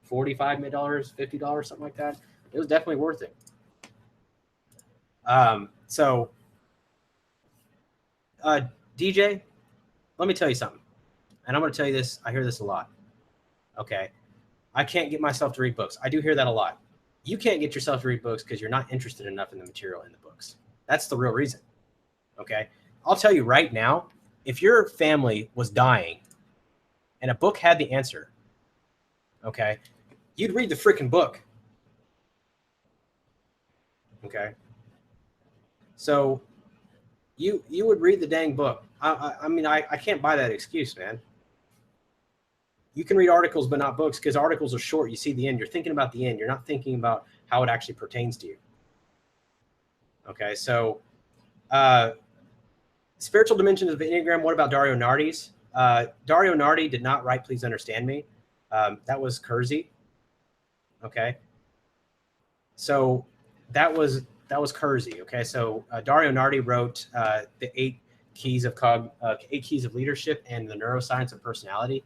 $45, $50, something like that. It was definitely worth it. DJ, let me tell you something. And I'm going to tell you this. I hear this a lot. Okay. I can't get myself to read books. I do hear that a lot. You can't get yourself to read books because you're not interested enough in the material in the books. That's the real reason. Okay. I'll tell you right now, if your family was dying and a book had the answer, okay, you'd read the freaking book. Okay. So you would read the dang book. I mean, I can't buy that excuse, man. You can read articles, but not books, because articles are short. You see the end. You're thinking about the end. You're not thinking about how it actually pertains to you. Okay. So, spiritual dimensions of Enneagram. What about Dario Nardi's? Dario Nardi did not write Please Understand Me. That was Kersey. Okay. So that was Kersey. Okay. So Dario Nardi wrote the 8 keys of leadership and the neuroscience of personality.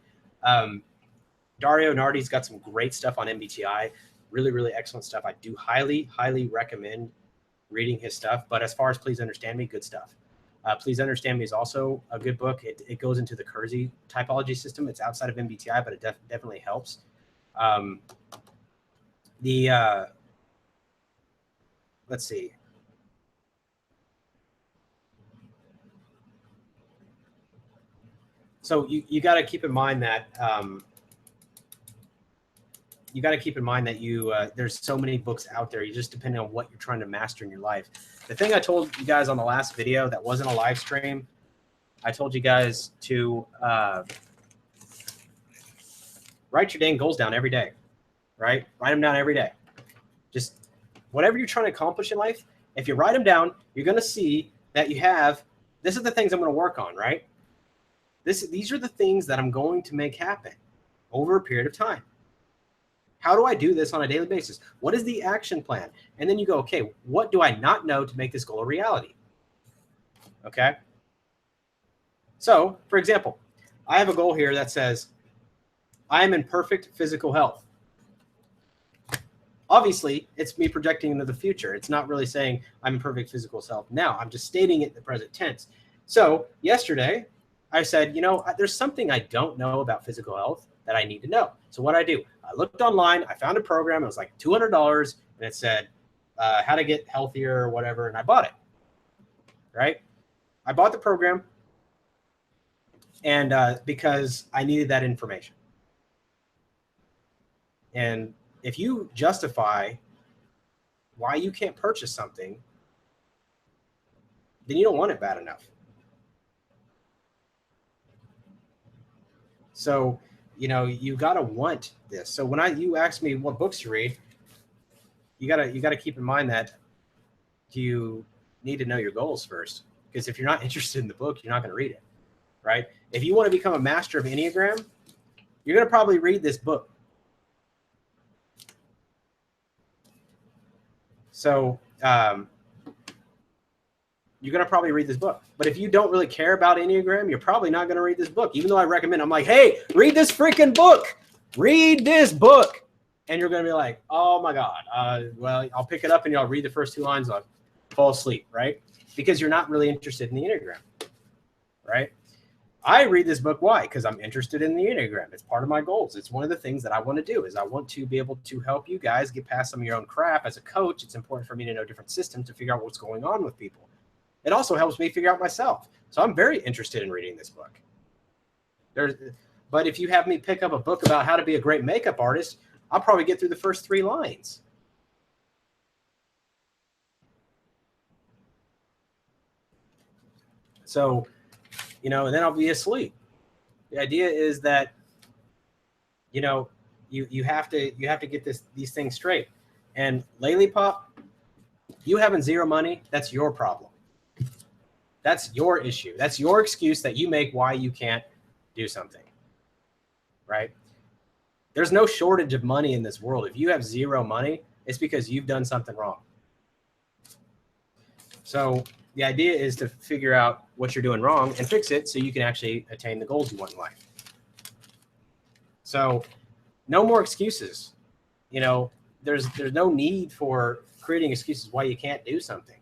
Dario Nardi's got some great stuff on MBTI. Really, really excellent stuff. I do highly, highly recommend reading his stuff. But as far as Please Understand Me, good stuff. Please Understand Me is also a good book. It goes into the Kersey typology system. It's outside of MBTI, but it definitely helps. Let's see. So you got to keep in mind that there's so many books out there. You just depending on what you're trying to master in your life. The thing I told you guys on the last video that wasn't a live stream, I told you guys to write your dang goals down every day, right? Write them down every day. Just whatever you're trying to accomplish in life, if you write them down, you're going to see that you have, this is the things I'm going to work on, right? These are the things that I'm going to make happen over a period of time. How do I do this on a daily basis? What is the action plan? And then you go, okay, what do I not know to make this goal a reality? Okay. So, for example, I have a goal here that says, I am in perfect physical health. Obviously, it's me projecting into the future. It's not really saying I'm in perfect physical health now. I'm just stating it in the present tense. So yesterday, I said, there's something I don't know about physical health that I need to know. So what I do, I looked online, I found a program. It was like $200, and it said how to get healthier or whatever, and I bought it. Right? I bought the program, and because I needed that information. And if you justify why you can't purchase something, then you don't want it bad enough. So, you got to want this. So when you ask me what books to read, you got to keep in mind that you need to know your goals first. Because if you're not interested in the book, you're not going to read it, right? If you want to become a master of Enneagram, you're going to probably read this book. So, you're going to probably read this book. But if you don't really care about Enneagram, you're probably not going to read this book. Even though I recommend, I'm like, hey, read this freaking book. Read this book. And you're going to be like, oh my God. Well, I'll pick it up and I'll read the first 2 lines. I'll fall asleep, right? Because you're not really interested in the Enneagram, right? I read this book. Why? Because I'm interested in the Enneagram. It's part of my goals. It's one of the things that I want to do is I want to be able to help you guys get past some of your own crap. As a coach, it's important for me to know different systems to figure out what's going on with people. It also helps me figure out myself. So I'm very interested in reading this book. But if you have me pick up a book about how to be a great makeup artist, I'll probably get through the first 3 lines. So, and then I'll be asleep. The idea is that, you have to get these things straight. And Laylee Pop, you having 0 money, that's your problem. That's your issue. That's your excuse that you make why you can't do something, right? There's no shortage of money in this world. If you have 0 money, it's because you've done something wrong. So the idea is to figure out what you're doing wrong and fix it so you can actually attain the goals you want in life. So no more excuses. There's no need for creating excuses why you can't do something.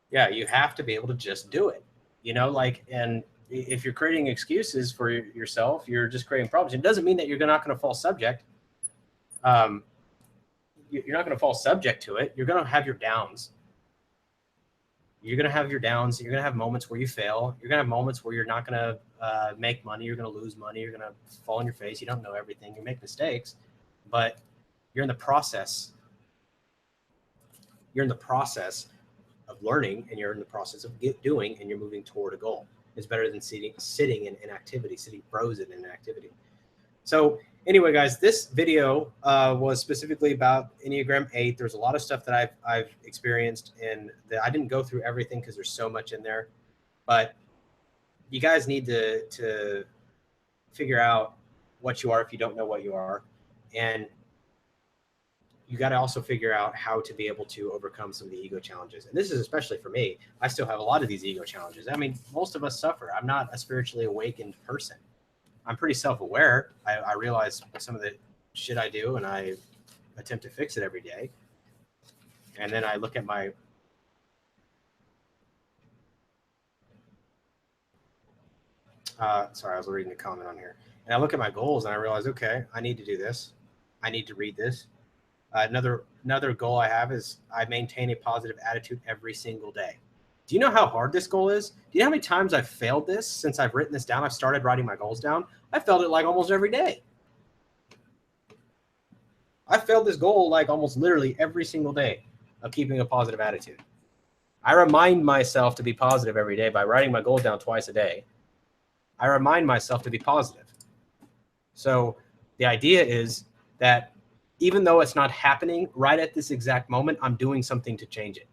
Yeah, you have to be able to just do it. And if you're creating excuses for yourself, you're just creating problems. It doesn't mean that you're not going to fall subject. You're not going to fall subject to it. You're going to have your downs. You're going to have your downs. You're going to have moments where you fail. You're going to have moments where you're not going to make money. You're going to lose money. You're going to fall on your face. You don't know everything. You make mistakes, but you're in the process. You're in the process of learning, and you're in the process of doing, and you're moving toward a goal. It's better than sitting in inactivity, sitting frozen in inactivity. So anyway, guys, this video was specifically about Enneagram 8. There's a lot of stuff that I've experienced, and that I didn't go through everything because there's so much in there. But you guys need to figure out what you are if you don't know what you are. And you got to also figure out how to be able to overcome some of the ego challenges. And this is especially for me. I still have a lot of these ego challenges. I mean, most of us suffer. I'm not a spiritually awakened person. I'm pretty self-aware. I realize some of the shit I do, and I attempt to fix it every day. And then I look at my sorry, I was reading the comment on here. And I look at my goals and I realize, okay, I need to do this. I need to read this. Another goal I have is I maintain a positive attitude every single day. Do you know how hard this goal is? Do you know how many times I've failed this since I've written this down? I've started writing my goals down. I failed it like almost every day. I failed this goal like almost literally every single day of keeping a positive attitude. I remind myself to be positive every day by writing my goals down twice a day. I remind myself to be positive. So the idea is that even though it's not happening right at this exact moment, I'm doing something to change it.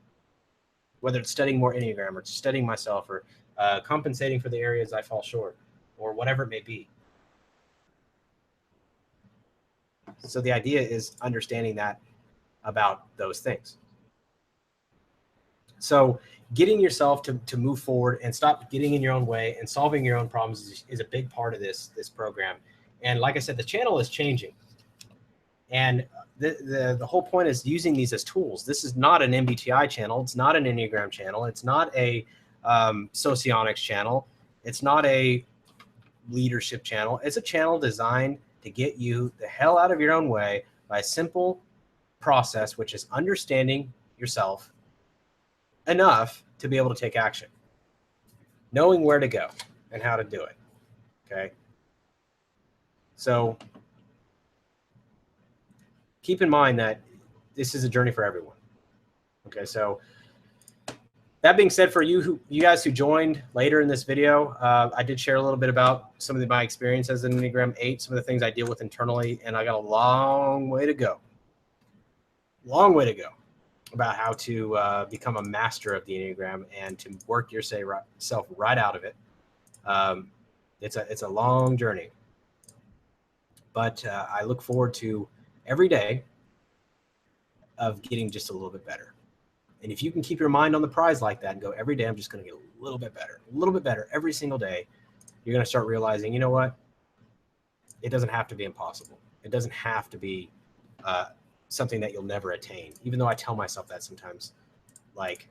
Whether it's studying more Enneagram or studying myself or compensating for the areas I fall short or whatever it may be. So the idea is understanding that about those things. So getting yourself to move forward and stop getting in your own way and solving your own problems is a big part of this program. And like I said, the channel is changing. And the whole point is using these as tools. This is not an MBTI channel. It's not an Enneagram channel. It's not a Socionics channel. It's not a leadership channel. It's a channel designed to get you the hell out of your own way by a simple process, which is understanding yourself enough to be able to take action, knowing where to go and how to do it. Okay. So keep in mind that this is a journey for everyone. Okay. So that being said, for you guys who joined later in this video, I did share a little bit about some of my experience as an Enneagram 8, some of the things I deal with internally, and I got a long way to go. Long way to go about how to become a master of the Enneagram and to work yourself right out of it. It's a long journey, but I look forward to every day of getting just a little bit better And if you can keep your mind on the prize like that and go, every day I'm just going to get a little bit better every single day, you're going to start realizing, you know what? It doesn't have to be impossible. It doesn't have to be something that you'll never attain. Even though I tell myself that sometimes, like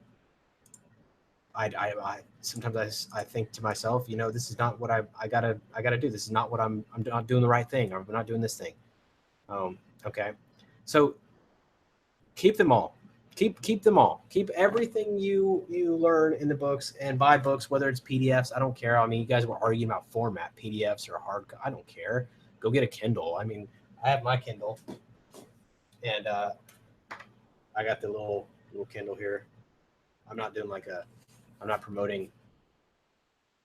I sometimes I think to myself, you know, this is not what I gotta do. This is not what I'm not doing the right thing. I'm not doing this thing. Okay. So keep them all. Keep them all. Keep everything you learn in the books, and buy books, whether it's PDFs. I don't care. I mean, you guys were arguing about format, PDFs or hard. I don't care. Go get a Kindle. I mean, I have my Kindle, and I got the little Kindle here. I'm not doing like I'm not promoting.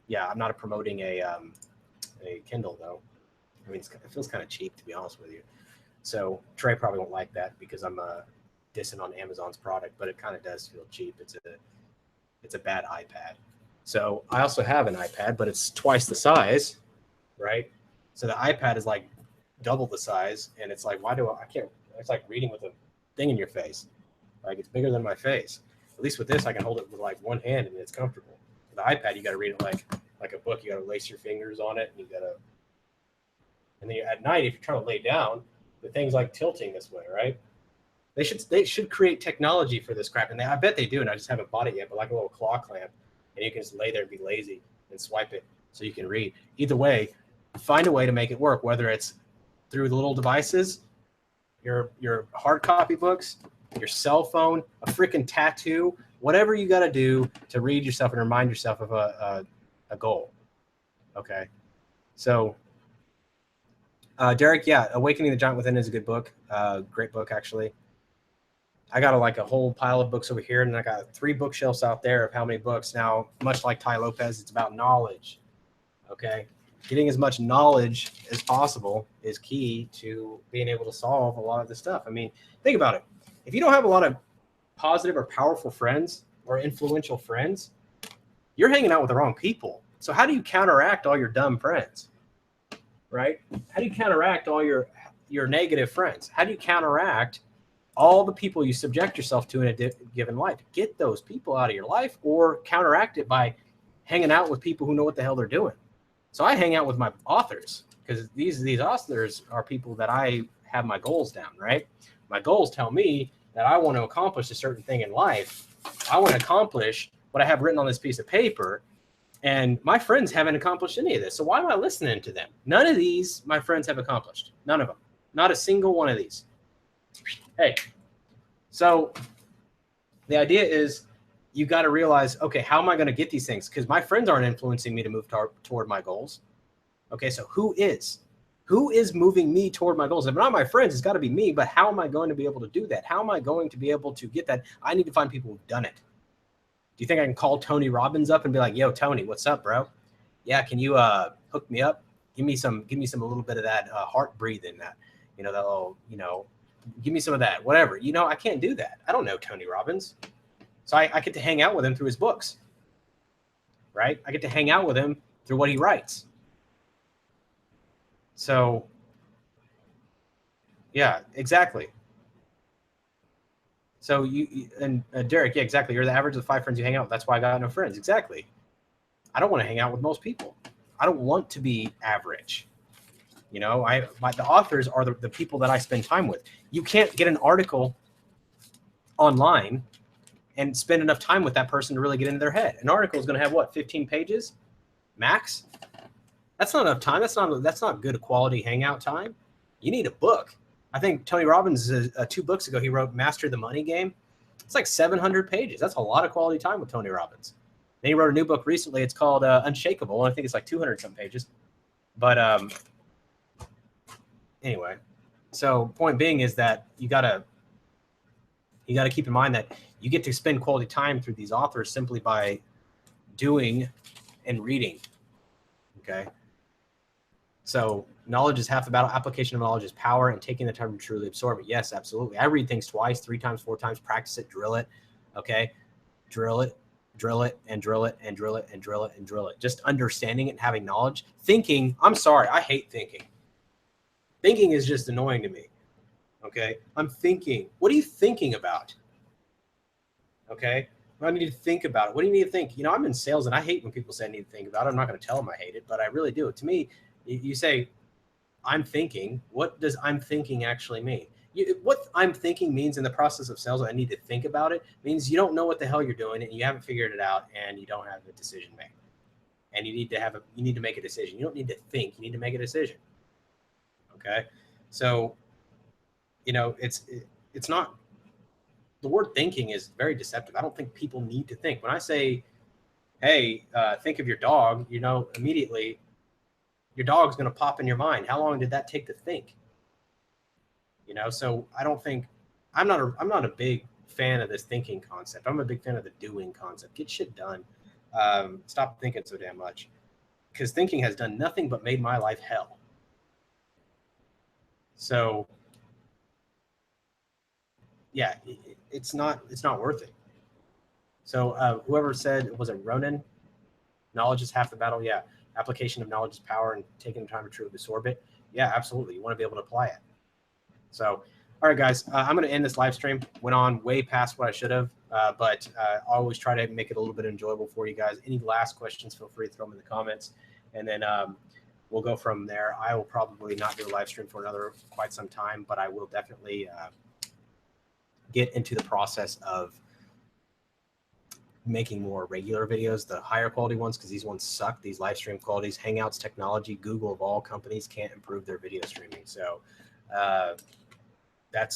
Yeah, I'm not promoting a Kindle though. I mean, it feels kind of cheap, to be honest with you. So Trey probably won't like that because I'm dissing on Amazon's product, but it kind of does feel cheap. It's a bad iPad. So I also have an iPad, but it's twice the size, right? So the iPad is like double the size, and it's like, I can't? It's like reading with a thing in your face. Like, it's bigger than my face. At least with this, I can hold it with like one hand, and it's comfortable. With the iPad, you got to read it like a book. You got to lace your fingers on it, and and then at night, if you're trying to lay down, the thing's like tilting this way, right? They should create technology for this crap, and I bet they do, and I just haven't bought it yet. But like a little claw clamp, and you can just lay there and be lazy and swipe it so you can read. Either way, find a way to make it work, whether it's through the little devices, your hard copy books, your cell phone, a freaking tattoo, whatever you got to do to read yourself and remind yourself of a goal. Okay, so. Derek, yeah, Awakening the Giant Within is a good book. Great book, actually. I got a whole pile of books over here, and I got 3 bookshelves out there of how many books. Now, much like Tai Lopez, it's about knowledge. Okay, getting as much knowledge as possible is key to being able to solve a lot of this stuff. I mean, think about it. If you don't have a lot of positive or powerful friends or influential friends, you're hanging out with the wrong people. So how do you counteract all your dumb friends? Right? How do you counteract all your negative friends? How do you counteract all the people you subject yourself to in a given life? Get those people out of your life, or counteract it by hanging out with people who know what the hell they're doing. So I hang out with my authors, because these authors are people that I have my goals down, right? My goals tell me that I want to accomplish a certain thing in life. I want to accomplish what I have written on this piece of paper. And my friends haven't accomplished any of this. So why am I listening to them? None of these my friends have accomplished. None of them. Not a single one of these. Hey, so the idea is you got to realize, okay, how am I going to get these things? Because my friends aren't influencing me to move toward my goals. Okay, so who is moving me toward my goals? If not my friends, it's got to be me. But how am I going to be able to do that? How am I going to be able to get that? I need to find people who've done it. Do you think I can call Tony Robbins up and be like, "Yo, Tony, what's up, bro? Yeah, can you hook me up? Give me some a little bit of that heart breathing, that, you know, that little, you know, give me some of that, whatever." You know, I can't do that. I don't know Tony Robbins. So I get to hang out with him through his books, right? I get to hang out with him through what he writes. So, yeah, exactly. So Derek, yeah, exactly. You're the average of the 5 friends you hang out with. That's why I got no friends. Exactly. I don't want to hang out with most people. I don't want to be average. You know, the authors are the people that I spend time with. You can't get an article online and spend enough time with that person to really get into their head. An article is going to have, what, 15 pages max? That's not enough time. That's not good quality hangout time. You need a book. I think Tony Robbins, 2 books ago, he wrote Master the Money Game. It's like 700 pages. That's a lot of quality time with Tony Robbins. Then he wrote a new book recently. It's called Unshakable. I think it's like 200 some pages. But anyway, so point being is that you gotta keep in mind that you get to spend quality time through these authors simply by doing and reading. Okay. So knowledge is half the battle. Application of knowledge is power, and taking the time to truly absorb it. Yes, absolutely. I read things twice, 3 times, 4 times, practice it, drill it. Okay. Drill it, and drill it, and drill it, and drill it, and drill it. Just understanding it and having knowledge. Thinking, I'm sorry, I hate thinking. Thinking is just annoying to me. Okay. I'm thinking. What are you thinking about? Okay. I need to think about it. What do you need to think? You know, I'm in sales and I hate when people say I need to think about it. I'm not going to tell them I hate it, but I really do. To me, you say, I'm thinking. What does I'm thinking actually mean? What I'm thinking means in the process of sales, I need to think about it, means you don't know what the hell you're doing and you haven't figured it out and you don't have a decision made. And you need to make a decision. You don't need to think, you need to make a decision. Okay. So, you know, it's not, the word thinking is very deceptive. I don't think people need to think. When I say, hey, think of your dog, you know, immediately your dog's going to pop in your mind. How long did that take to think? You know, so I don't think, I'm not a big fan of this thinking concept. I'm a big fan of the doing concept. Get shit done. Stop thinking so damn much, because thinking has done nothing but made my life hell. So yeah, it's not worth it. So whoever said, was it Ronan? Knowledge is half the battle. Yeah. Application of knowledge is power, and taking the time to truly absorb it. Yeah, absolutely. You want to be able to apply it. So, all right, guys, I'm going to end this live stream. Went on way past what I should have, but I always try to make it a little bit enjoyable for you guys. Any last questions, feel free to throw them in the comments, and then we'll go from there. I will probably not do a live stream for another quite some time, but I will definitely get into the process of making more regular videos, the higher quality ones, because these ones suck. These live stream qualities, Hangouts technology, Google of all companies can't improve their video streaming. So that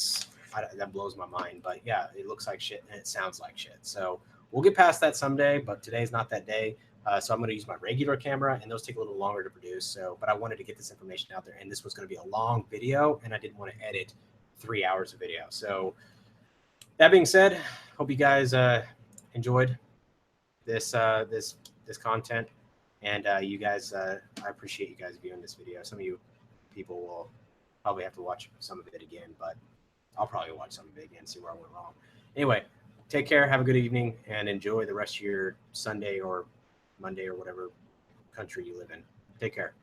blows my mind. But yeah, it looks like shit and it sounds like shit. So we'll get past that someday, but today's not that day. So I'm going to use my regular camera, and those take a little longer to produce. So, but I wanted to get this information out there, and this was going to be a long video, and I didn't want to edit 3 hours of video. So that being said, hope you guys enjoyed this content, and you guys, I appreciate you guys viewing this video. Some of you people will probably have to watch some of it again, but I'll probably watch some of it again, see where I went wrong. Anyway, take care, have a good evening, and enjoy the rest of your Sunday or Monday or whatever country you live in. Take care.